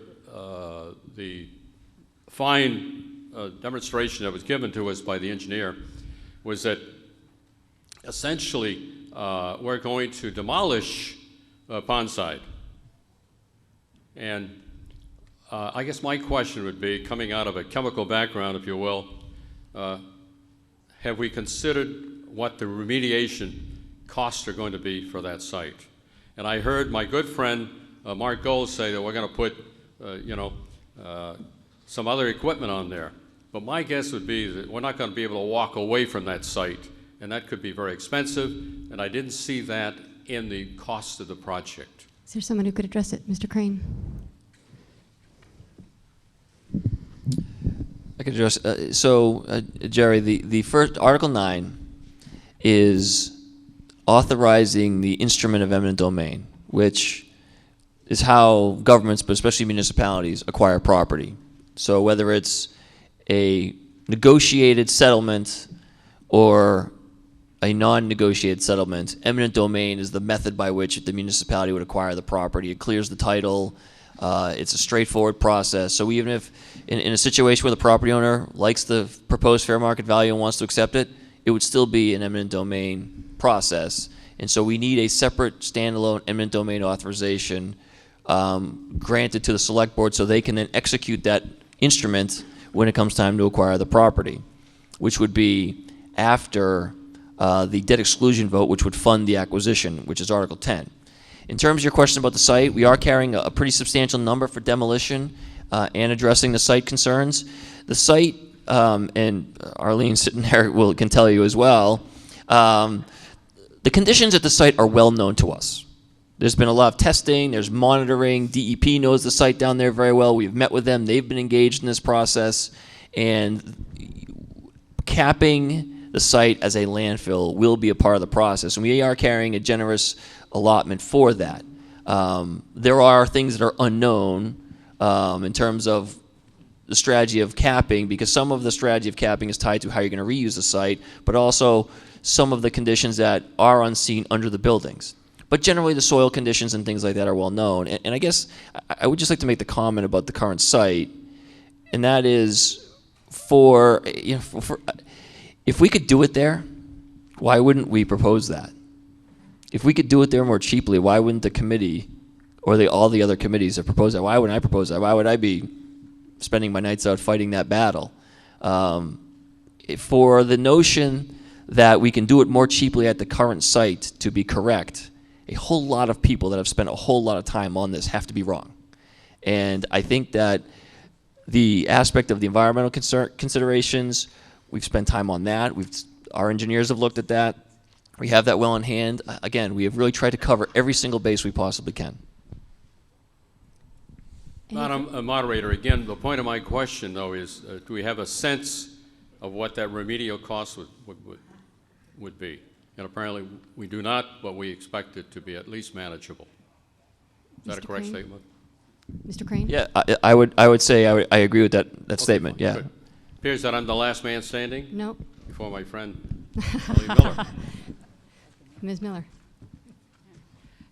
the fine demonstration that was given to us by the engineer was that essentially we're going to demolish Pondside. And I guess my question would be, coming out of a chemical background, if you will, have we considered what the remediation costs are going to be for that site? And I heard my good friend Mark Gold say that we're going to put, some other equipment on there. But my guess would be that we're not going to be able to walk away from that site, and that could be very expensive, and I didn't see that in the cost of the project. Is there someone who could address it? Mr. Crane? I can address. Jerry, the first Article 9 is authorizing the instrument of eminent domain, which is how governments, but especially municipalities, acquire property. So whether it's a negotiated settlement or a non-negotiated settlement, eminent domain is the method by which the municipality would acquire the property. It clears the title. It's a straightforward process. So even if in a situation where the property owner likes the proposed fair market value and wants to accept it, it would still be an eminent domain process. And so we need a separate standalone eminent domain authorization granted to the select board so they can then execute that instrument when it comes time to acquire the property, which would be after the debt exclusion vote, which would fund the acquisition, which is Article 10. In terms of your question about the site, we are carrying a pretty substantial number for demolition and addressing the site concerns. The site, and Arlene sitting there can tell you as well, the conditions at the site are well known to us. There's been a lot of testing, there's monitoring, DEP knows the site down there very well, we've met with them, they've been engaged in this process, and capping the site as a landfill will be a part of the process, and we are carrying a generous allotment for that. There are things that are unknown in terms of the strategy of capping, because some of the strategy of capping is tied to how you're going to reuse the site, but also some of the conditions that are unseen under the buildings. But generally the soil conditions and things like that are well known. And I guess I would just like to make the comment about the current site, and that is for if we could do it there, why wouldn't we propose that? If we could do it there more cheaply, why wouldn't the committee or all the other committees have proposed that? Why wouldn't I propose that? Why would I be spending my nights out fighting that battle? For the notion that we can do it more cheaply at the current site to be correct, a whole lot of people that have spent a whole lot of time on this have to be wrong. And I think that the aspect of the environmental considerations, we've spent time on that. Our engineers have looked at that. We have that well in hand. Again, we have really tried to cover every single base we possibly can. Madam Moderator, again, the point of my question, though, is do we have a sense of what that remedial cost would be? And apparently we do not, but we expect it to be at least manageable. Is that a correct statement? Mr. Crane? Yeah, I would say I agree with that statement, yeah. Good. Appears that I'm the last man standing? Nope. Before my friend Arlene Miller. Ms. Miller.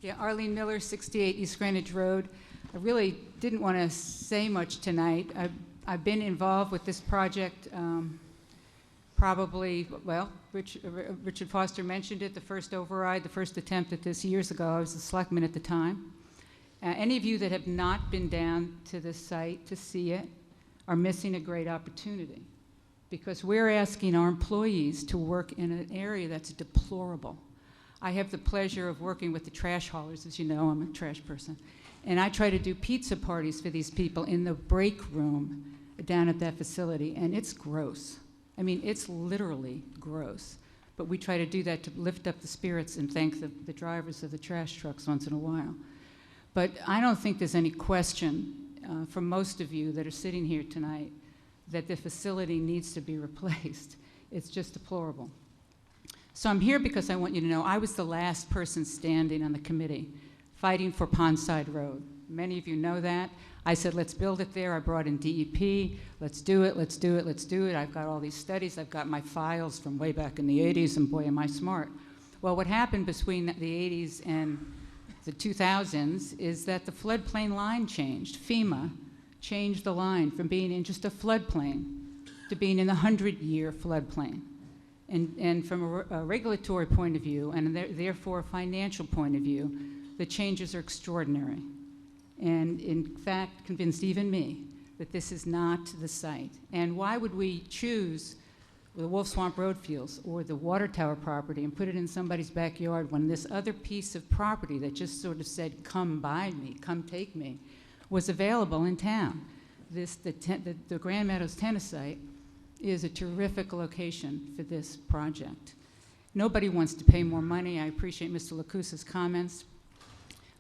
Yeah, Arlene Miller, 68 East Greenwich Road. I really didn't want to say much tonight. I've been involved with this project probably, well, Richard Foster mentioned it, the first override, the first attempt at this years ago. I was the selectman at the time. Any of you that have not been down to this site to see it are missing a great opportunity, because we're asking our employees to work in an area that's deplorable. I have the pleasure of working with the trash haulers. As you know, I'm a trash person. And I try to do pizza parties for these people in the break room down at that facility, and it's gross. I mean, it's literally gross. But we try to do that to lift up the spirits and thank the drivers of the trash trucks once in a while. But I don't think there's any question from most of you that are sitting here tonight that the facility needs to be replaced. It's just deplorable. So I'm here because I want you to know I was the last person standing on the committee fighting for Pondside Road. Many of you know that. I said, let's build it there. I brought in DEP. Let's do it, let's do it, let's do it. I've got all these studies. I've got my files from way back in the 80s, and boy, am I smart. Well, what happened between the 80s and the 2000s is that the floodplain line changed. FEMA changed the line from being in just a floodplain to being in the 100-year floodplain. And from a regulatory point of view, and therefore a financial point of view, the changes are extraordinary. And in fact, convinced even me that this is not the site. And why would we choose the Wolf Swamp Road fields or the water tower property and put it in somebody's backyard when this other piece of property that just sort of said, come buy me, come take me, was available in town. The Grand Meadows tennis site is a terrific location for this project. Nobody wants to pay more money. I appreciate Mr. Lacusa's comments.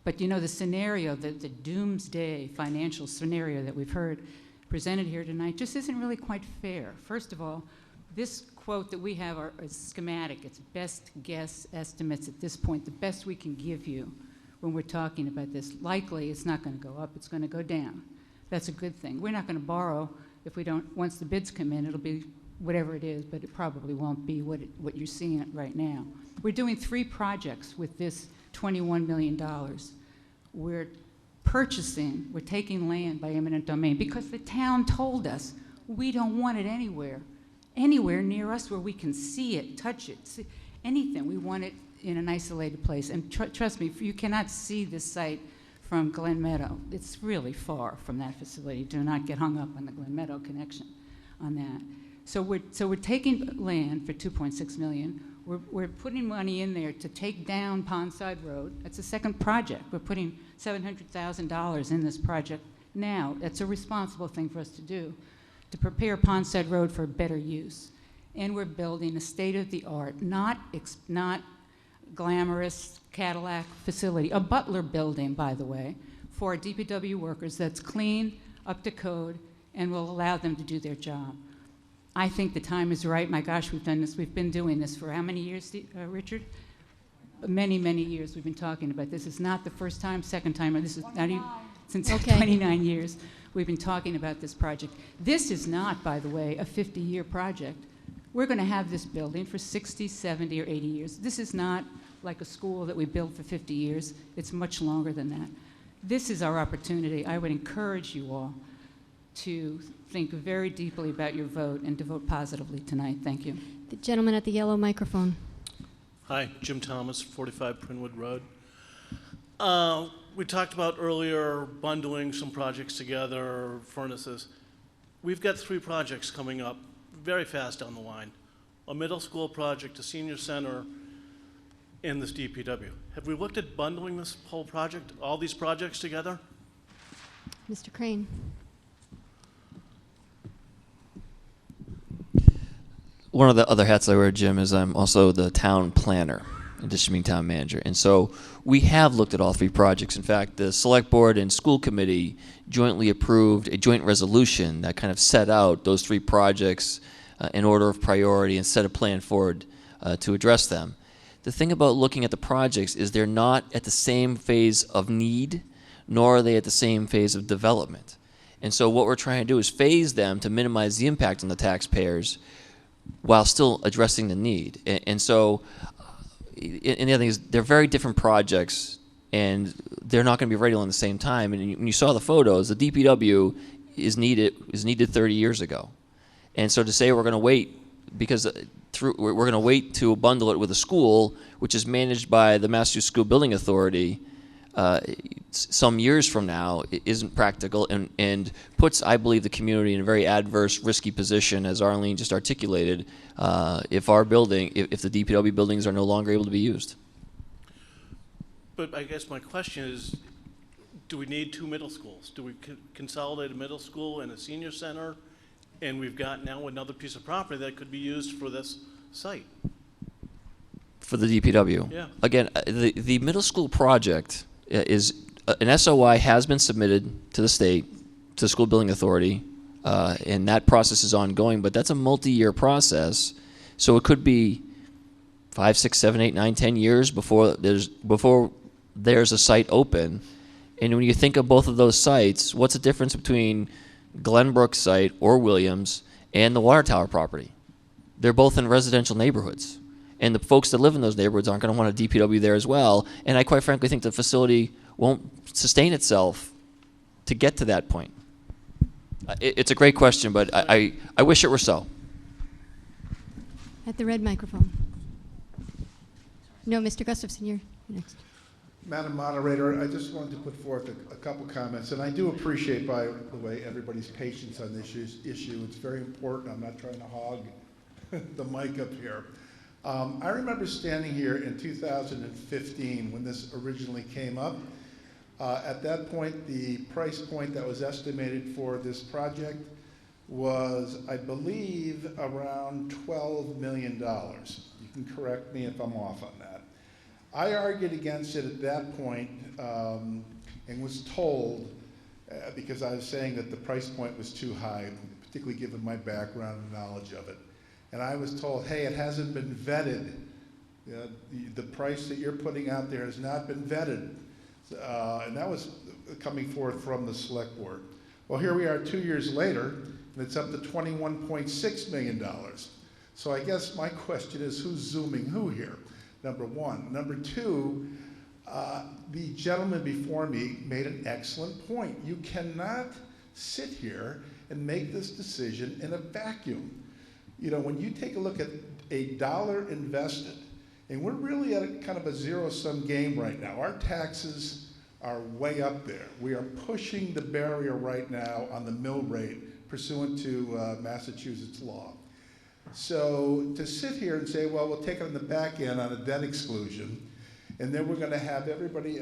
But you know, the scenario, the doomsday financial scenario that we've heard presented here tonight just isn't really quite fair. First of all, this quote that we have is schematic. It's best guess estimates at this point, the best we can give you when we're talking about this. Likely, it's not going to go up, it's going to go down. That's a good thing. We're not going to borrow if we don't, once the bids come in, it'll be whatever it is, but it probably won't be what you're seeing right now. We're doing 3 projects with this $21 million. We're taking land by eminent domain because the town told us we don't want it anywhere near us where we can see it, touch it, see anything. We want it in an isolated place. And trust me, you cannot see this site from Glen Meadow. It's really far from that facility. Do not get hung up on the Glen Meadow connection on that. So we're taking land for $2.6 million. We're putting money in there to take down Pondside Road. That's the second project. We're putting $700,000 in this project now. That's a responsible thing for us to do, to prepare Pondside Road for better use. And we're building a state-of-the-art, not glamorous Cadillac facility, a Butler building, by the way, for our DPW workers that's clean, up to code, and will allow them to do their job. I think the time is right. My gosh, we've done this. We've been doing this for how many years, Richard? Many, many years we've been talking about this. It's not the first time, second time, or this is not even since 29 years we've been talking about this project. This is not, by the way, a 50-year project. We're going to have this building for 60, 70, or 80 years. This is not like a school that we built for 50 years. It's much longer than that. This is our opportunity. I would encourage you all to think very deeply about your vote and to vote positively tonight. Thank you. The gentleman at the yellow microphone. Hi, Jim Thomas, 45 Prinwood Road. We talked about earlier bundling some projects together, furnaces. We've got 3 projects coming up very fast down the line. A middle school project, a senior center, and this DPW. Have we looked at bundling this whole project, all these projects together? Mr. Crane. One of the other hats I wear, Jim, is I'm also the town planner, in addition to being town manager. And so we have looked at all 3 projects. In fact, the select board and school committee jointly approved a joint resolution that kind of set out those 3 projects in order of priority and set a plan forward to address them. The thing about looking at the projects is they're not at the same phase of need, nor are they at the same phase of development. And so what we're trying to do is phase them to minimize the impact on the taxpayers while still addressing the need. And so, and the other thing is, they're very different projects, and they're not going to be ready all at the same time. And when you saw the photos, the DPW is needed 30 years ago. And so to say we're going to wait, because we're going to wait to bundle it with a school, which is managed by the Massachusetts School Building Authority, some years from now, isn't practical and puts, I believe, the community in a very adverse, risky position, as Arlene just articulated, if our building, if the DPW buildings are no longer able to be used. But I guess my question is, do we need 2 middle schools? Do we consolidate a middle school and a senior center? And we've got now another piece of property that could be used for this site. For the DPW? Yeah. Again, the middle school project is, an SOI has been submitted to the state, to the School Building Authority, and that process is ongoing, but that's a multi-year process. So it could be 5, 6, 7, 8, 9, 10 years before there's a site open. And when you think of both of those sites, what's the difference between Glenbrook site or Williams and the water tower property? They're both in residential neighborhoods. And the folks that live in those neighborhoods aren't going to want a DPW there as well. And I quite frankly think the facility won't sustain itself to get to that point. It's a great question, but I wish it were so. At the red microphone. No, Mr. Gustafson, you're next. Madam Moderator, I just wanted to put forth a couple comments, and I do appreciate, by the way, everybody's patience on this issue. It's very important. I'm not trying to hog the mic up here. I remember standing here in 2015 when this originally came up. At that point, the price point that was estimated for this project was, I believe, around $12 million. You can correct me if I'm off on that. I argued against it at that point and was told, because I was saying that the price point was too high, particularly given my background and knowledge of it. And I was told, hey, it hasn't been vetted. The price that you're putting out there has not been vetted. And that was coming forth from the select board. Well, here we are 2 years later, and it's up to $21.6 million. So I guess my question is, who's zooming who here? Number one. Number two, the gentleman before me made an excellent point. You cannot sit here and make this decision in a vacuum. You know, when you take a look at a dollar invested, and we're really at a kind of a zero-sum game right now. Our taxes are way up there. We are pushing the barrier right now on the mill rate pursuant to Massachusetts law. So to sit here and say, well, we'll take it on the back end on a debt exclusion, and then we're going to have everybody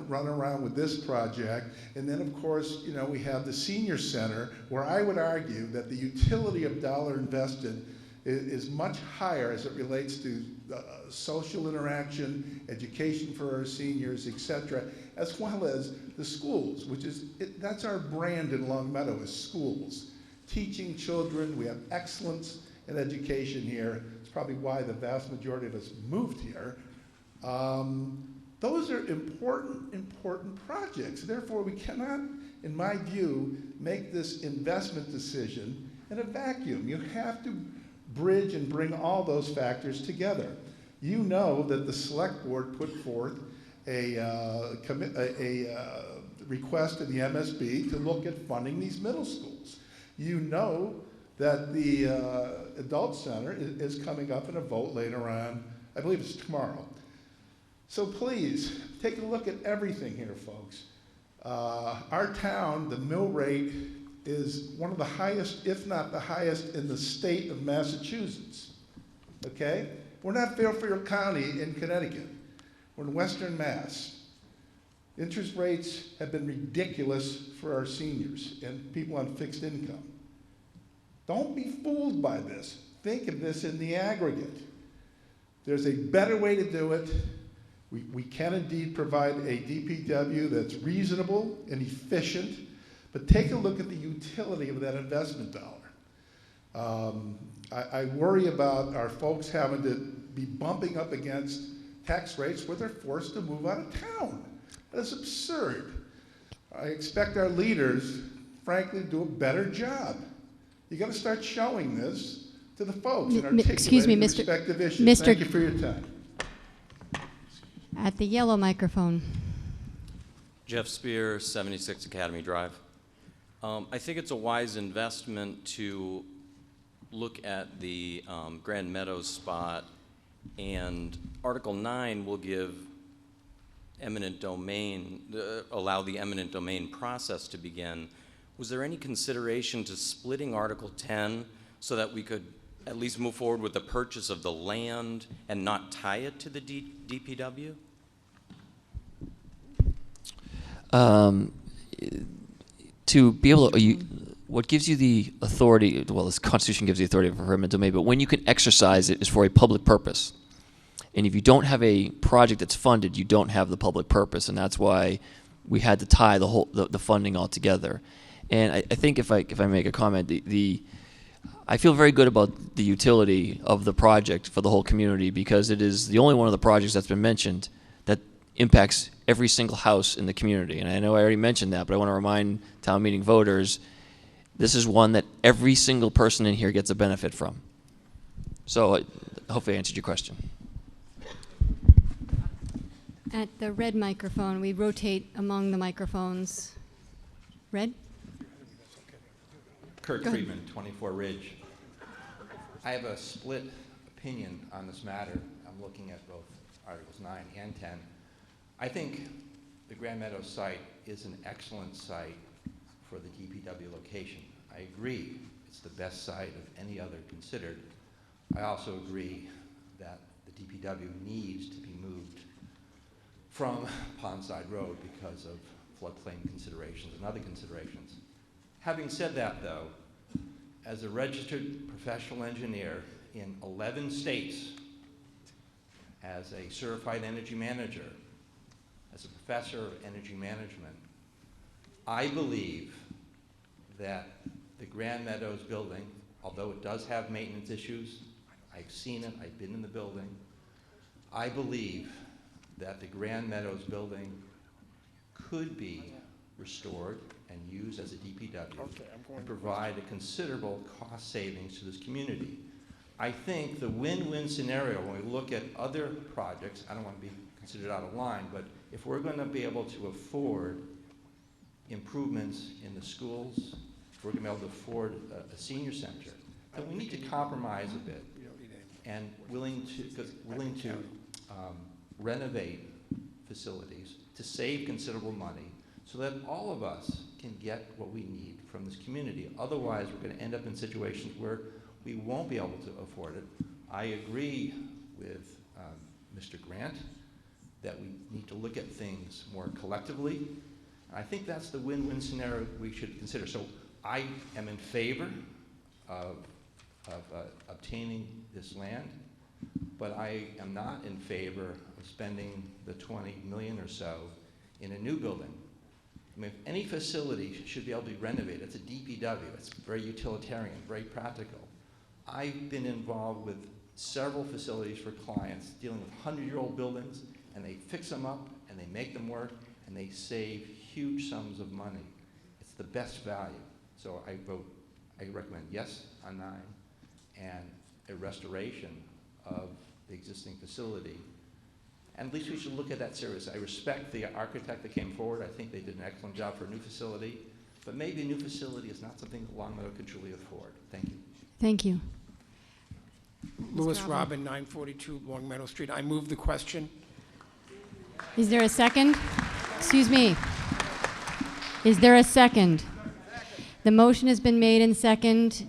run around with this project, and then of course, you know, we have the senior center, where I would argue that the utility of dollar invested is much higher as it relates to social interaction, education for our seniors, etc., as well as the schools, which is, that's our brand in Long Meadow, is schools. Teaching children, we have excellence in education here. It's probably why the vast majority of us moved here. Those are important projects. Therefore, we cannot, in my view, make this investment decision in a vacuum. You have to bridge and bring all those factors together. You know that the select board put forth a request to the MSB to look at funding these middle schools. You know that the adult center is coming up in a vote later on, I believe it's tomorrow. So please, take a look at everything here, folks. Our town, the mill rate is one of the highest, if not the highest, in the state of Massachusetts, okay? We're not Fairfield County in Connecticut. We're in Western Mass. Interest rates have been ridiculous for our seniors and people on fixed income. Don't be fooled by this. Think of this in the aggregate. There's a better way to do it. We can indeed provide a DPW that's reasonable and efficient, but take a look at the utility of that investment dollar. I worry about our folks having to be bumping up against tax rates where they're forced to move out of town. That is absurd. I expect our leaders, frankly, to do a better job. You got to start showing this to the folks and articulating the respective issues. Thank you for your time. At the yellow microphone. Jeff Spear, 76 Academy Drive. I think it's a wise investment to look at the Grand Meadows spot, and Article 9 will give eminent domain, allow the eminent domain process to begin. Was there any consideration to splitting Article 10 so that we could at least move forward with the purchase of the land and not tie it to the DPW? To be able to, what gives you the authority, well, this Constitution gives you the authority for eminent domain, but when you can exercise it is for a public purpose. And if you don't have a project that's funded, you don't have the public purpose, and that's why we had to tie the funding all together. And I think if I make a comment, I feel very good about the utility of the project for the whole community, because it is the only one of the projects that's been mentioned that impacts every single house in the community. And I know I already mentioned that, but I want to remind town meeting voters, this is one that every single person in here gets a benefit from. So hopefully I answered your question. At the red microphone, we rotate among the microphones. Red? Kurt Go ahead. Friedman, 24 Ridge. I have a split opinion on this matter. I'm looking at both Articles 9 and 10. I think the Grand Meadows site is an excellent site for the DPW location. I agree, it's the best site of any other considered. I also agree that the DPW needs to be moved from Pondside Road because of floodplain considerations and other considerations. Having said that, though, as a registered professional engineer in 11 states, as a certified energy manager, as a professor of energy management, I believe that the Grand Meadows building, although it does have maintenance issues, I've seen it, I've been in the building, I believe that the Grand Meadows building could be restored and used as a DPW and provide a considerable cost savings to this community. I think the win-win scenario when we look at other projects, I don't want to be considered out of line, but if we're going to be able to afford improvements in the schools, if we're going to be able to afford a senior center, then we need to compromise a bit and willing to renovate facilities to save considerable money so that all of us can get what we need from this community. Otherwise, we're going to end up in situations where we won't be able to afford it. I agree with Mr. Grant that we need to look at things more collectively. I think that's the win-win scenario we should consider. So I am in favor of obtaining this land, but I am not in favor of spending the $20 million or so in a new building. I mean, if any facility should be able to be renovated, it's a DPW, it's very utilitarian, very practical. I've been involved with several facilities for clients dealing with 100-year-old buildings, and they fix them up, and they make them work, and they save huge sums of money. It's the best value. So I recommend yes on 9, and a restoration of the existing facility. And at least we should look at that seriously. I respect the architect that came forward. I think they did an excellent job for a new facility. But maybe a new facility is not something that Long Meadow can truly afford. Thank you. Thank you. Louis Robin, 942 Long Meadow Street. I move the question. Is there a second? Excuse me. Is there a second? The motion has been made and second.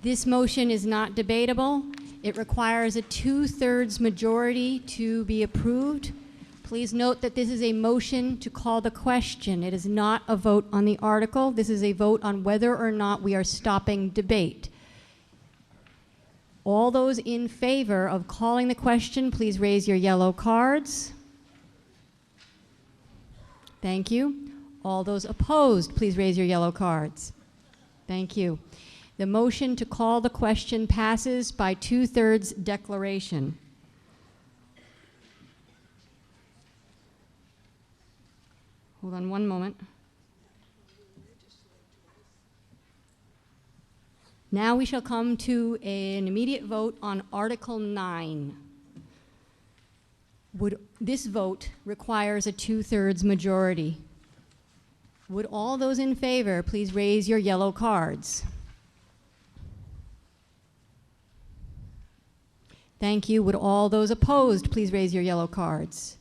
This motion is not debatable. It requires a 2/3 majority to be approved. Please note that this is a motion to call the question. It is not a vote on the article. This is a vote on whether or not we are stopping debate. All those in favor of calling the question, please raise your yellow cards. Thank you. All those opposed, please raise your yellow cards. Thank you. The motion to call the question passes by 2/3 declaration. Hold on one moment. Now we shall come to an immediate vote on Article 9. This vote requires a 2/3 majority. Would all those in favor please raise your yellow cards? Thank you. Would all those opposed please raise your yellow cards?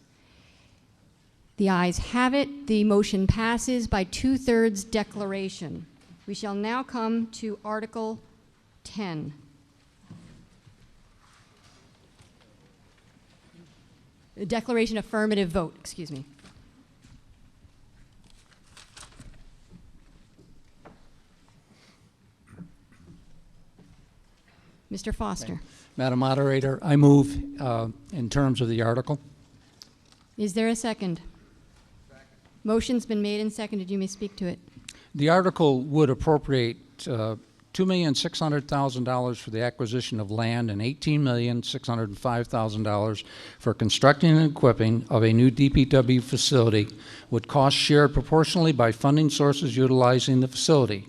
The ayes have it. The motion passes by 2/3 declaration. We shall now come to Article 10. The declaration affirmative vote, excuse me. Mr. Foster. Madam Moderator, I move in terms of the article. Is there a second? Motion's been made and seconded. You may speak to it. The article would appropriate $2,600,000 for the acquisition of land and $18,605,000 for constructing and equipping of a new DPW facility, with costs shared proportionally by funding sources utilizing the facility.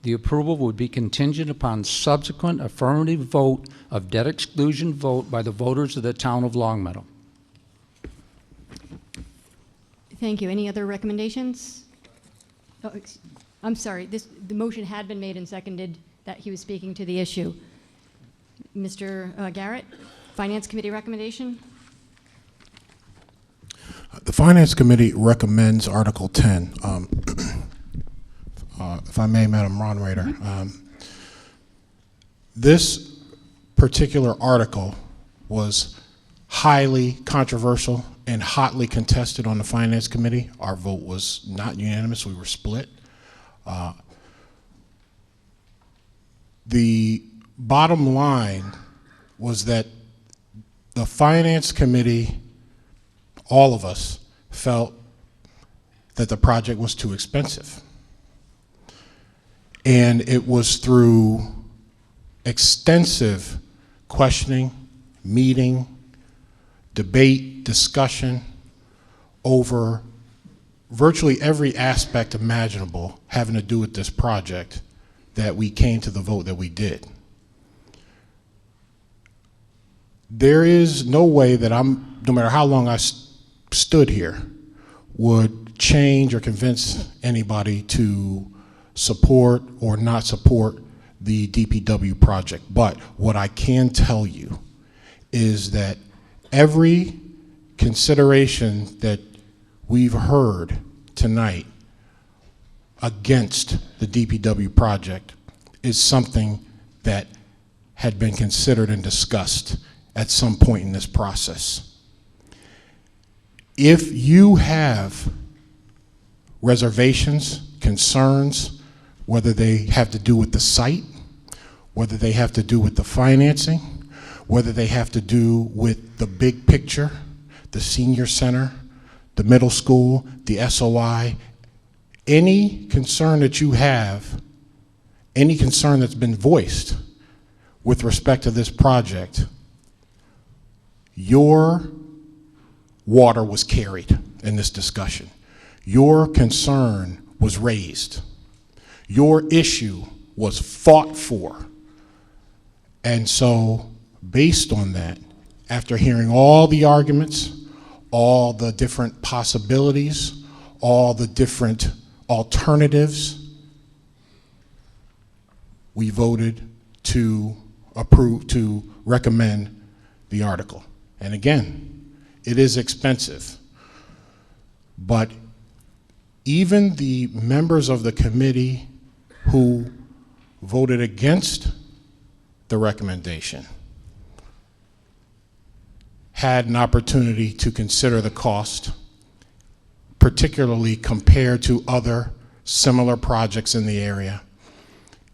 The approval would be contingent upon subsequent affirmative vote of debt exclusion vote by the voters of the town of Long Meadow. Thank you. Any other recommendations? Oh, I'm sorry. The motion had been made and seconded that he was speaking to the issue. Mr. Garrett, Finance Committee recommendation? The Finance Committee recommends Article 10. If I may, Madam Moderator, this particular article was highly controversial and hotly contested on the Finance Committee. Our vote was not unanimous, we were split. The bottom line was that the Finance Committee, all of us, felt that the project was too expensive. And it was through extensive questioning, meeting, debate, discussion over virtually every aspect imaginable having to do with this project that we came to the vote that we did. There is no way that no matter how long I stood here, would change or convince anybody to support or not support the DPW project. But what I can tell you is that every consideration that we've heard tonight against the DPW project is something that had been considered and discussed at some point in this process. If you have reservations, concerns, whether they have to do with the site, whether they have to do with the financing, whether they have to do with the big picture, the senior center, the middle school, the SOI, any concern that you have, any concern that's been voiced with respect to this project, your water was carried in this discussion. Your concern was raised. Your issue was fought for. And so, based on that, after hearing all the arguments, all the different possibilities, all the different alternatives, we voted to approve, to recommend the article. And again, it is expensive, but even the members of the committee who voted against the recommendation had an opportunity to consider the cost, particularly compared to other similar projects in the area,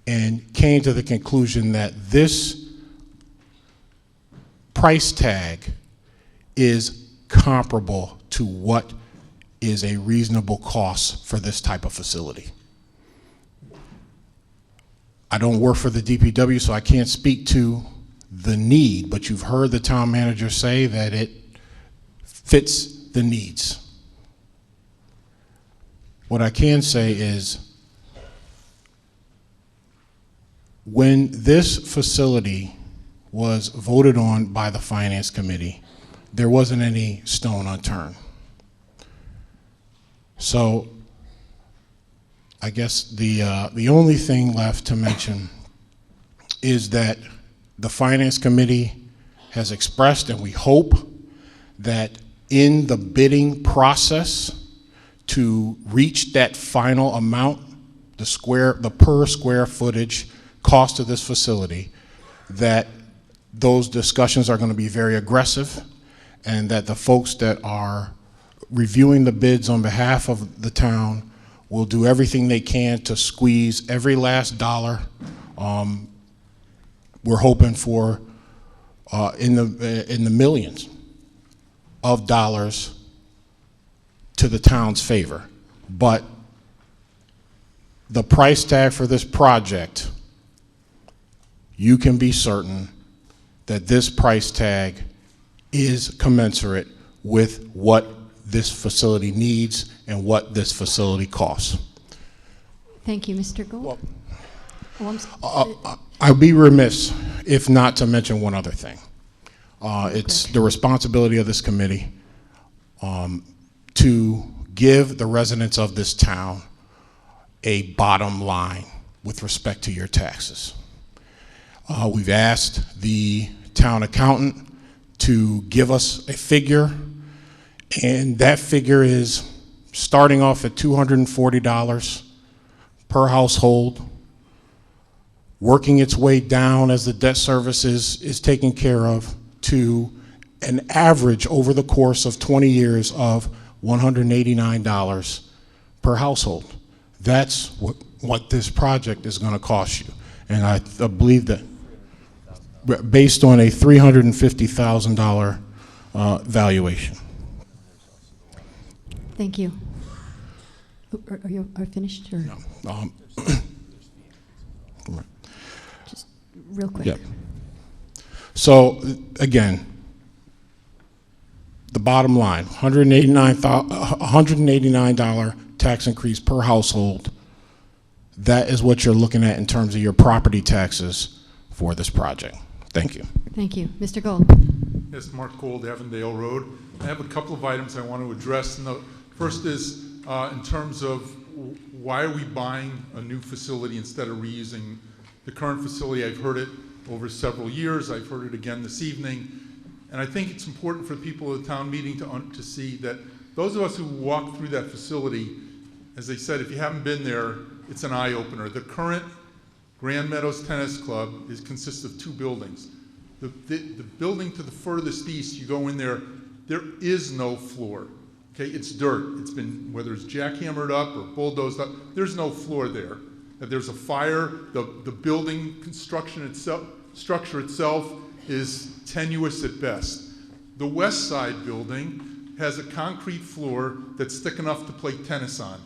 and came to the conclusion that this price tag is comparable to what is a reasonable cost for this type of facility. I don't work for the DPW, so I can't speak to the need, but you've heard the town manager say that it fits the needs. What I can say is, when this facility was voted on by the Finance Committee, there wasn't any stone unturned. So I guess the only thing left to mention is that the Finance Committee has expressed, and we hope that in the bidding process to reach that final amount, the per square footage cost of this facility, that those discussions are going to be very aggressive, and that the folks that are reviewing the bids on behalf of the town will do everything they can to squeeze every last dollar. We're hoping for in the millions of dollars to the town's favor. But the price tag for this project, you can be certain that this price tag is commensurate with what this facility needs and what this facility costs. Thank you, Mr. Gould. I'd be remiss if not to mention one other thing. It's the responsibility of this committee to give the residents of this town a bottom line with respect to your taxes. We've asked the town accountant to give us a figure, and that figure is starting off at $240 per household, working its way down as the debt service is taken care of, to an average over the course of 20 years of $189 per household. That's what this project is going to cost you. And I believe that based on a $350,000 valuation. Thank you. Are you finished? Or? No. Just real quick. Yep. So again, the bottom line, $189 tax increase per household. That is what you're looking at in terms of your property taxes for this project. Thank you. Thank you. Mr. Gold. Yes, Mark Gold, Avondale Road. I have a couple of items I want to address. And the first is in terms of why are we buying a new facility instead of reusing the current facility? I've heard it over several years. I've heard it again this evening. And I think it's important for the people of the town meeting to see that those of us who walk through that facility, as they said, if you haven't been there, it's an eye-opener. The current Grand Meadows Tennis Club consists of two buildings. The building to the furthest east, you go in there is no floor. Okay, it's dirt. It's been, whether it's jackhammered up or bulldozed up, there's no floor there. If there's a fire, the building construction itself, structure itself is tenuous at best. The west side building has a concrete floor that's thick enough to play tennis on.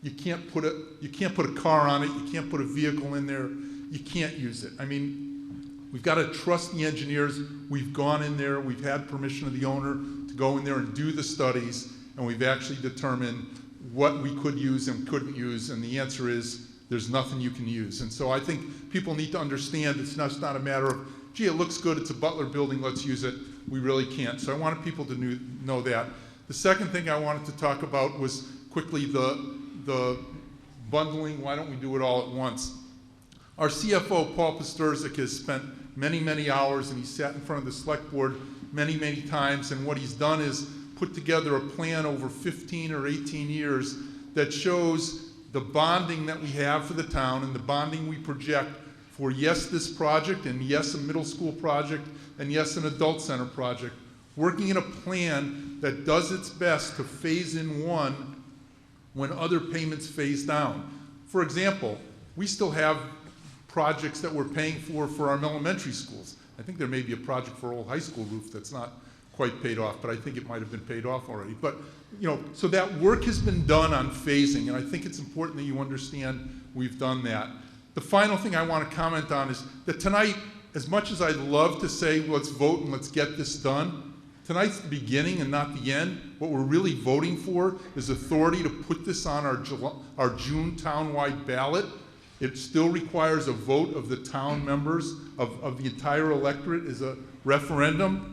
You can't put a car on it. You can't put a vehicle in there. You can't use it. I mean, we've got to trust the engineers. We've gone in there. We've had permission of the owner to go in there and do the studies, and we've actually determined what we could use and couldn't use, and the answer is there's nothing you can use. And so I think people need to understand it's not a matter of, gee, it looks good, it's a Butler building, let's use it. We really can't. So I wanted people to know that. The second thing I wanted to talk about was quickly the bundling. Why don't we do it all at once? Our CFO, Paul Pasturzik, has spent many, many hours, and he sat in front of the select board many, many times, and what he's done is put together a plan over 15 or 18 years that shows the bonding that we have for the town and the bonding we project for, yes, this project, and yes, a middle school project, and yes, an adult center project, working in a plan that does its best to phase in one when other payments phase down. For example, we still have projects that we're paying for our elementary schools. I think there may be a project for Old High School roof that's not quite paid off, but I think it might have been paid off already. But, you know, so that work has been done on phasing, and I think it's important that you understand we've done that. The final thing I want to comment on is that tonight, as much as I'd love to say, let's vote and let's get this done, tonight's the beginning and not the end. What we're really voting for is authority to put this on our June townwide ballot. It still requires a vote of the town members, of the entire electorate, as a referendum.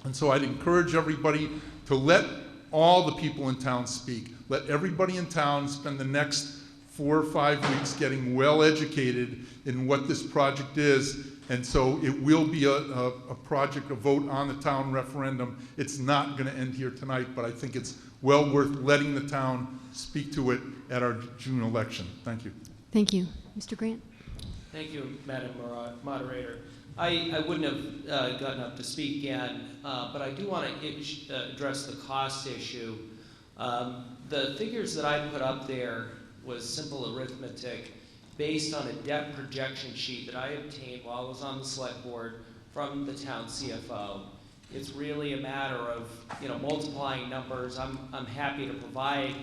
And so I'd encourage everybody to let all the people in town speak. Let everybody in town spend the next 4 or 5 weeks getting well educated in what this project is. And so it will be a project, a vote on the town referendum. It's not going to end here tonight, but I think it's well worth letting the town speak to it at our June election. Thank you. Thank you. Mr. Grant? Thank you, Madam Moderator. I wouldn't have gotten up to speak again, but I do want to address the cost issue. The figures that I put up there was simple arithmetic based on a debt projection sheet that I obtained while I was on the select board from the town CFO. It's really a matter of, multiplying numbers. I'm happy to provide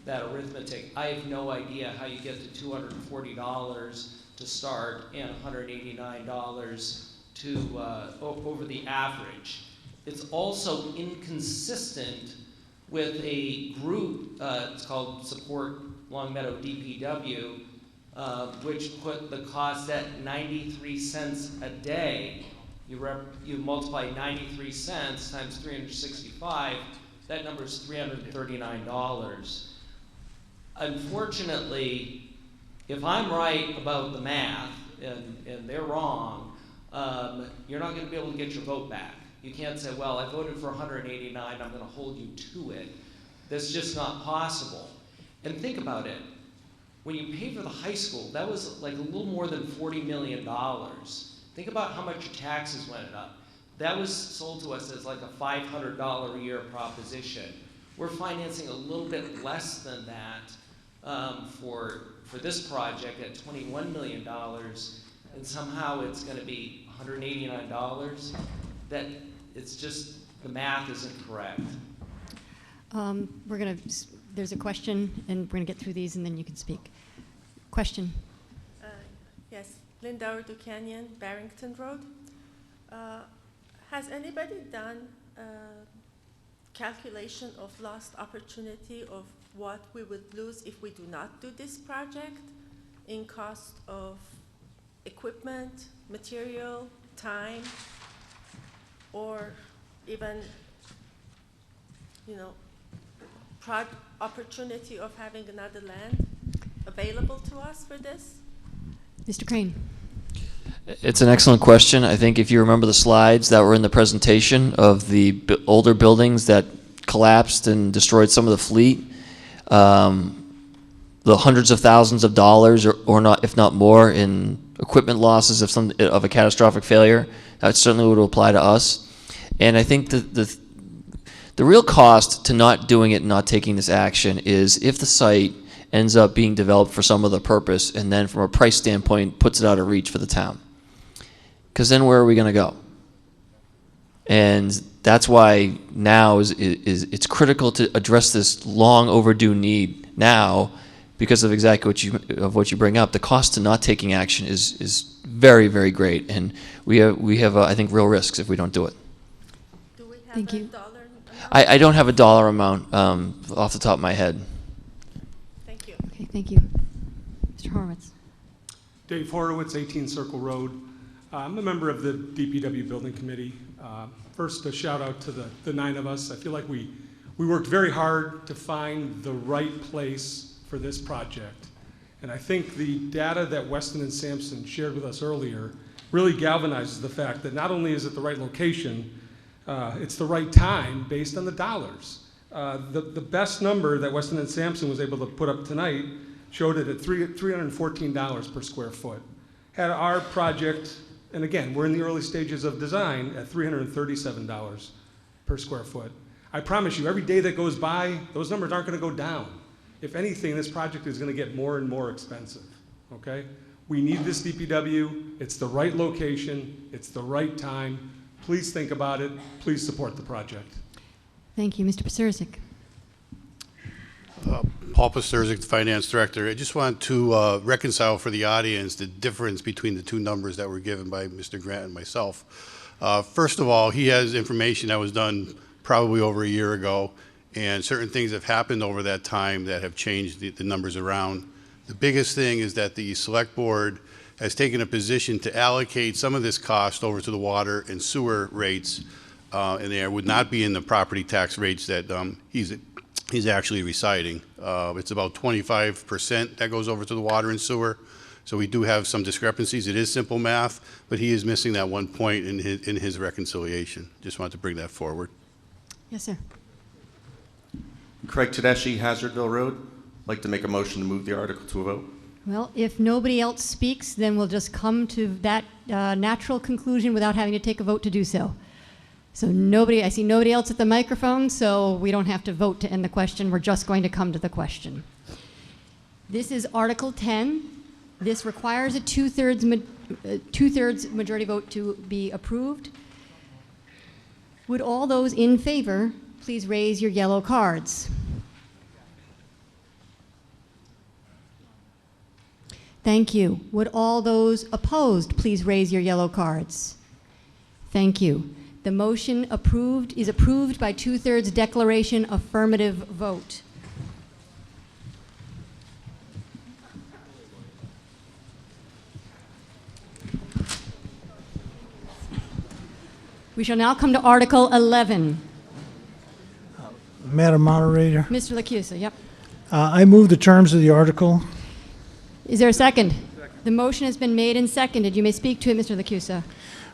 that arithmetic. I have no idea how you get to $240 to start and $189 to over the average. It's also inconsistent with a group, it's called Support Longmeadow DPW, which put the cost at 93 cents a day. You multiply 93 cents times 365, that number is $339. Unfortunately, if I'm right about the math and they're wrong, you're not going to be able to get your vote back. You can't say, well, I voted for 189, I'm going to hold you to it. That's just not possible. And think about it. When you pay for the high school, that was like a little more than $40 million. Think about how much your taxes went up. That was sold to us as like a $500 a year proposition. We're financing a little bit less than that for this project at $21 million, and somehow it's going to be $189. That it's just the math isn't correct. There's a question, and we're going to get through these, and then you can speak. Question. Yes, Linda Canyon, Barrington Road. Has anybody done a calculation of lost opportunity of what we would lose if we do not do this project in cost of equipment, material, time, or even, opportunity of having another land available to us for this? Mr. Crane. It's an excellent question. I think if you remember the slides that were in the presentation of the older buildings that collapsed and destroyed some of the fleet, the hundreds of thousands of dollars or not, if not more, in equipment losses of a catastrophic failure, that certainly would apply to us. And I think the real cost to not doing it and not taking this action is if the site ends up being developed for some other purpose and then from a price standpoint puts it out of reach for the town. Because then where are we going to go? And that's why now it's critical to address this long overdue need now, because of exactly what you bring up. The cost to not taking action is very, very great, and we have I think real risks if we don't do it. Do we have Thank a you. dollar amount? I don't have a dollar amount off the top of my head. Thank you. Okay, thank you. Mr. Horowitz. Dave Horowitz, 18 Circle Road. I'm a member of the DPW Building Committee. First, a shout out to the 9 of us. I feel like we worked very hard to find the right place for this project. And I think the data that Weston and Sampson shared with us earlier really galvanizes the fact that not only is it the right location, it's the right time based on the dollars. The best number that Weston and Sampson was able to put up tonight showed it at $314 per square foot. Had our project, and again, we're in the early stages of design, at $337 per square foot. I promise you, every day that goes by, those numbers aren't going to go down. If anything, this project is going to get more and more expensive, okay? We need this DPW. It's the right location. It's the right time. Please think about it. Please support the project. Thank you. Mr. Pacirzik. Paul Pacirzik, the Finance Director. I just want to reconcile for the audience the difference between the two numbers that were given by Mr. Grant and myself. First of all, he has information that was done probably over a year ago, and certain things have happened over that time that have changed the numbers around. The biggest thing is that the Select Board has taken a position to allocate some of this cost over to the water and sewer rates, and they would not be in the property tax rates that he's actually reciting. It's about 25% that goes over to the water and sewer. So we do have some discrepancies. It is simple math, but he is missing that one point in his reconciliation. Just wanted to bring that forward. Yes, sir. Craig Tedeschi, Hazardville Road. I'd like to make a motion to move the article to a vote. Well, if nobody else speaks, then we'll just come to that natural conclusion without having to take a vote to do so. So I see nobody else at the microphone, so we don't have to vote to end the question. We're just going to come to the question. This is Article 10. This requires a two-thirds majority vote to be approved. Would all those in favor please raise your yellow cards? Thank you. Would all those opposed please raise your yellow cards? Thank you. The motion is approved by two-thirds declaration affirmative vote. We shall now come to Article 11. Madam Moderator, Mr. Lacusa, yep. I move the terms of the article. Is there a second? The motion has been made and seconded. You may speak to it, Mr. Lacusa.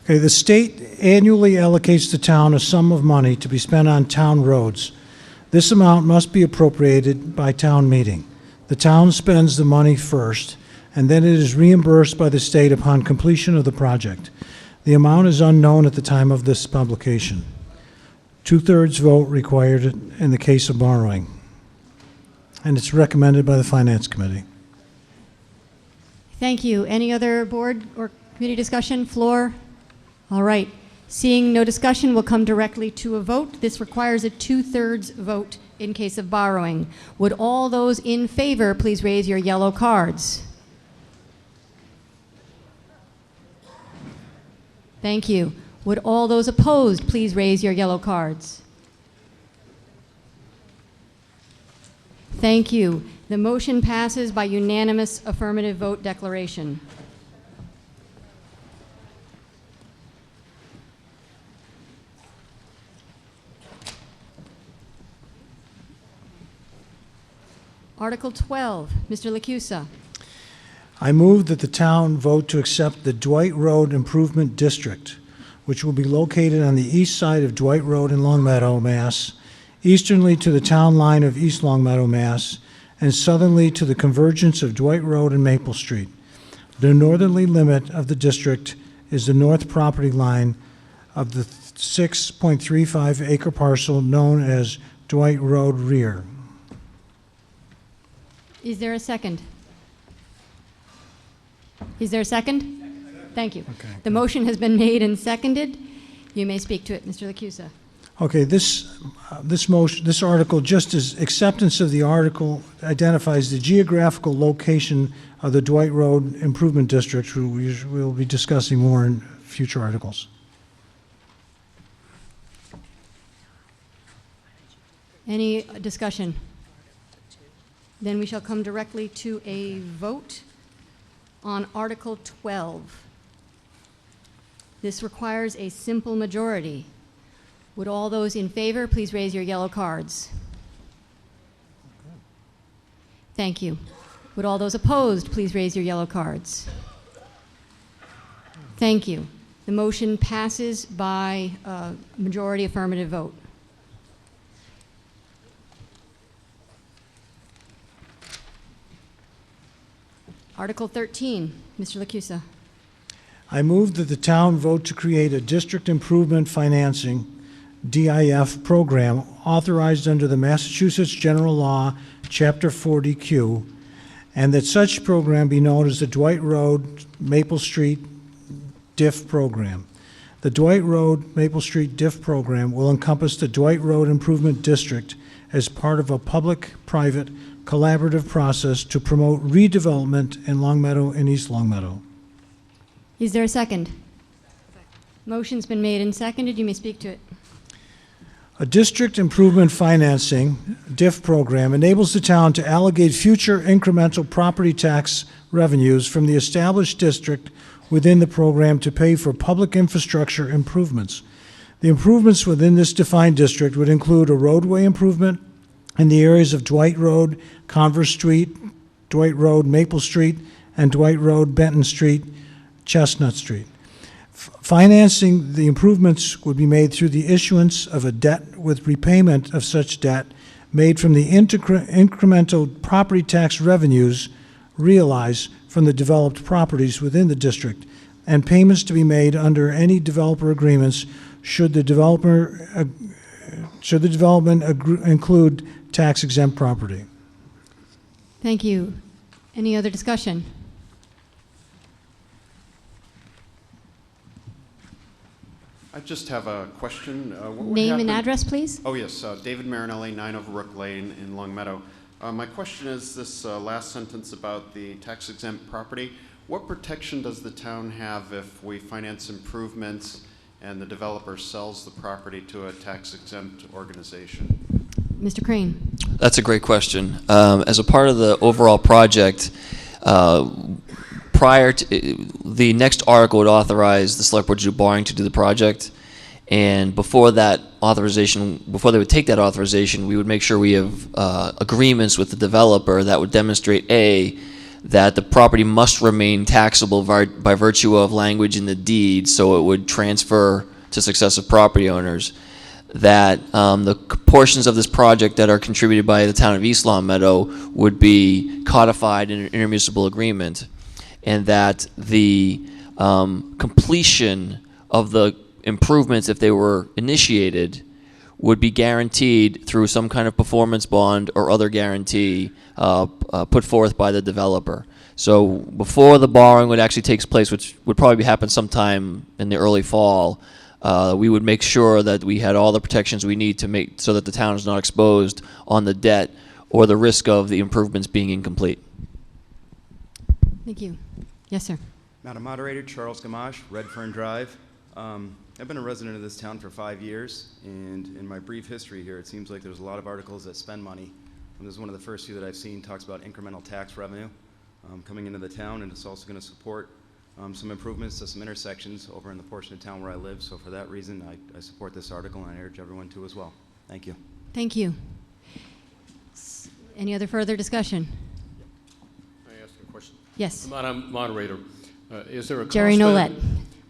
Okay, the state annually allocates the town a sum of money to be spent on town roads. This amount must be appropriated by town meeting. The town spends the money first, and then it is reimbursed by the state upon completion of the project. The amount is unknown at the time of this publication. 2/3 vote required in the case of borrowing. And it's recommended by the Finance Committee. Thank you. Any other board or committee discussion? Floor? All right. Seeing no discussion, we'll come directly to a vote. This requires a 2/3 vote in case of borrowing. Would all those in favor please raise your yellow cards? Thank you. Would all those opposed please raise your yellow cards? Thank you. The motion passes by unanimous affirmative vote declaration. Article 12, Mr. Lacusa. I move that the town vote to accept the Dwight Road Improvement District, which will be located on the east side of Dwight Road in Longmeadow, Mass., easternly to the town line of East Longmeadow, Mass., and southerly to the convergence of Dwight Road and Maple Street. The northerly limit of the district is the north property line of the 6.35 acre parcel known as Dwight Road Rear. Is there a second? Is there a second? Thank you. Okay. The motion has been made and seconded. You may speak to it, Mr. Lacusa. Okay, this article, just as acceptance of the article, identifies the geographical location of the Dwight Road Improvement District, which we'll be discussing more in future articles. Any discussion? Then we shall come directly to a vote on Article 12. This requires a simple majority. Would all those in favor please raise your yellow cards? Thank you. Would all those opposed please raise your yellow cards? Thank you. The motion passes by a majority affirmative vote. Article 13, Mr. Lacusa. I move that the town vote to create a District Improvement Financing, DIF, program authorized under the Massachusetts General Law, Chapter 40Q, and that such program be known as the Dwight Road Maple Street DIF program. The Dwight Road Maple Street DIF program will encompass the Dwight Road Improvement District as part of a public-private collaborative process to promote redevelopment in Longmeadow and East Longmeadow. Is there a second? Motion's been made and seconded. You may speak to it. A District Improvement Financing, DIF program, enables the town to allocate future incremental property tax revenues from the established district within the program to pay for public infrastructure improvements. The improvements within this defined district would include a roadway improvement in the areas of Dwight Road, Converse Street, Dwight Road, Maple Street, and Dwight Road, Benton Street, Chestnut Street. Financing the improvements would be made through the issuance of a debt with repayment of such debt made from the incremental property tax revenues realized from the developed properties within the district, and payments to be made under any developer agreements should the development include tax-exempt property. Thank you. Any other discussion? I just have a question. What would Name happen- and address, please. Oh, yes, David Marinelli, 9 Overbrook Lane in Longmeadow. My question is this last sentence about the tax-exempt property. What protection does the town have if we finance improvements and the developer sells the property to a tax-exempt organization? Mr. Crane. That's a great question. As a part of the overall project, prior to the next article would authorize the select board to do borrowing to do the project, and before that authorization, before they would take that authorization, we would make sure we have agreements with the developer that would demonstrate that the property must remain taxable by virtue of language in the deed, so it would transfer to successive property owners. that the portions of this project that are contributed by the town of East Long Meadow would be codified in an intermunicipal agreement, and that the completion of the improvements, if they were initiated, would be guaranteed through some kind of performance bond or other guarantee put forth by the developer. So before the borrowing would actually take place, which would probably happen sometime in the early fall, we would make sure that we had all the protections we need to make so that the town is not exposed on the debt or the risk of the improvements being incomplete. Thank you. Yes, sir. Madam Moderator, Charles Gamache, Redfern Drive. I've been a resident of this town for 5 years, and in my brief history here, it seems like there's a lot of articles that spend money. And this is one of the first few that I've seen talks about incremental tax revenue coming into the town, and it's also going to support some improvements to some intersections over in the portion of town where I live. So for that reason, I support this article, and I urge everyone to as well. Thank you. Thank you. Any other further discussion? May I ask a question? Yes. Madam Moderator, is there a Jerry cost Nolet.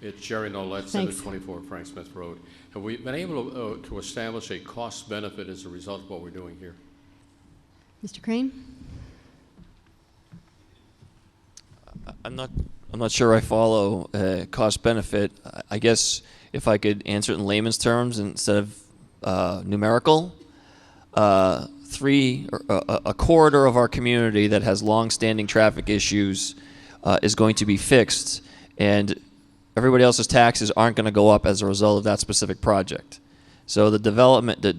It's Jerry Nolet, Thanks. 724 Frank Smith Road. Have we been able to establish a cost benefit as a result of what we're doing here? Mr. Crane? I'm not sure I follow cost benefit. I guess if I could answer it in layman's terms instead of numerical, a corridor of our community that has long-standing traffic issues is going to be fixed, and everybody else's taxes aren't going to go up as a result of that specific project. So the development, the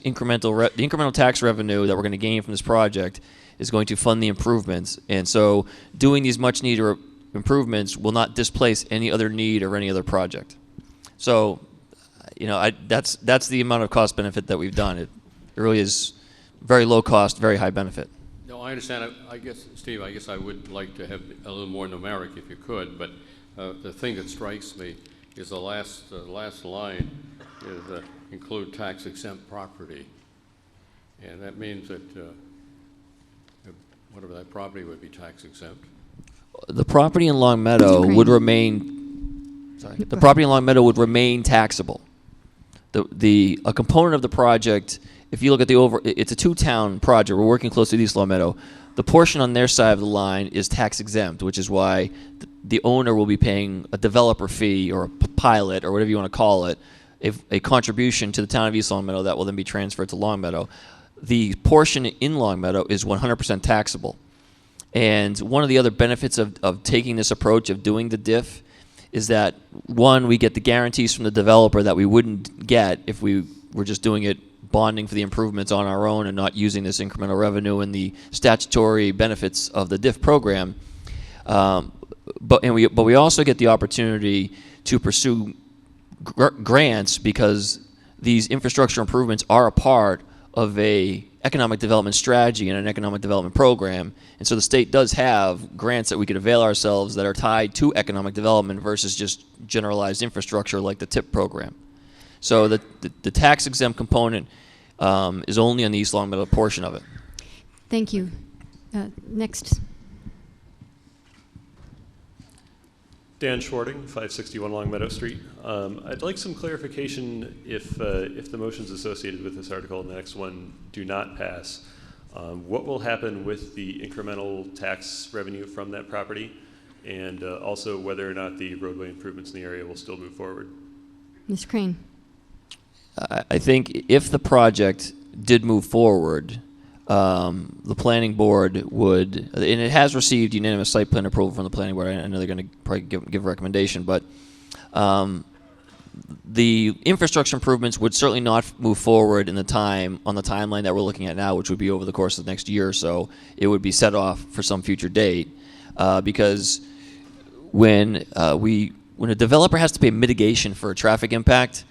incremental tax revenue that we're going to gain from this project is going to fund the improvements, and so doing these much needed improvements will not displace any other need or any other project. So, that's the amount of cost benefit that we've done. It really is very low cost, very high benefit. No, I understand. I guess, Steve, I would like to have a little more numeric if you could, but the thing that strikes me is the last line is include tax-exempt property. And that means that whatever that property would be tax-exempt. The property in Long Meadow would remain. Sorry. The property in Long Meadow would remain taxable. A component of the project, if you look at it's a two-town project. We're working closely with East Long Meadow. The portion on their side of the line is tax-exempt, which is why the owner will be paying a developer fee or a pilot or whatever you want to call it, a contribution to the town of East Long Meadow that will then be transferred to Long Meadow. The portion in Long Meadow is 100% taxable. And one of the other benefits of taking this approach of doing the diff is that, one, we get the guarantees from the developer that we wouldn't get if we were just doing it bonding for the improvements on our own and not using this incremental revenue and the statutory benefits of the diff program. But we also get the opportunity to pursue grants because these infrastructure improvements are a part of a economic development strategy and an economic development program. And so the state does have grants that we could avail ourselves that are tied to economic development versus just generalized infrastructure like the TIP program. So the tax exempt component is only on the East Long Meadow portion of it. Thank you. Next. Dan Schwarting, 561 Long Meadow Street. I'd like some clarification if the motions associated with this article and the next one do not pass. What will happen with the incremental tax revenue from that property, and also whether or not the roadway improvements in the area will still move forward? Mr. Crane. I think if the project did move forward, the planning board would, and it has received unanimous site plan approval from the planning board. I know they're going to probably give a recommendation, but the infrastructure improvements would certainly not move forward on the timeline that we're looking at now, which would be over the course of the next year or so. It would be set off for some future date because when a developer has to pay mitigation for a traffic impact,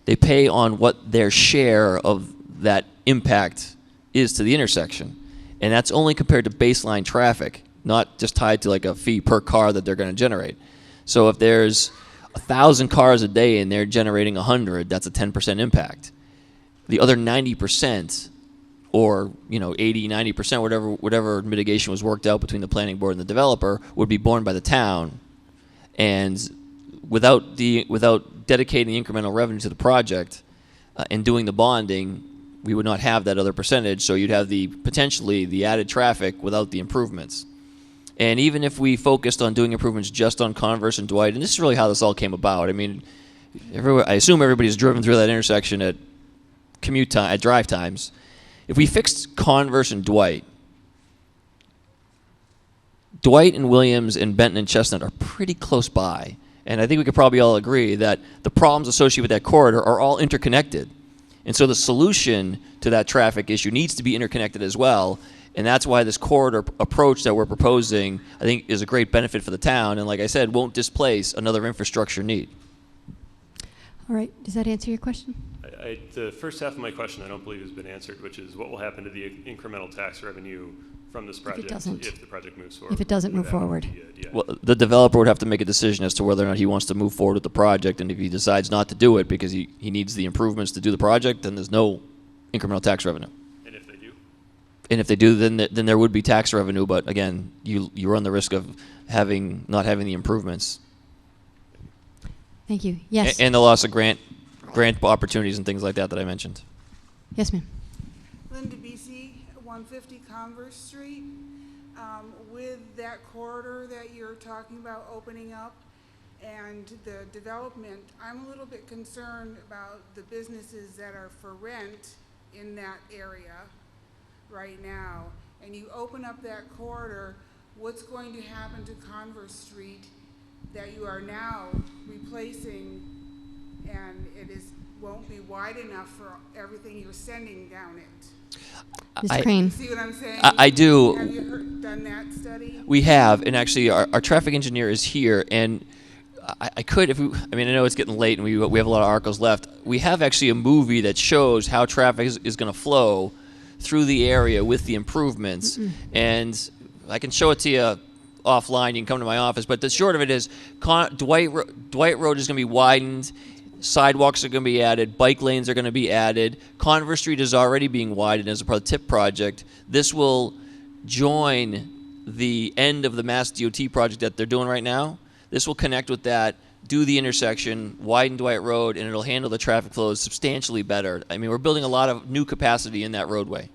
they pay on what their share of that impact is to the intersection. And that's only compared to baseline traffic, not just tied to like a fee per car that they're going to generate. So if there's 1,000 cars a day and they're generating 100, that's a 10% impact. The other 90%, or 80, 90%, whatever mitigation was worked out between the planning board and the developer, would be borne by the town. And without dedicating the incremental revenue to the project, and doing the bonding, we would not have that other percentage, so you'd have potentially the added traffic without the improvements. And even if we focused on doing improvements just on Converse and Dwight, and this is really how this all came about. I mean, I assume everybody's driven through that intersection at drive times. If we fixed Converse and Dwight and Williams and Benton and Chestnut are pretty close by. And I think we could probably all agree that the problems associated with that corridor are all interconnected. And so the solution to that traffic issue needs to be interconnected as well. And that's why this corridor approach that we're proposing, I think, is a great benefit for the town. And like I said, won't displace another infrastructure need. All right. Does that answer your question? The first half of my question I don't believe has been answered, which is what will happen to the incremental tax revenue from this project if the project moves forward? If it doesn't move forward. Well, the developer would have to make a decision as to whether or not he wants to move forward with the project. And if he decides not to do it because he needs the improvements to do the project, then there's no incremental tax revenue. And if they do? And if they do, then there would be tax revenue. But again, you run the risk of not having the improvements. Thank you. Yes. And the loss of grant opportunities and things like that I mentioned. Yes, ma'am. Linda BC, 150 Converse Street. With that corridor that you're talking about opening up and the development, I'm a little bit concerned about the businesses that are for rent in that area right now. And you open up that corridor, what's going to happen to Converse Street that you are now replacing, and won't be wide enough for everything you're sending down it? Mr. Crane. You see what I'm saying? I do. Have you done that study? We have, and actually our traffic engineer is here, and I know it's getting late and we have a lot of articles left. We have actually a movie that shows how traffic is going to flow through the area with the improvements, and I can show it to you offline. You can come to my office, but the short of it is Dwight Road is going to be widened. Sidewalks are going to be added. Bike lanes are going to be added. Converse Street is already being widened as a part of the TIP project. This will join the end of the Mass DOT project that they're doing right now. This will connect with that, do the intersection, widen Dwight Road, and it'll handle the traffic flows substantially better. I mean, we're building a lot of new capacity in that roadway.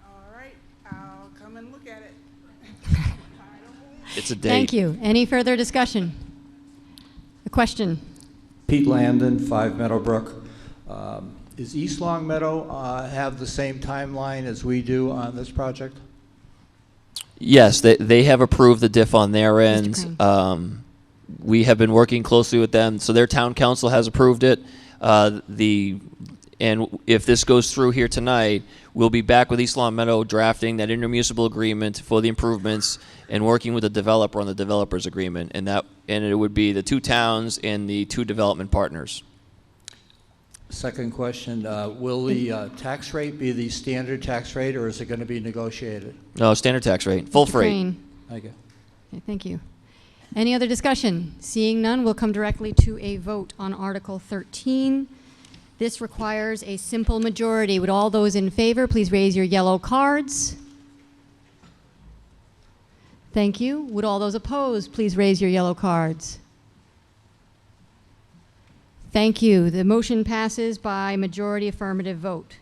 All right, I'll come and look at it. It's a date. Thank you. Any further discussion? A question? Pete Landon, 5 Meadowbrook. Does East Long Meadow have the same timeline as we do on this project? Yes, they have approved the diff on their end. We have been working closely with them, so their town council has approved it. And if this goes through here tonight, we'll be back with East Long Meadow drafting that intermunicipal agreement for the improvements and working with the developer on the developer's agreement. And it would be the two towns and the two development partners. Second question, will the tax rate be the standard tax rate, or is it going to be negotiated? No, standard tax rate, full freight. Crane. Thank you. Okay, thank you. Any other discussion? Seeing none, we'll come directly to a vote on Article 13. This requires a simple majority. Would all those in favor please raise your yellow cards? Thank you. Would all those opposed please raise your yellow cards? Thank you. The motion passes by majority affirmative vote.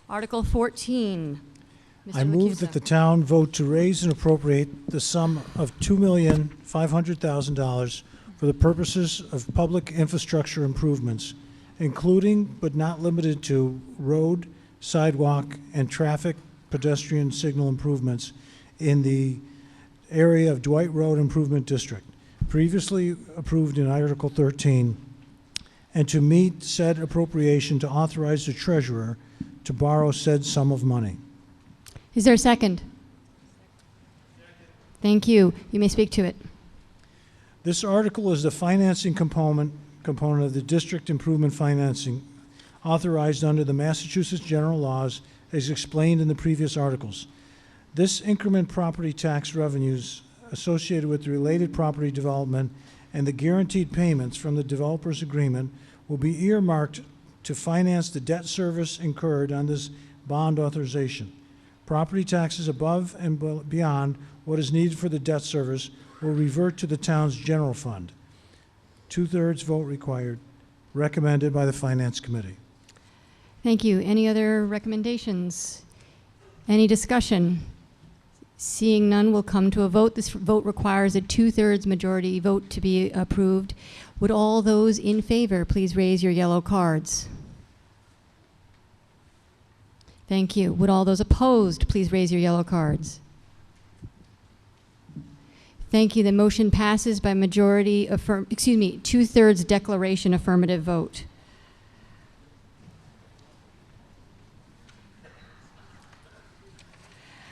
Article 14. I move that the town vote to raise and appropriate the sum of $2,500,000 for the purposes of public infrastructure improvements, including but not limited to road, sidewalk, and traffic pedestrian signal improvements in the area of Dwight Road Improvement District, previously approved in Article 13, and to meet said appropriation to authorize the treasurer to borrow said sum of money. Is there a second? Thank you. You may speak to it. This article is the financing component of the district improvement financing authorized under the Massachusetts general laws as explained in the previous articles. This increment property tax revenues associated with the related property development and the guaranteed payments from the developer's agreement will be earmarked to finance the debt service incurred on this bond authorization. Property taxes above and beyond what is needed for the debt service will revert to the town's general fund. 2/3 vote required. Recommended by the Finance Committee. Thank you. Any other recommendations? Any discussion? Seeing none, we'll come to a vote. This vote requires a 2/3 majority vote to be approved. Would all those in favor please raise your yellow cards? Thank you. Would all those opposed please raise your yellow cards? Thank you. The motion passes by majority 2/3 declaration affirmative vote.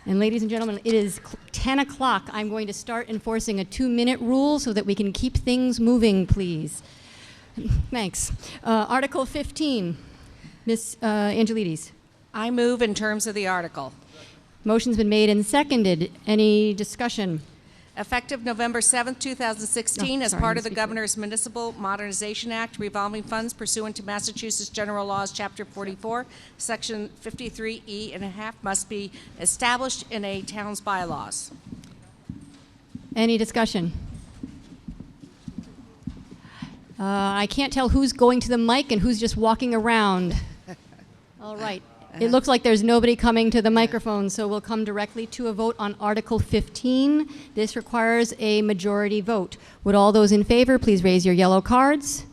And ladies and gentlemen, it is 10 o'clock. I'm going to start enforcing a 2-minute rule so that we can keep things moving, please. Thanks. Article 15, Ms. Angelides. I move in terms of the article. Motion's been made and seconded. Any discussion? Effective November 7th, 2016, as part of the Governor's Municipal Modernization Act, revolving funds pursuant to Massachusetts General Laws, Chapter 44, Section 53E and a half must be established in a town's bylaws. Any discussion? I can't tell who's going to the mic and who's just walking around. All right. It looks like there's nobody coming to the microphone, so we'll come directly to a vote on Article 15. This requires a majority vote. Would all those in favor please raise your yellow cards?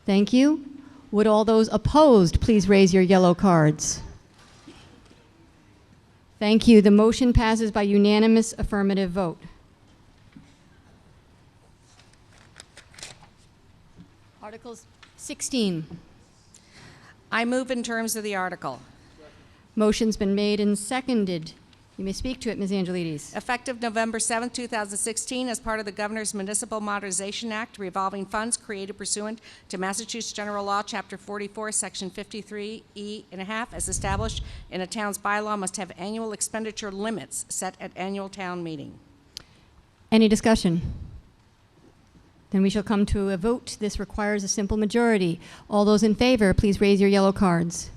Thank you. Would all those opposed please raise your yellow cards? Thank you. The motion passes by unanimous affirmative vote. Article 16. I move in terms of the article. Motion's been made and seconded. You may speak to it, Ms. Angelides. Effective November 7th, 2016, as part of the Governor's Municipal Modernization Act, revolving funds created pursuant to Massachusetts General Law, Chapter 44, Section 53E and a half, as established in a town's bylaw, must have annual expenditure limits set at annual town meeting. Any discussion? Then we shall come to a vote. This requires a simple majority. All those in favor, please raise your yellow cards.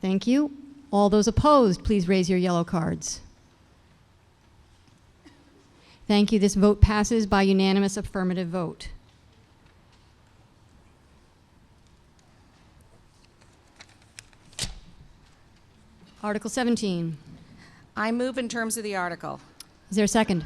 Thank you. All those opposed, please raise your yellow cards. Thank you. This vote passes by unanimous affirmative vote. Article 17. I move in terms of the article. Is there a second?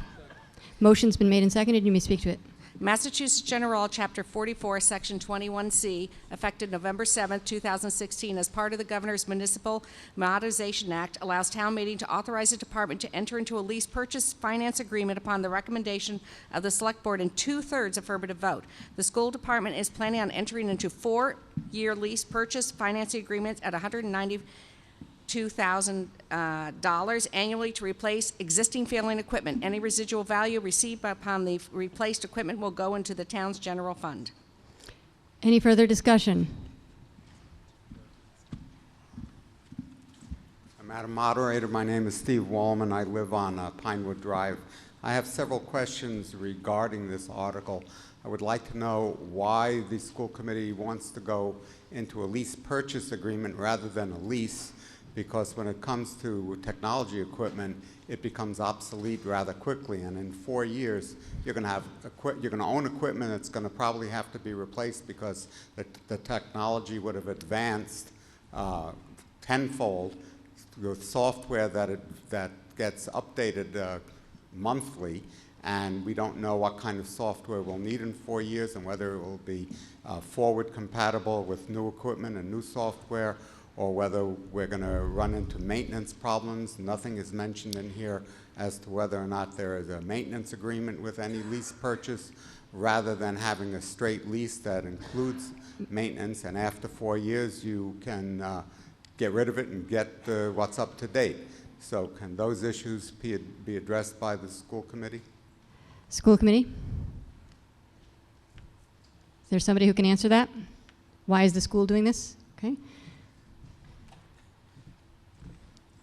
Motion's been made and seconded. You may speak to it. Massachusetts General Law, Chapter 44, Section 21C, effective November 7, 2016, as part of the Governor's Municipal Modernization Act, allows town meeting to authorize a department to enter into a lease purchase finance agreement upon the recommendation of the Select Board in 2/3 affirmative vote. The school department is planning on entering into 4-year lease purchase financing agreements at $192,000 annually to replace existing failing equipment. Any residual value received upon the replaced equipment will go into the town's general fund. Any further discussion? Madam Moderator, my name is Steve Wallman. I live on Pinewood Drive. I have several questions regarding this article. I would like to know why the school committee wants to go into a lease purchase agreement rather than a lease, because when it comes to technology equipment, it becomes obsolete rather quickly. And in 4 years, you're going to own equipment that's going to probably have to be replaced because the technology would have advanced tenfold with software that gets updated monthly. And we don't know what kind of software we'll need in 4 years and whether it will be forward compatible with new equipment and new software, or whether we're going to run into maintenance problems. Nothing is mentioned in here as to whether or not there is a maintenance agreement with any lease purchase, rather than having a straight lease that includes maintenance, and after 4 years you can get rid of it and get what's up to date. So can those issues be addressed by the school committee? School committee? Is there somebody who can answer that? Why is the school doing this? Okay.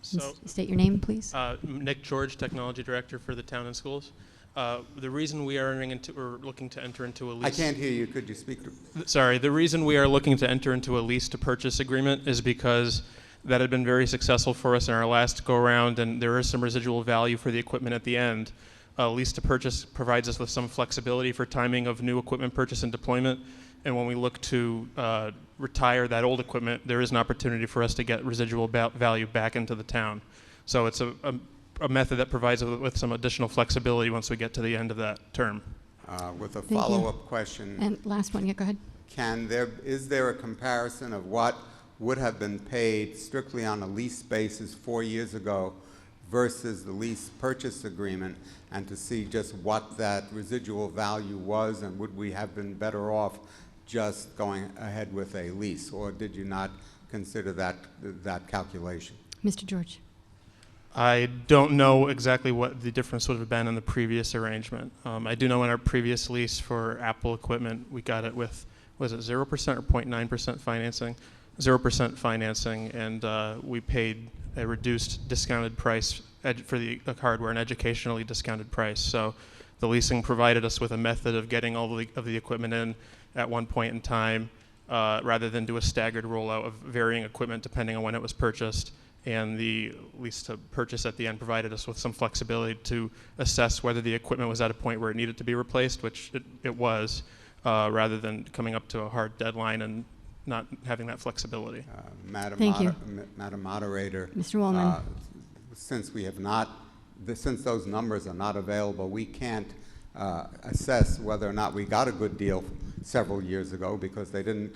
So, state your name, please. Nick George, Technology Director for the Town and Schools. The reason we are entering into, or looking to enter into a lease... I can't hear you. Could you speak? Sorry. The reason we are looking to enter into a lease to purchase agreement is because that had been very successful for us in our last go-around, and there is some residual value for the equipment at the end. Lease to purchase provides us with some flexibility for timing of new equipment purchase and deployment, and when we look to retire that old equipment, there is an opportunity for us to get residual value back into the town. So it's a method that provides us with some additional flexibility once we get to the end of that term. With a Thank you. follow-up question. And last one, yeah, go ahead. Is there a comparison of what would have been paid strictly on a lease basis 4 years ago versus the lease purchase agreement, and to see just what that residual value was, and would we have been better off just going ahead with a lease, or did you not consider that calculation? Mr. George. I don't know exactly what the difference would have been in the previous arrangement. I do know in our previous lease for Apple equipment, we got it with, was it 0% or 0.9% financing? 0% financing, and we paid a reduced discounted price for the hardware, an educationally discounted price. So the leasing provided us with a method of getting all of the equipment in at one point in time, rather than do a staggered rollout of varying equipment depending on when it was purchased. And the lease to purchase at the end provided us with some flexibility to assess whether the equipment was at a point where it needed to be replaced, which it was, rather than coming up to a hard deadline and not having that flexibility. Madam Moderator. Mr. Wallman. Since those numbers are not available, we can't assess whether or not we got a good deal several years ago because they didn't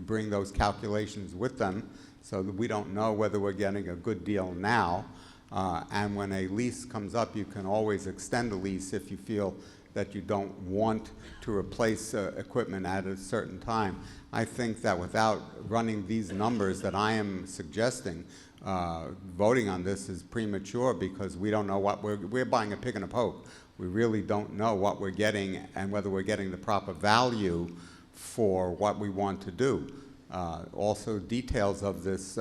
bring those calculations with them. So that we don't know whether we're getting a good deal now. And when a lease comes up, you can always extend a lease if you feel that you don't want to replace equipment at a certain time. I think that without running these numbers that I am suggesting, voting on this is premature because we don't know what we're buying a pig in a poke. We really don't know what we're getting and whether we're getting the proper value for what we want to do. Also, details of this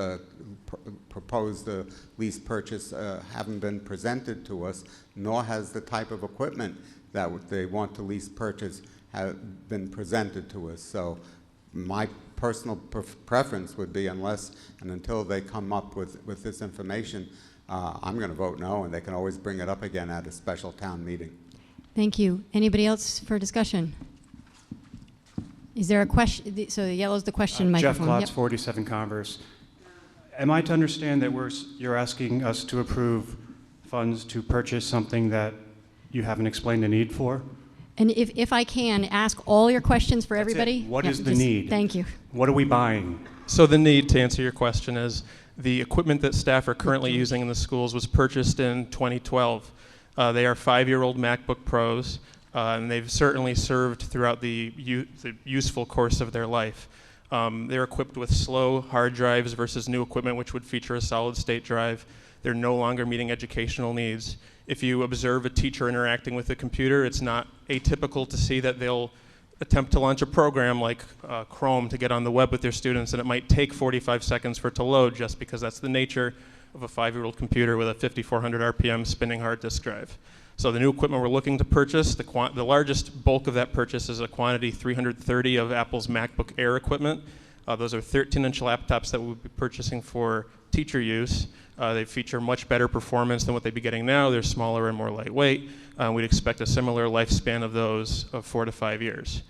proposed lease purchase haven't been presented to us, nor has the type of equipment that they want to lease purchase have been presented to us. So my personal preference would be unless and until they come up with this information, I'm going to vote no, and they can always bring it up again at a special town meeting. Thank you. Anybody else for discussion? Is there a question? So the yellow's the question microphone. Jeff Klotz, 47 Converse. Am I to understand that you're asking us to approve funds to purchase something that you haven't explained the need for? And if I can, ask all your questions for everybody. What is the need? Thank you. What are we buying? So the need, to answer your question, is the equipment that staff are currently using in the schools was purchased in 2012. They are 5-year-old MacBook Pros. And they've certainly served throughout the useful course of their life. They're equipped with slow hard drives versus new equipment, which would feature a solid-state drive. They're no longer meeting educational needs. If you observe a teacher interacting with a computer, it's not atypical to see that they'll attempt to launch a program like Chrome to get on the web with their students, and it might take 45 seconds for it to load just because that's the nature of a 5-year-old computer with a 5,400 RPM spinning hard disk drive. So the new equipment we're looking to purchase, the largest bulk of that purchase is a quantity 330 of Apple's MacBook Air equipment. Those are 13-inch laptops that we'll be purchasing for teacher use. They feature much better performance than what they'd be getting now. They're smaller and more lightweight. We'd expect a similar lifespan of those of 4 to 5 years.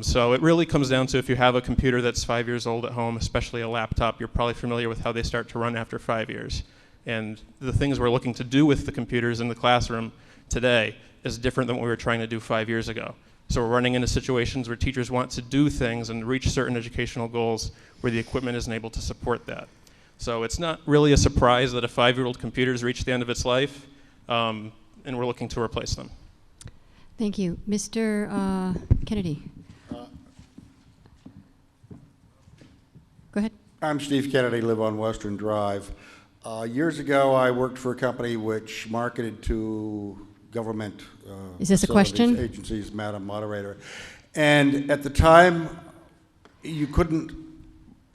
So it really comes down to if you have a computer that's 5 years old at home, especially a laptop, you're probably familiar with how they start to run after 5 years. And the things we're looking to do with the computers in the classroom today is different than what we were trying to do 5 years ago. So we're running into situations where teachers want to do things and reach certain educational goals where the equipment isn't able to support that. So it's not really a surprise that a 5-year-old computer has reached the end of its life, and we're looking to replace them. Thank you. Mr. Kennedy. Go ahead. I'm Steve Kennedy, live on Western Drive. Years ago, I worked for a company which marketed to government Is this a question? agencies, Madam Moderator. And at the time, you couldn't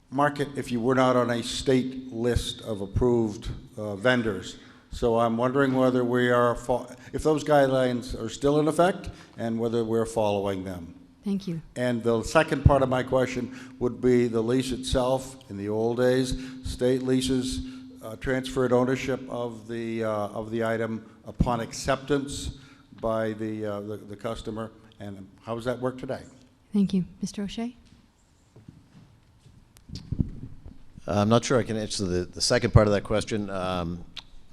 market if you were not on a state list of approved vendors. So I'm wondering whether we are, if those guidelines are still in effect and whether we're following them. Thank you. And the second part of my question would be the lease itself. In the old days, state leases transferred ownership of the item upon acceptance by the customer. And how does that work today? Thank you. Mr. O'Shea? I'm not sure I can answer the second part of that question.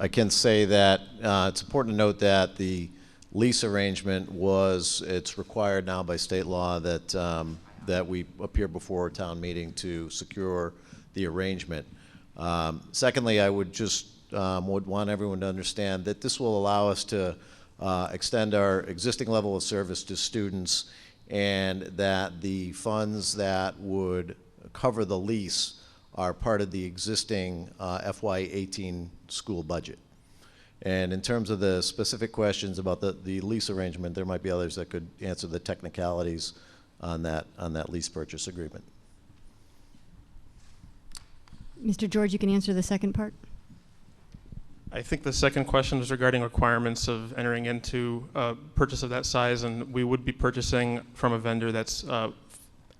I can say that it's important to note that the lease arrangement it's required now by state law that, that we appear before a town meeting to secure the arrangement. Secondly, I would just would want everyone to understand that this will allow us to extend our existing level of service to students, and that the funds that would cover the lease are part of the existing FY18 school budget. And in terms of the specific questions about the lease arrangement, there might be others that could answer the technicalities on that lease purchase agreement. Mr. George, you can answer the second part. I think the second question was regarding requirements of entering into a purchase of that size, and we would be purchasing from a vendor that's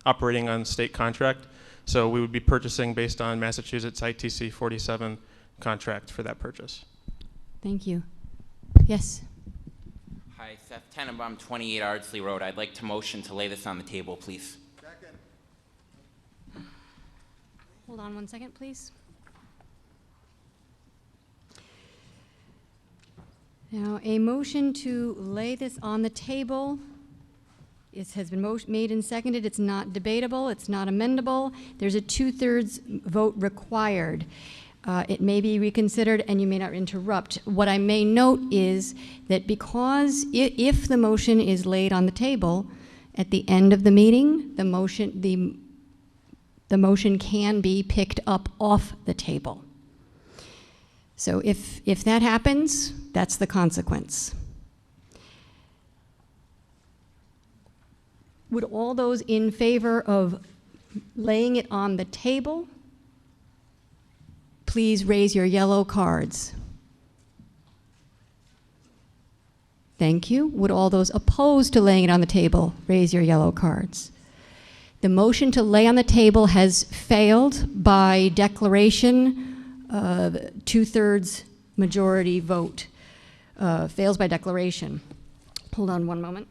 operating on state contract. So we would be purchasing based on Massachusetts ITC 47 contract for that purchase. Thank you. Yes. Hi, Seth Tenenbaum, 28 Ardsley Road. I'd like to motion to lay this on the table, please. Hold on one second, please. Now, a motion to lay this on the table. It has been made and seconded. It's not debatable. It's not amendable. There's a 2/3 vote required. It may be reconsidered, and you may not interrupt. What I may note is that because if the motion is laid on the table, at the end of the meeting, the motion can be picked up off the table. So if that happens, that's the consequence. Would all those in favor of laying it on the table please raise your yellow cards? Thank you. Would all those opposed to laying it on the table raise your yellow cards? The motion to lay on the table has failed by declaration of 2/3 majority vote. Fails by declaration. Hold on one moment.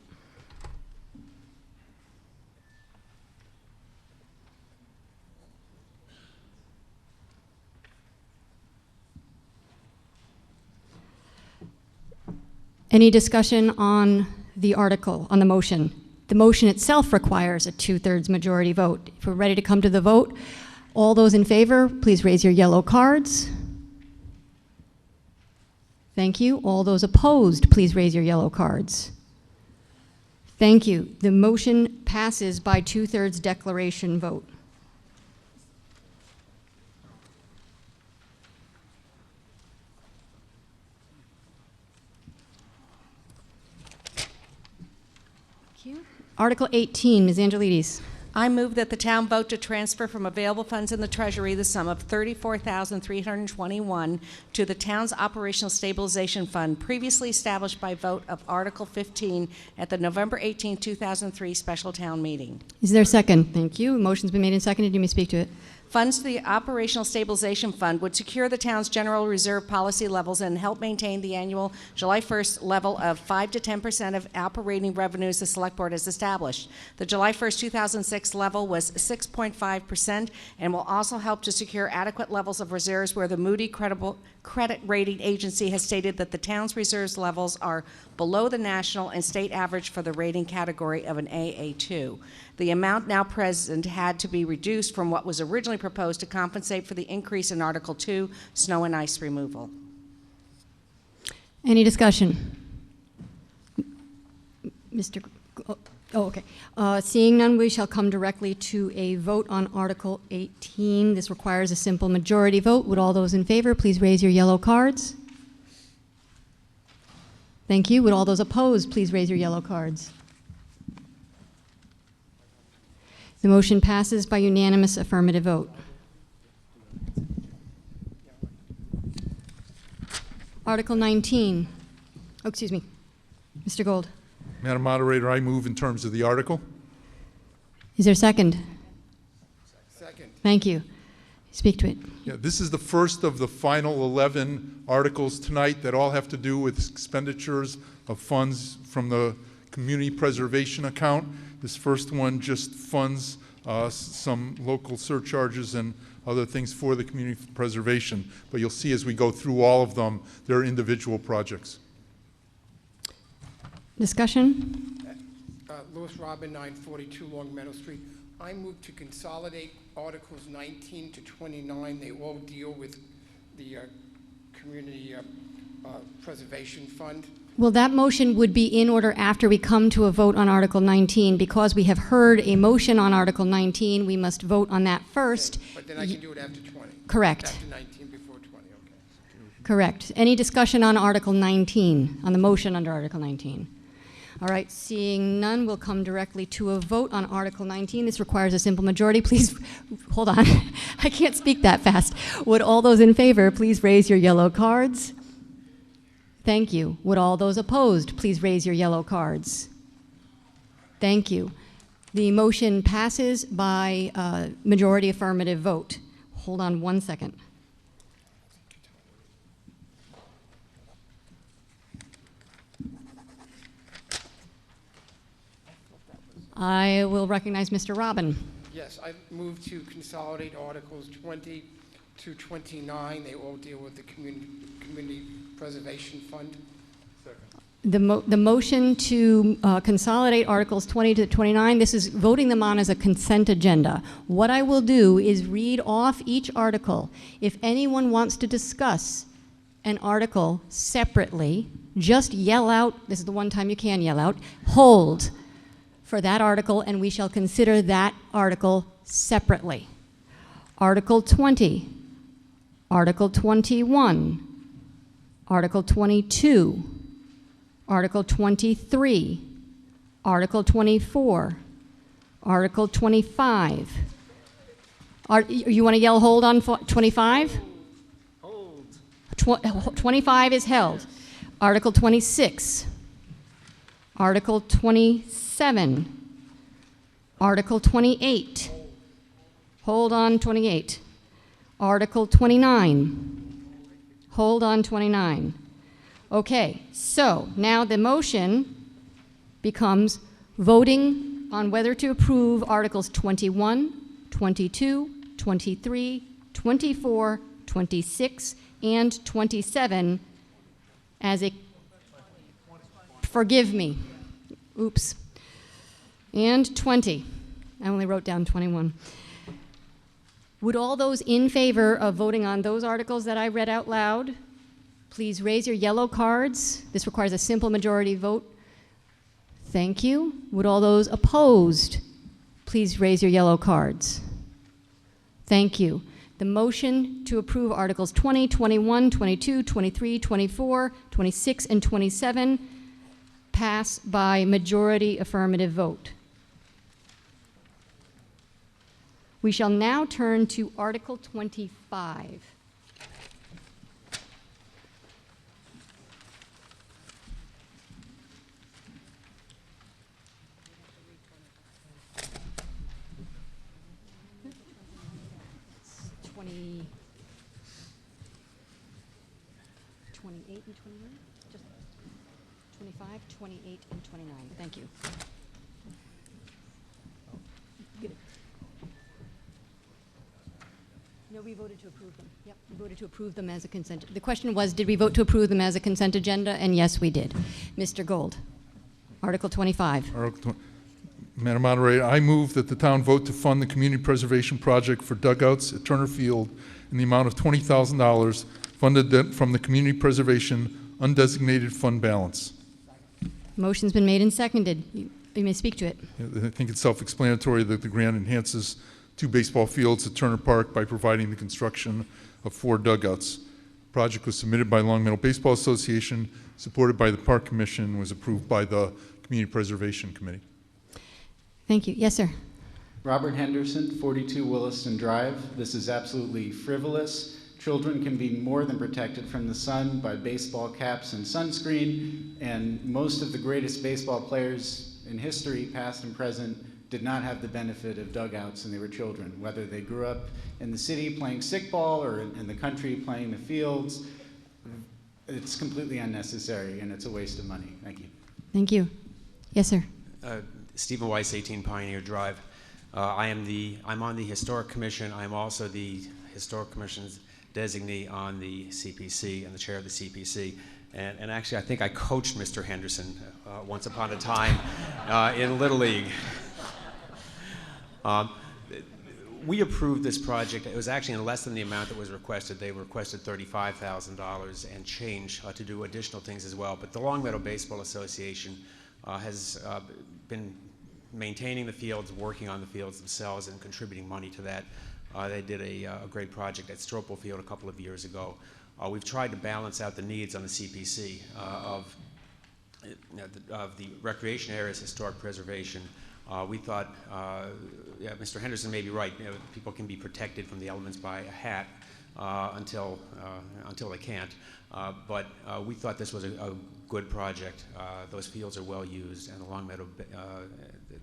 Any discussion on the article, on the motion? The motion itself requires a 2/3 majority vote. If we're ready to come to the vote, all those in favor, please raise your yellow cards. Thank you. All those opposed, please raise your yellow cards. Thank you. The motion passes by 2/3 declaration vote. Article 18, Ms. Angelides. I move that the town vote to transfer from available funds in the treasury the sum of $34,321 to the town's operational stabilization fund previously established by vote of Article 15 at the November 18, 2003 special town meeting. Is there a second? Thank you. Motion's been made and seconded. You may speak to it. Funds to the Operational Stabilization Fund would secure the town's general reserve policy levels and help maintain the annual July 1st level of 5 to 10% of operating revenues the Select Board has established. The July 1st, 2006 level was 6.5% and will also help to secure adequate levels of reserves where the Moody Credit Rating Agency has stated that the town's reserves levels are below the national and state average for the rating category of an AA2. The amount now present had to be reduced from what was originally proposed to compensate for the increase in Article 2, snow and ice removal. Any discussion? Mr. Okay. Seeing none, we shall come directly to a vote on Article 18. This requires a simple majority vote. Would all those in favor please raise your yellow cards? Thank you. Would all those opposed please raise your yellow cards? The motion passes by unanimous affirmative vote. Article 19. Oh, excuse me. Mr. Gold. Madam Moderator, I move in terms of the article. Is there a second? Second. Thank you. Speak to it. Yeah, this is the first of the final 11 articles tonight that all have to do with expenditures of funds from the community preservation account. This first one just funds some local surcharges and other things for the community preservation. But you'll see as we go through all of them, they're individual projects. Discussion? Louis Robin, 942 Long Meadow Street. I move to consolidate Articles 19 to 29. They all deal with the Community Preservation Fund. Well, that motion would be in order after we come to a vote on Article 19. Because we have heard a motion on Article 19, we must vote on that first. Okay, but then I can do it after 20. Correct. After 19, before 20, okay. Correct. Any discussion on Article 19, on the motion under Article 19? All right, seeing none, we'll come directly to a vote on Article 19. This requires a simple majority. Please, hold on. I can't speak that fast. Would all those in favor please raise your yellow cards? Thank you. Would all those opposed please raise your yellow cards? Thank you. The motion passes by majority affirmative vote. Hold on one second. I will recognize Mr. Robin. Yes, I move to consolidate Articles 20 to 29. They all deal with the Community Preservation Fund. The motion to consolidate Articles 20 to 29, this is voting them on as a consent agenda. What I will do is read off each article. If anyone wants to discuss an article separately, just yell out, this is the one time you can yell out, hold for that article, and we shall consider that article separately. Article 20, Article 21, Article 22, Article 23, Article 24, Article 25. You want to yell hold on 25? Hold. 25 is held. Article 26, Article 27, Article 28. Hold on 28. Article 29. Hold on 29. Okay, so now the motion becomes voting on whether to approve Articles 21, 22, 23, 24, 26, and 27 as a, forgive me, oops, and 20. I only wrote down 21. Would all those in favor of voting on those articles that I read out loud please raise your yellow cards? This requires a simple majority vote. Thank you. Would all those opposed please raise your yellow cards? Thank you. The motion to approve Articles 20, 21, 22, 23, 24, 26, and 27 pass by majority affirmative vote. We shall now turn to Article 25. It's 28 and 29? Just 25, 28, and 29. Thank you. Good. No, we voted to approve them. Yep, we voted to approve them as a consent. The question was, did we vote to approve them as a consent agenda? And yes, we did. Mr. Gold, Article 25. Madam Moderator, I move that the town vote to fund the community preservation project for dugouts at Turner Field in the amount of $20,000 funded from the community preservation undesignated fund balance. Motion's been made and seconded. You may speak to it. I think it's self-explanatory that the grant enhances 2 baseball fields at Turner Park by providing the construction of 4 dugouts. The project was submitted by Long Meadow Baseball Association, supported by the Park Commission, and was approved by the Community Preservation Committee. Thank you. Yes, sir. Robert Henderson, 42 Williston Drive. This is absolutely frivolous. Children can be more than protected from the sun by baseball caps and sunscreen, and most of the greatest baseball players in history, past and present, did not have the benefit of dugouts when they were children, whether they grew up in the city playing stickball or in the country playing the fields. It's completely unnecessary, and it's a waste of money. Thank you. Thank you. Yes, sir. Stephen Weiss, 18 Pioneer Drive. I'm on the Historic Commission. I'm also the Historic Commission's designee on the CPC and the chair of the CPC. And actually, I think I coached Mr. Henderson once upon a time in Little League. We approved this project. It was actually in less than the amount that was requested. They requested $35,000 and change to do additional things as well. But the Longmeadow Baseball Association has been maintaining the fields, working on the fields themselves, and contributing money to that. They did a great project at Stropel Field a couple of years ago. We've tried to balance out the needs on the CPC of the recreation areas, historic preservation. We thought, yeah, Mr. Henderson may be right. People can be protected from the elements by a hat until they can't. But we thought this was a good project. Those fields are well used, and the Longmeadow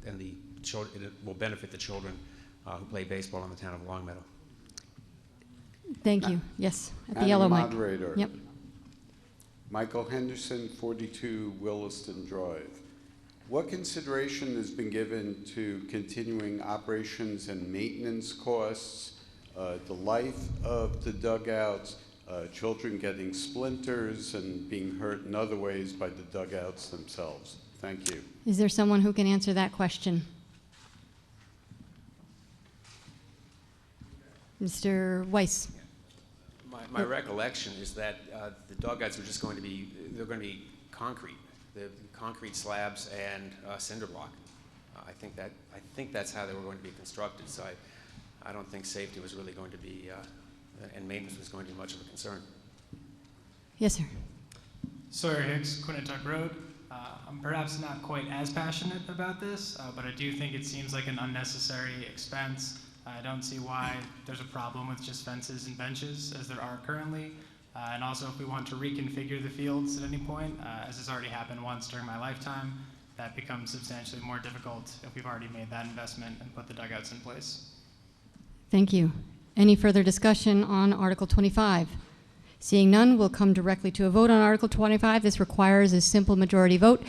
and the children, it will benefit the children who play baseball in the town of Longmeadow. Thank you. Yes, at the Madam yellow mic. Moderator. Yep. Michael Henderson, 42 Williston Drive. What consideration has been given to continuing operations and maintenance costs, the life of the dugouts, children getting splinters and being hurt in other ways by the dugouts themselves? Thank you. Is there someone who can answer that question? Mr. Weiss. My recollection is that the dugouts are just going to be, they're going to be concrete, the concrete slabs and cinder block. I think that's how they were going to be constructed. So I don't think safety was really going to be, and maintenance was going to be much of a concern. Yes, sir. Sawyer Hicks, Quinnetuck Road. I'm perhaps not quite as passionate about this, but I do think it seems like an unnecessary expense. I don't see why there's a problem with just fences and benches as there are currently. And also if we want to reconfigure the fields at any point, as has already happened once during my lifetime, that becomes substantially more difficult if we've already made that investment and put the dugouts in place. Thank you. Any further discussion on Article 25? Seeing none, we'll come directly to a vote on Article 25. This requires a simple majority vote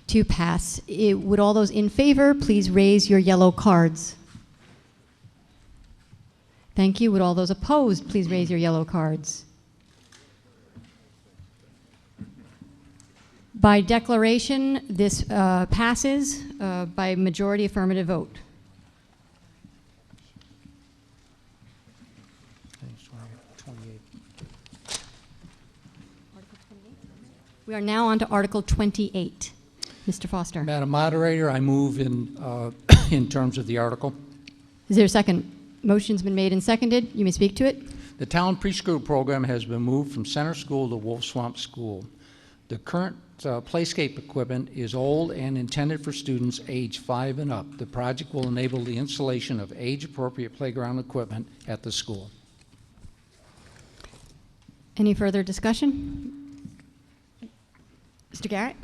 to pass. Would all those in favor please raise your yellow cards? Thank you. Would all those opposed please raise your yellow cards? By declaration, this passes by majority affirmative vote. We are now on to Article 28. Mr. Foster. Madam Moderator, I move in terms of the article. Is there a second? Motion's been made and seconded. You may speak to it. The town preschool program has been moved from Center School to Wolf Swamp School. The current playscape equipment is old and intended for students age 5 and up. The project will enable the installation of age-appropriate playground equipment at the school. Any further discussion? Mr. Garrett?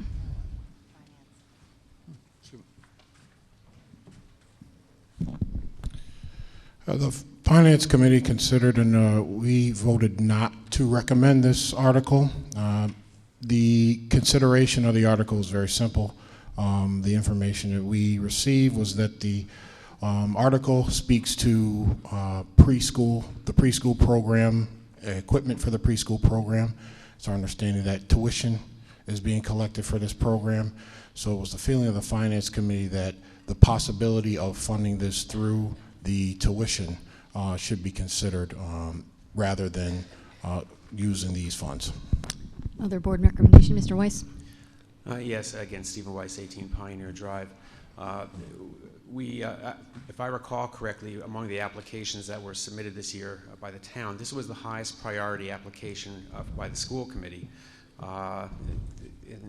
The Finance Committee considered and we voted not to recommend this article. The consideration of the article is very simple. The information that we received was that the article speaks to preschool, the preschool program, equipment for the preschool program. It's our understanding that tuition is being collected for this program. So it was the feeling of the Finance Committee that the possibility of funding this through the tuition should be considered rather than using these funds. Other board recommendation, Mr. Weiss? Yes, again, Stephen Weiss, 18 Pioneer Drive. If I recall correctly, among the applications that were submitted this year by the town, this was the highest priority application by the school committee. And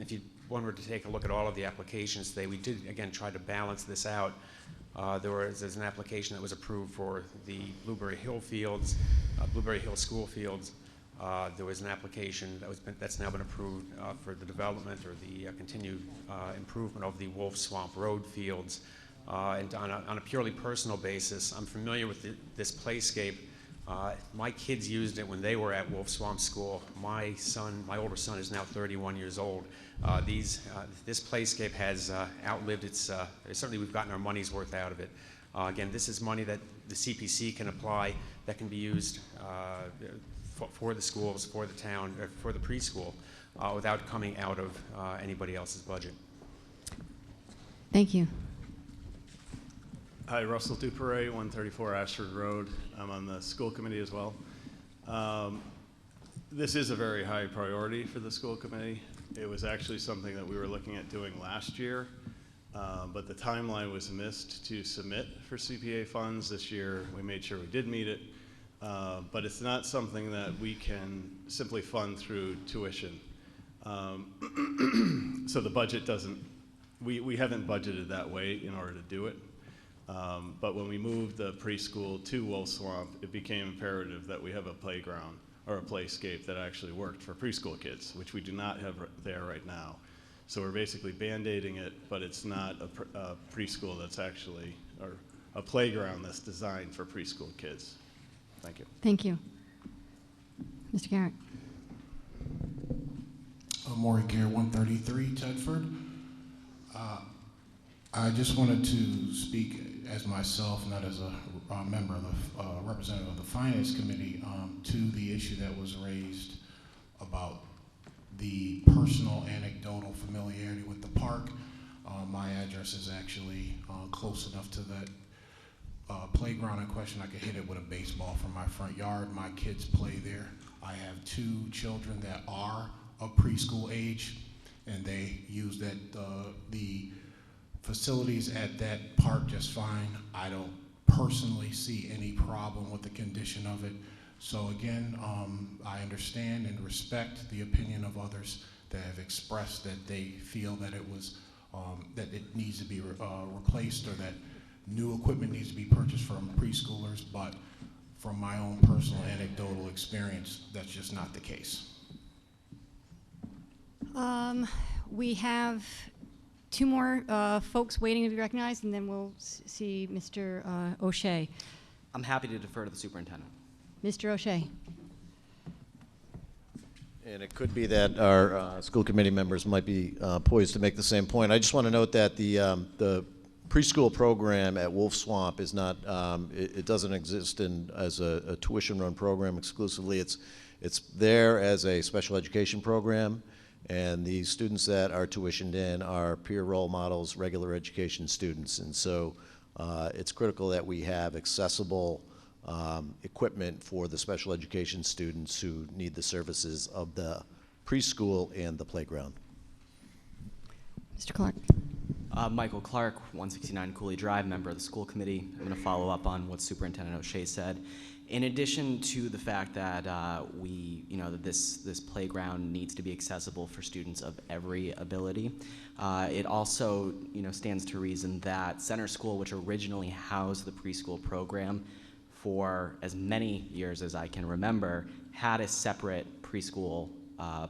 if one were to take a look at all of the applications today, we did, again, try to balance this out. There's an application that was approved for the Blueberry Hill Fields. Blueberry Hill School Fields. There was an application that's now been approved for the development or the continued improvement of the Wolf Swamp Road fields. And on a purely personal basis, I'm familiar with this playscape. My kids used it when they were at Wolf Swamp School. My older son is now 31 years old. This playscape has outlived its, certainly we've gotten our money's worth out of it. Again, this is money that the CPC can apply that can be used for the schools, for the town, or for the preschool, without coming out of anybody else's budget. Thank you. Hi, Russell Duperret, 134 Ashford Road. I'm on the school committee as well. This is a very high priority for the school committee. It was actually something that we were looking at doing last year, but the timeline was missed to submit for CPA funds. This year we made sure we did meet it, but it's not something that we can simply fund through tuition. So the budget doesn't, we haven't budgeted that way in order to do it. But when we moved the preschool to Wolf Swamp, it became imperative that we have a playground or a playscape that actually worked for preschool kids, which we do not have there right now. So we're basically band-aiding it, but it's not a preschool that's actually, or a playground that's designed for preschool kids. Thank you. Thank you. Mr. Garrett. Maury Garrett, 133 Tedford. I just wanted to speak as myself, not as a member of the representative of the Finance Committee, to the issue that was raised about the personal anecdotal familiarity with the park. My address is actually close enough to that playground in question. I could hit it with a baseball from my front yard. My kids play there. I have 2 children that are of preschool age, and they use that the facilities at that park just fine. I don't personally see any problem with the condition of it. So again, I understand and respect the opinion of others that have expressed that they feel that it was that it needs to be replaced or that new equipment needs to be purchased from preschoolers, but from my own personal anecdotal experience, that's just not the case. We have 2 more folks waiting to be recognized, and then we'll see Mr. O'Shea. I'm happy to defer to the superintendent. Mr. O'Shea. And it could be that our school committee members might be poised to make the same point. I just want to note that the preschool program at Wolf Swamp is not, it doesn't exist as a tuition run program exclusively. It's there as a special education program. And the students that are tuitioned in are peer role models, regular education students. And so it's critical that we have accessible equipment for the special education students who need the services of the preschool and the playground. Mr. Clark. Michael Clark, 169 Cooley Drive, member of the school committee. I'm going to follow up on what Superintendent O'Shea said. In addition to the fact that that this playground needs to be accessible for students of every ability, it also stands to reason that Center School, which originally housed the preschool program for as many years as I can remember, had a separate preschool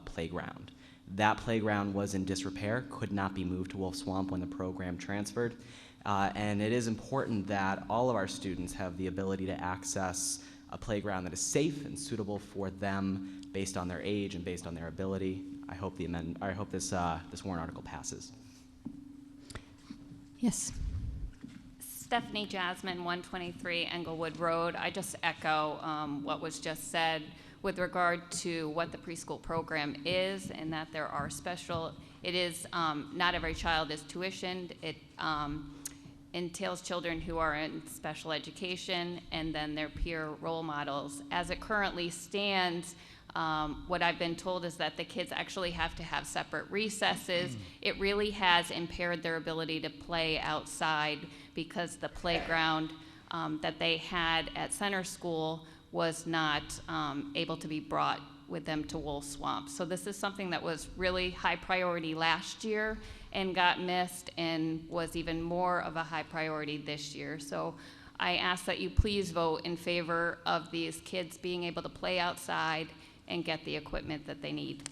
playground. That playground was in disrepair, could not be moved to Wolf Swamp when the program transferred. And it is important that all of our students have the ability to access a playground that is safe and suitable for them based on their age and based on their ability. I hope this warrant article passes. Yes. Stephanie Jasmine, 123 Englewood Road. I just echo what was just said with regard to what the preschool program is, and that there are it is, not every child is tuitioned. It entails children who are in special education and then their peer role models. As it currently stands, what I've been told is that the kids actually have to have separate recesses. It really has impaired their ability to play outside because the playground that they had at Center School was not able to be brought with them to Wolf Swamp. So this is something that was really high priority last year and got missed and was even more of a high priority this year. So I ask that you please vote in favor of these kids being able to play outside and get the equipment that they need.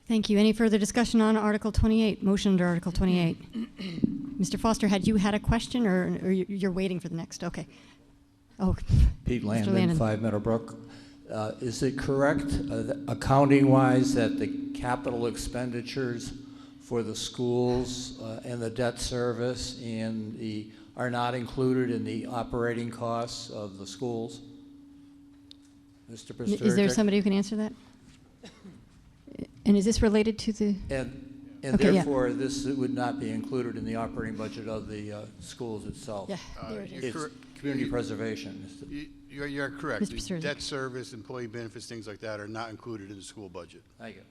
Thank you. Any further discussion on Article 28, motion under Article 28? Mr. Foster, had you had a question, or you're waiting for the next? Okay. Oh, Pete Mr. Landon, Landon. 5 Meadowbrook. Is it correct, accounting-wise, that the capital expenditures for the schools and the debt service are not included in the operating costs of the schools? Mr. Pasturicek? Is there somebody who can answer that? And is this related to the? And Okay, therefore, this would not be included in the operating budget of the schools itself. Yeah, there it is. It's community preservation. You're correct. Mr. The Pasturicek. debt service, employee benefits, things like that are not included in the school budget. Thank you.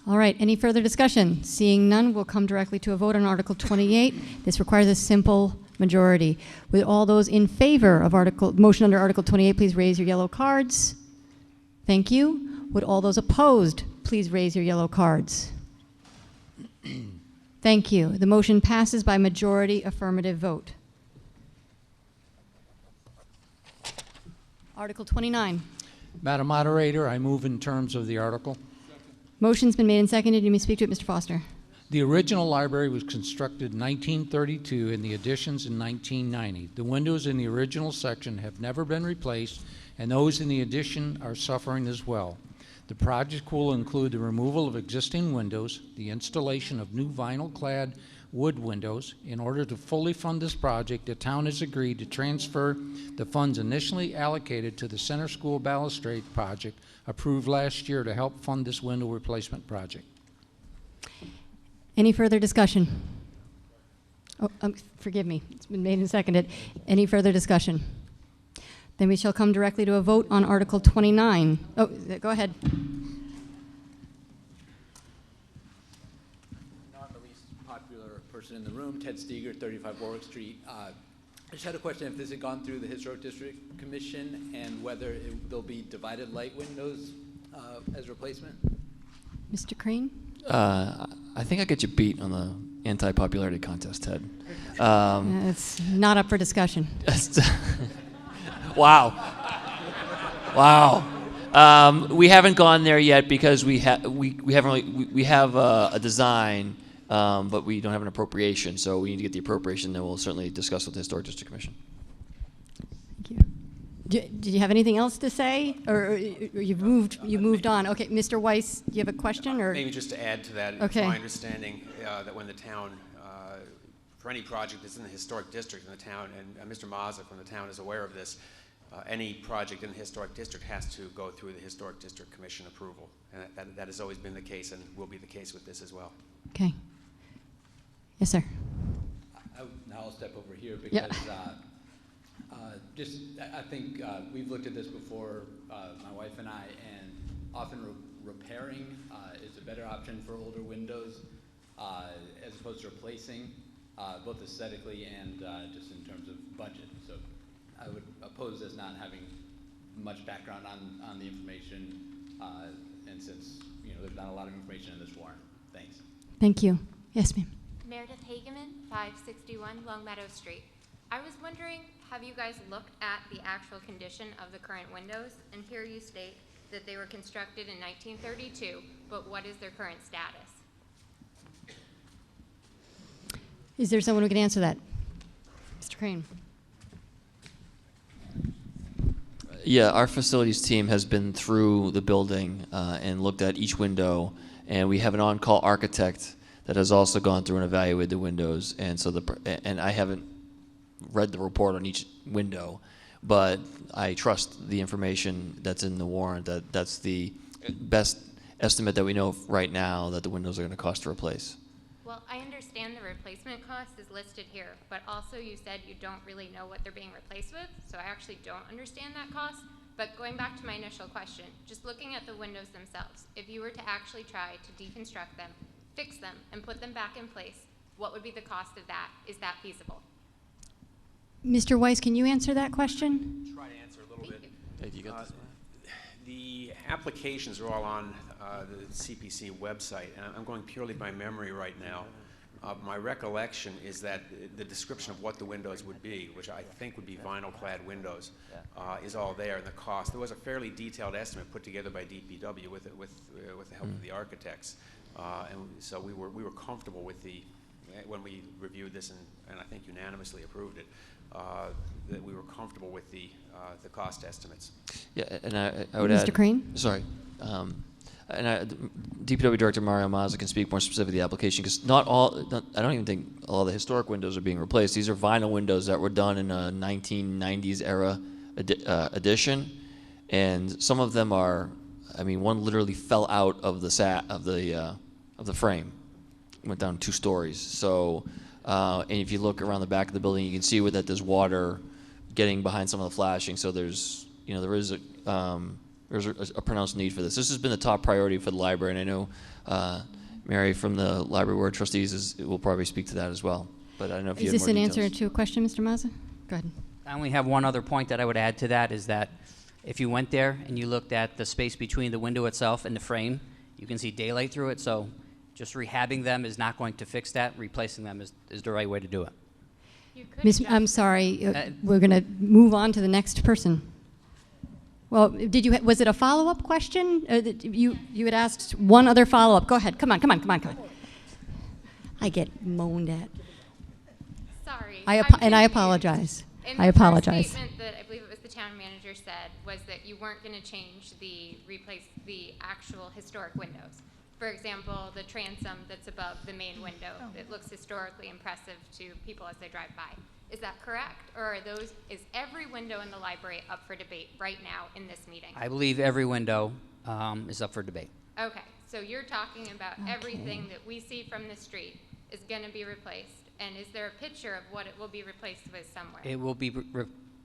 All right, any further discussion? Seeing none, we'll come directly to a vote on Article 28. This requires a simple majority. With all those in favor of motion under Article 28, please raise your yellow cards. Thank you. Would all those opposed please raise your yellow cards? Thank you. The motion passes by majority affirmative vote. Article 29. Madam Moderator, I move in terms of the article. Motion's been made and seconded. You may speak to it, Mr. Foster. The original library was constructed in 1932 and the additions in 1990. The windows in the original section have never been replaced, and those in the addition are suffering as well. The project will include the removal of existing windows, the installation of new vinyl-clad wood windows. In order to fully fund this project, the town has agreed to transfer the funds initially allocated to the Center School Balustrade project approved last year to help fund this window replacement project. Any further discussion? Oh, forgive me. It's been made and seconded. Any further discussion? Then we shall come directly to a vote on Article 29. Oh, go ahead. Not the least popular person in the room, Ted Steger, 35 Warwick Street. I just had a question if this had gone through the Historic District Commission and whether there'll be divided light windows as replacement. Mr. Crane? I think I get you beat on the anti-popularity contest, Ted. It's not up for discussion. Wow. Wow. We haven't gone there yet because we have a design, but we don't have an appropriation. So we need to get the appropriation. Then we'll certainly discuss with the Historic District Commission. Thank you. Did you have anything else to say, or you've moved on? Okay, Mr. Weiss, do you have a question, or maybe just to add to that? Okay. It's my understanding that when the town, for any project that's in the historic district in the town, and Mr. Mazza from the town is aware of this, any project in the historic district has to go through the Historic District Commission approval, and that has always been the case and will be the case with this as well. Okay. Yes, sir. Now I'll step over here because Yep. I think we've looked at this before, my wife and I, and often repairing is a better option for older windows as opposed to replacing, both aesthetically and just in terms of budget. So I would oppose this not having much background on the information, and since there's not a lot of information in this warrant. Thanks. Thank you. Yes, ma'am. Meredith Hageman, 561 Long Meadow Street. I was wondering, have you guys looked at the actual condition of the current windows? And here you state that they were constructed in 1932, but what is their current status? Is there someone who can answer that? Mr. Crane. Yeah, our facilities team has been through the building and looked at each window, and we have an on-call architect that has also gone through and evaluated the windows. And so and I haven't read the report on each window, but I trust the information that's in the warrant. That's the best estimate that we know right now that the windows are going to cost to replace. Well, I understand the replacement cost is listed here, but also you said you don't really know what they're being replaced with, so I actually don't understand that cost. But going back to my initial question, just looking at the windows themselves, if you were to actually try to deconstruct them, fix them, and put them back in place, what would be the cost of that? Is that feasible? Mr. Weiss, can you answer that question? Try to answer a little bit. Hey, you got this? The applications are all on the CPC website, and I'm going purely by memory right now. My recollection is that the description of what the windows would be, which I think would be vinyl-clad windows, is all there, and the cost. There was a fairly detailed estimate put together by DPW with the help of the architects, and so we were comfortable with when we reviewed this and I think unanimously approved it, that we were comfortable with the cost estimates. Yeah, and I would add. Mr. Crane? Sorry. DPW Director Mario Mazza can speak more specifically to the application, because I don't even think all the historic windows are being replaced. These are vinyl windows that were done in a 1990s era edition, and some of them are, I mean, one literally fell out of the frame, went down 2 stories. So, and if you look around the back of the building, you can see that there's water getting behind some of the flashing. So there's a pronounced need for this. This has been the top priority for the library, and I know Mary from the Library Board of Trustees will probably speak to that as well. But I don't know if you Is have this more an details. answer to a question, Mr. Mazza? Go ahead. I only have one other point that I would add to that, is that if you went there and you looked at the space between the window itself and the frame, you can see daylight through it, so just rehabbing them is not going to fix that. Replacing them is the right way to do it. I'm sorry, we're going to move on to the next person. Well, was it a follow-up question? You had asked one other follow-up. Go ahead. Come on. I get moaned at. Sorry. I apologize. I apologize. The statement that I believe it was the town manager said was that you weren't going to change replace the actual historic windows. For example, the transom that's above the main window that looks historically impressive to people as they drive by. Is that correct? Or is every window in the library up for debate right now in this meeting? I believe every window is up for debate. Okay, so you're talking about everything that we see from the street is going to be replaced. And is there a picture of what it will be replaced with somewhere? It will be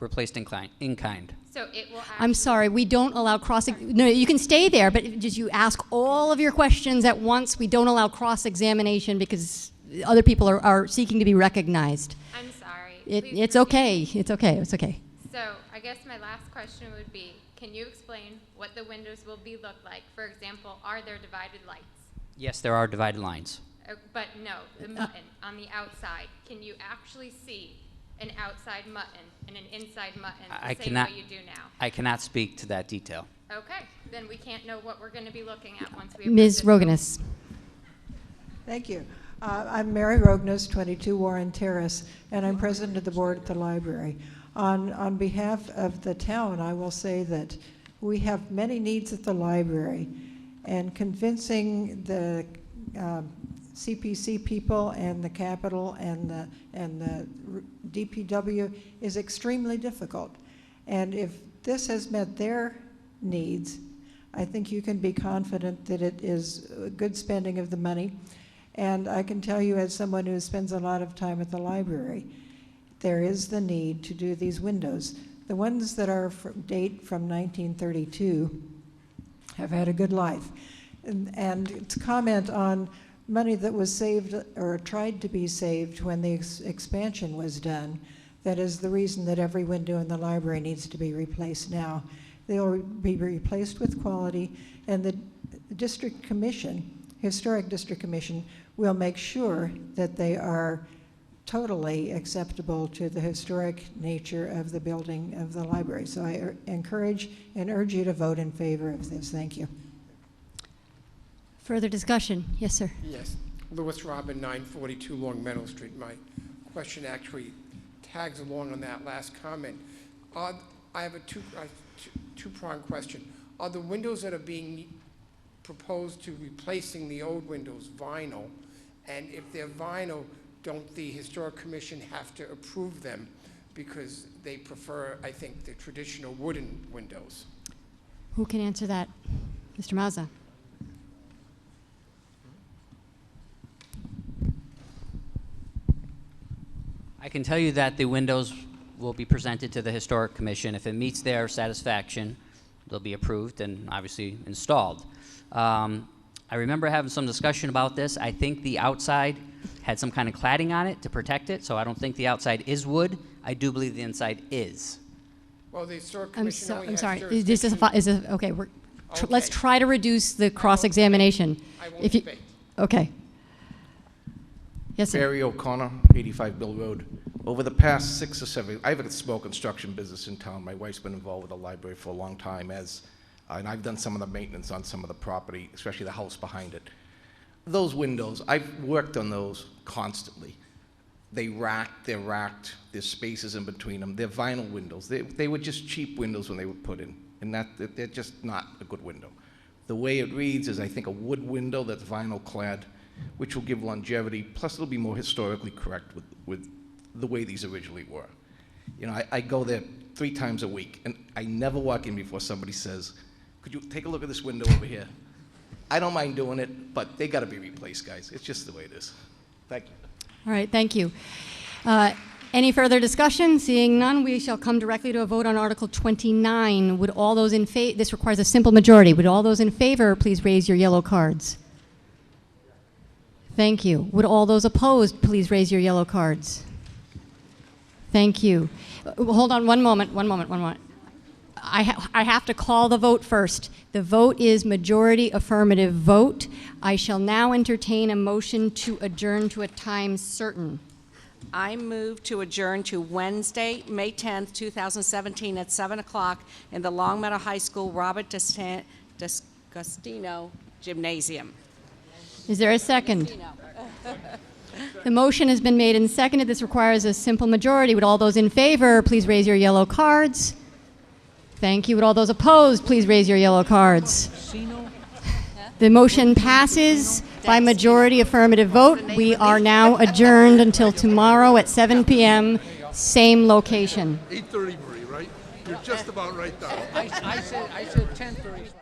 replaced in kind. So it will I'm sorry, we don't allow no, you can stay there, but just you ask all of your questions at once. We don't allow cross-examination because other people are seeking to be recognized. I'm sorry. It's okay. It's okay. So I guess my last question would be, can you explain what the windows will look like? For example, are there divided lights? Yes, there are divided lines. But no, the mutton on the outside. Can you actually see an outside mutton and an inside mutton the same way you do now? I cannot speak to that detail. Okay, then we can't know what we're going to be looking at once we Ms. Roganis. Thank you. I'm Mary Roganis, 22 Warren Terrace, and I'm president of the board at the library. On behalf of the town, I will say that we have many needs at the library, and convincing the CPC people and the Capitol and the DPW is extremely difficult. And if this has met their needs, I think you can be confident that it is a good spending of the money. And I can tell you, as someone who spends a lot of time at the library, there is the need to do these windows. The ones that are date from 1932 have had a good life. And to comment on money that was saved or tried to be saved when the expansion was done, that is the reason that every window in the library needs to be replaced now. They'll be replaced with quality, and the district commission, historic district commission, will make sure that they are totally acceptable to the historic nature of the building of the library. So I encourage and urge you to vote in favor of this. Thank you. Further discussion? Yes, sir. Yes. Lewis Robin, 942 Long Meadow Street. My question actually tags along on that last comment. I have a two-pronged question. Are the windows that are being proposed to replacing the old windows vinyl? And if they're vinyl, don't the Historic Commission have to approve them because they prefer, I think, the traditional wooden windows? Who can answer that? Mr. Mazza. I can tell you that the windows will be presented to the Historic Commission. If it meets their satisfaction, they'll be approved and obviously installed. I remember having some discussion about this. I think the outside had some kind of cladding on it to protect it, so I don't think the outside is wood. I do believe the inside is. Well, the Historic Commission only has I'm sorry. jurisdiction- Okay, let's try to reduce the cross-examination. I won't debate. Okay. Yes, sir. Barry O'Connor, 85 Bill Road. Over the past 6 or 7, I have a small construction business in town. My wife's been involved with the library for a long time, and I've done some of the maintenance on some of the property, especially the house behind it. Those windows, I've worked on those constantly. They're racked, there's spaces in between them. They're vinyl windows. They were just cheap windows when they were put in, and they're just not a good window. The way it reads is, I think, a wood window that's vinyl clad, which will give longevity, plus it'll be more historically correct with the way these originally were. You know, I go there 3 times a week, and I never walk in before somebody says, could you take a look at this window over here? I don't mind doing it, but they gotta be replaced, guys. It's just the way it is. Thank you. All right, thank you. Any further discussion? Seeing none, we shall come directly to a vote on Article 29. Would all those in favor, this requires a simple majority, would all those in favor please raise your yellow cards? Thank you. Would all those opposed please raise your yellow cards? Thank you. Hold on one moment. I have to call the vote first. The vote is majority affirmative vote. I shall now entertain a motion to adjourn to a time certain. I move to adjourn to Wednesday, May 10th, 2017 at 7 o'clock in the Long Meadow High School Robert D'Agostino Gymnasium. Is there a second? The motion has been made and seconded. This requires a simple majority. Would all those in favor please raise your yellow cards? Thank you. Would all those opposed please raise your yellow cards? The motion passes by majority affirmative vote. We are now adjourned until tomorrow at 7 p.m., same location. 8:30, Marie, right? You're just about right, Don. I said 10:30.